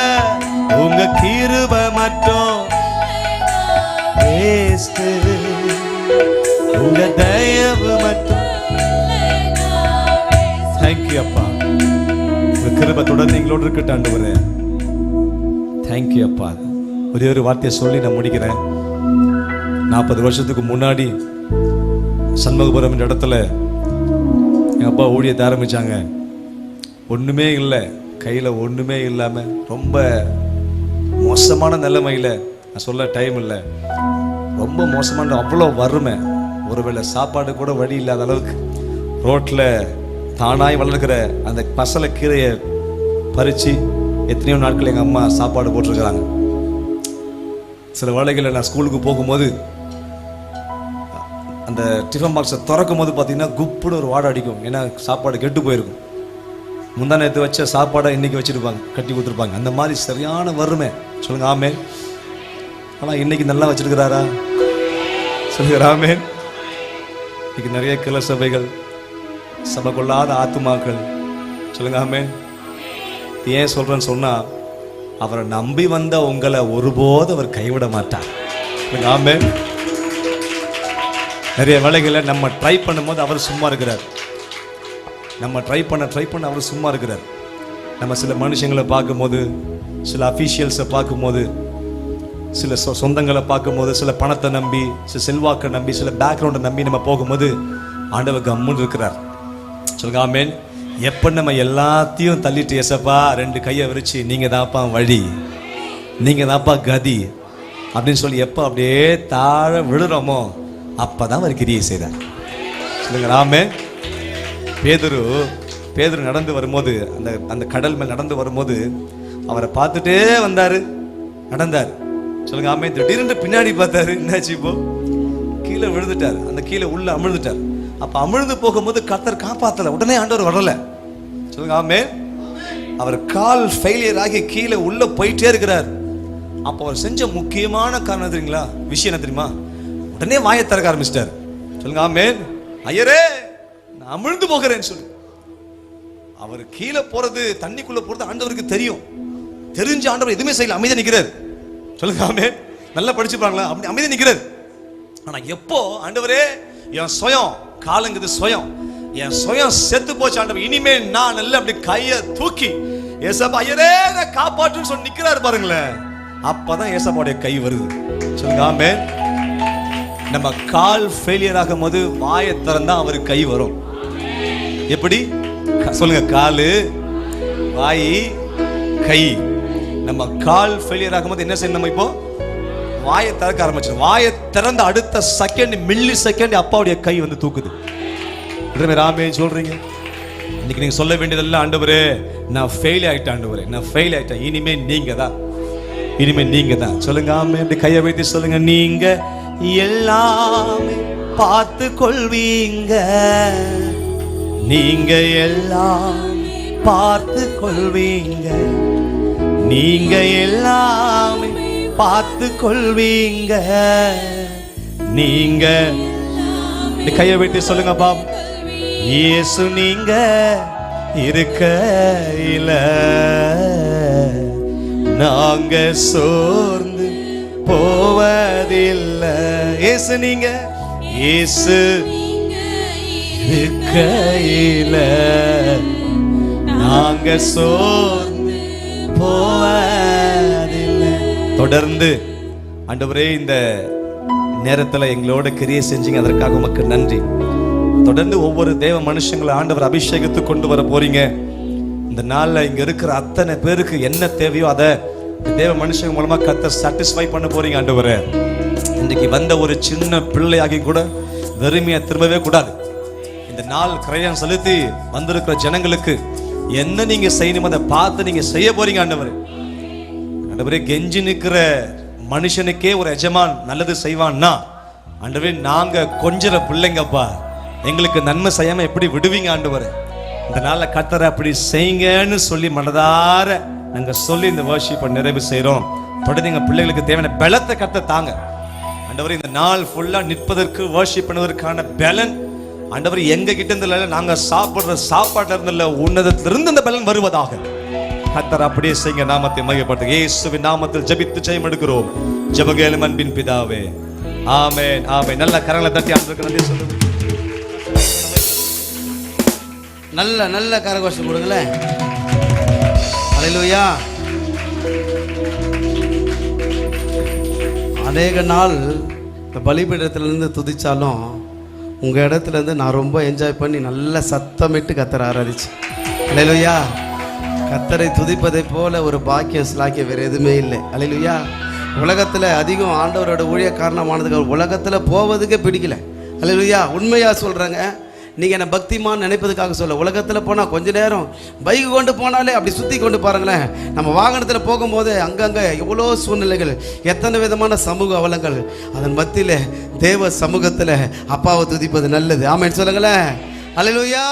உங்க கிருப மட்டும் வேஸ்ட் உங்க தயவு மட்டும். தேங்க்யூ அப்பா, உங்க கிருபை தொடர்ந்து எங்களோடு இருக்கட்டும் ஆண்டவரே. தேங்க்யூ அப்பா. ஒரே ஒரு வார்த்தையை சொல்லி நான் முடிக்கிறேன். 40 வருஷத்துக்கு முன்னாடி சண்முகபுரம் என்ற இடத்துல எங்கள் அப்பா ஊழியத்தை ஆரம்பித்தாங்க. ஒன்றுமே இல்லை, கையில் ஒன்றுமே இல்லாமல் ரொம்ப மோசமான நிலைமையில், நான் சொல்ல டைம் இல்லை, ரொம்ப மோசமான அவ்வளோ வறுமை, ஒருவேளை சாப்பாடு கூட வழி இல்லாத அளவுக்கு ரோட்டில் தானாய் வளர்கிற அந்த பசலை கீரையை பறித்து எத்தனையோ நாட்கள் எங்கள் அம்மா சாப்பாடு போட்டிருக்கிறாங்க. சில வேளைகளில் நான் ஸ்கூலுக்கு போகும்போது அந்த டிஃபன் பாக்ஸை திறக்கும் போது பார்த்தீங்கன்னா குப்புன்னு ஒரு வாடை அடிக்கும். ஏன்னா சாப்பாடு கெட்டு போயிருக்கும். முந்தா நேற்று வச்ச சாப்பாடை இன்றைக்கி வச்சுருப்பாங்க, கட்டி கொடுத்துருப்பாங்க. அந்த மாதிரி சரியான வறுமை. சொல்லுங்க ஆமே. ஆனால் இன்றைக்கி நல்லா வச்சுருக்கிறாரா? சொல்லுங்க ஆமே. இன்னைக்கு நிறைய கிளை சபைகள், சபை கொள்ளாத ஆத்துமாக்கள். சொல்லுங்க ஆமே. ஏன் சொல்கிறேன்னு சொன்னால், அவரை நம்பி வந்த உங்களை ஒருபோதும் அவர் கைவிட மாட்டார். ஆமே. நிறைய வேலைகளை நம்ம ட்ரை பண்ணும்போது அவர் சும்மா இருக்கிறார். நம்ம ட்ரை பண்ண அவர் சும்மா இருக்கிறார். நம்ம சில மனுஷங்களை பார்க்கும்போது, சில அஃபீஷியல்ஸை பார்க்கும்போது, சில சொந்தங்களை பார்க்கும்போது, சில பணத்தை நம்பி, சில செல்வாக்கை நம்பி, சில பேக்ரவுண்டை நம்பி நம்ம போகும்போது ஆண்டவர் கம்முன்னு இருக்கிறார். சொல்லுங்க ஆமேன். எப்போ நம்ம எல்லாத்தையும் தள்ளிட்டு ஏசப்பா 2 கையை விரிச்சு நீங்கள் தான்ப்பா வழி, நீங்கள் தான்ப்பா கதி அப்படின்னு சொல்லி எப்போ அப்படியே தாழ விழுறோமோ அப்போ தான் அவர் கிரியை செய்கிறார். சொல்லுங்க ஆமேன். பேதுரு நடந்து வரும்போது, அந்த கடல் மேல் நடந்து வரும்போது அவரை பார்த்துட்டே வந்தார், நடந்தார். சொல்லுங்க ஆமே. திடீர்னு பின்னாடி பார்த்தாரு, என்னாச்சு இப்போ? கீழே விழுந்துட்டார். அந்த கீழே உள்ள அமிழ்ந்துட்டார். அப்போ அமிழ்ந்து போகும்போது கர்த்தர் காப்பாற்றலை. உடனே ஆண்டவர் வரல. சொல்லுங்க ஆமே. அவர் கால் ஃபெயிலியர் ஆகி கீழே உள்ள போயிட்டே இருக்கிறார். அப்போ அவர் செஞ்ச முக்கியமான காரணம் தெரியுங்களா? விஷயம் என்ன தெரியுமா? உடனே வாயை திறக்க ஆரம்பிச்சிட்டார். சொல்லுங்க ஆமே. ஐயரே, நான் அமிழ்ந்து போகிறேன்னு சொல்லி. அவர் கீழே போறது, தண்ணிக்குள்ள போறது ஆண்டவருக்கு தெரியும். தெரிஞ்ச ஆண்டவர் எதுவுமே செய்யல, அமைதியா நிற்கிறார். சொல்லுங்க ஆமென். நல்லா படிச்சுப்பாங்களா? அப்படி அமைதியா நிற்கிறார். ஆனா எப்போ ஆண்டவரே என் சுயம் காலங்குது, சுயம் என் சுயம் செத்து போச்சு ஆண்டவர், இனிமே நான் நல்ல அப்படி கையை தூக்கி ஏசப்பா ஐயரே நான் காப்பாற்றுன்னு சொல்லி நிற்கிறாரு பாருங்களேன். அப்பதான் ஏசப்பாவுடைய கை வருது. சொல்லுங்க ஆமென். நம்ம கால் ஃபெயிலியர் ஆகும் போது வாயை திறந்தா அவருக்கு கை வரும். எப்படி? சொல்லுங்க. காலு, வாய், கை. நம்ம கால் ஃபெயிலியர் ஆகும்போது என்ன செய்யணும்? நம்ம இப்போ வாயை திறக்க ஆரம்பிச்சோம். வாயை திறந்த அடுத்த செகண்ட், மில்லி செகண்ட் அப்பாவுடைய கை வந்து தூக்குது. ராமே சொல்றீங்க. இன்னைக்கு நீங்க சொல்ல வேண்டியதெல்லாம் ஆண்டவரே நான் ஃபெயில் ஆயிட்டேன், ஆண்டவரே நான் ஃபெயில் ஆயிட்டேன், இனிமே நீங்க தான், இனிமே நீங்க தான். சொல்லுங்க ஆமே. அப்படி கையை வைத்து சொல்லுங்க. நீங்க எல்லாமே பார்த்து கொள்வீங்க, நீங்க எல்லாம் பார்த்து கொள்வீங்க, நீங்க எல்லாமே பார்த்து கொள்வீங்க, நீங்க. கையை வைத்து சொல்லுங்க பாப். இயேசு நீங்க இருக்கையில நாங்க சோர்ந்து போவதில்லை. இயேசு நீங்க, இயேசு இருக்கையில நாங்க சோர்ந்து போவதில்லை. தொடர்ந்து ஆண்டவரே இந்த நேரத்தில் எங்களோட கிரியை செஞ்சீங்க, அதற்காக உமக்கு நன்றி. தொடர்ந்து ஒவ்வொரு தேவ மனுஷங்களை ஆண்டவர் அபிஷேகத்துக்கு கொண்டு வர போறீங்க. இந்த நாளில் இங்க இருக்கிற அத்தனை பேருக்கு என்ன தேவையோ அதை தேவ மனுஷங்க மூலமா கர்த்தர் சாட்டிஸ்ஃபை பண்ண போறீங்க ஆண்டவரே. இன்றைக்கு வந்த ஒரு சின்ன பிள்ளையாகி கூட வெறுமையா திரும்பவே கூடாது. இந்த நாள் கிரயம் செலுத்தி வந்திருக்கிற ஜனங்களுக்கு என்ன நீங்க செய்யணும் அதை பார்த்து நீங்க செய்ய போறீங்க ஆண்டவரே. ஆண்டவரே, கெஞ்சி நிற்கிற மனுஷனுக்கே ஒரு எஜமான் நல்லது செய்வான்னா, ஆண்டவரே நாங்க கொஞ்சம் பிள்ளைங்கப்பா, எங்களுக்கு நன்மை செய்யாம எப்படி விடுவீங்க ஆண்டவரே. இந்த நாள்ல கர்த்தரை அப்படி செய்யுங்கன்னு சொல்லி மனதார நாங்க சொல்லி இந்த வர்ஷிப்பை நிறைவு செய்யறோம். தொடர்ந்து எங்க பிள்ளைகளுக்கு தேவையான பலத்தை கர்த்தர் தாங்க ஆண்டவரே. இந்த நாள் ஃபுல்லா நிற்பதற்கு வர்ஷிப் பண்ணுவதற்கான பலன் ஆண்டவரே எங்க கிட்ட இருந்தல, நாங்க சாப்பிடுற சாப்பாட்டுல இருந்தல, உன்னதத்திலிருந்து இந்த பலன் வருவதாக கர்த்தர் அப்படியே செய்யுங்க. நாமத்தை மகிமைப்படுத்துங்க. இயேசுவின் நாமத்தில் ஜெபித்து ஜெயம் எடுக்கிறோம். ஜெபகேலும் அன்பின் பிதாவே, ஆமென் ஆமென். நல்ல கரங்களை தட்டி ஆண்டவருக்கு நன்றி சொல்லுங்க. நல்ல நல்ல கரகோஷம் கொடுங்களேன். அல்லேலூயா. அநேக நாள் இந்த பலிபீடத்திலிருந்து துதிச்சாலும் உங்கள் இடத்துலேருந்து நான் ரொம்ப என்ஜாய் பண்ணி நல்ல சத்தமிட்டு கத்தரை ஆராதிச்சு. அல்லேலூயா. கத்தரை துதிப்பதை போல ஒரு பாக்கியம் ஸ்லாக்கியம் வேறு எதுவுமே இல்லை. அல்லேலூயா. உலகத்தில் அதிகம் ஆண்டவரோட ஊழிய காரணமானதுக்கு உலகத்தில் போவதுக்கே பிடிக்கல. அல்லேலூயா. உண்மையாக சொல்கிறேங்க. நீங்கள் என்னை பக்திமான்னு நினைப்பதுக்காக சொல்ல, உலகத்தில் போனால் கொஞ்ச நேரம் பைக்கு கொண்டு போனாலே அப்படி சுற்றி கொண்டு பாருங்களேன். நம்ம வாகனத்தில் போகும்போது அங்கங்கே எவ்வளோ சூழ்நிலைகள், எத்தனை விதமான சமூக அவலங்கள், அதன் மத்தியில் தேவ சமூகத்தில் அப்பாவை துதிப்பது நல்லது. ஆமென் சொல்லுங்களேன். அல்லேலூயா.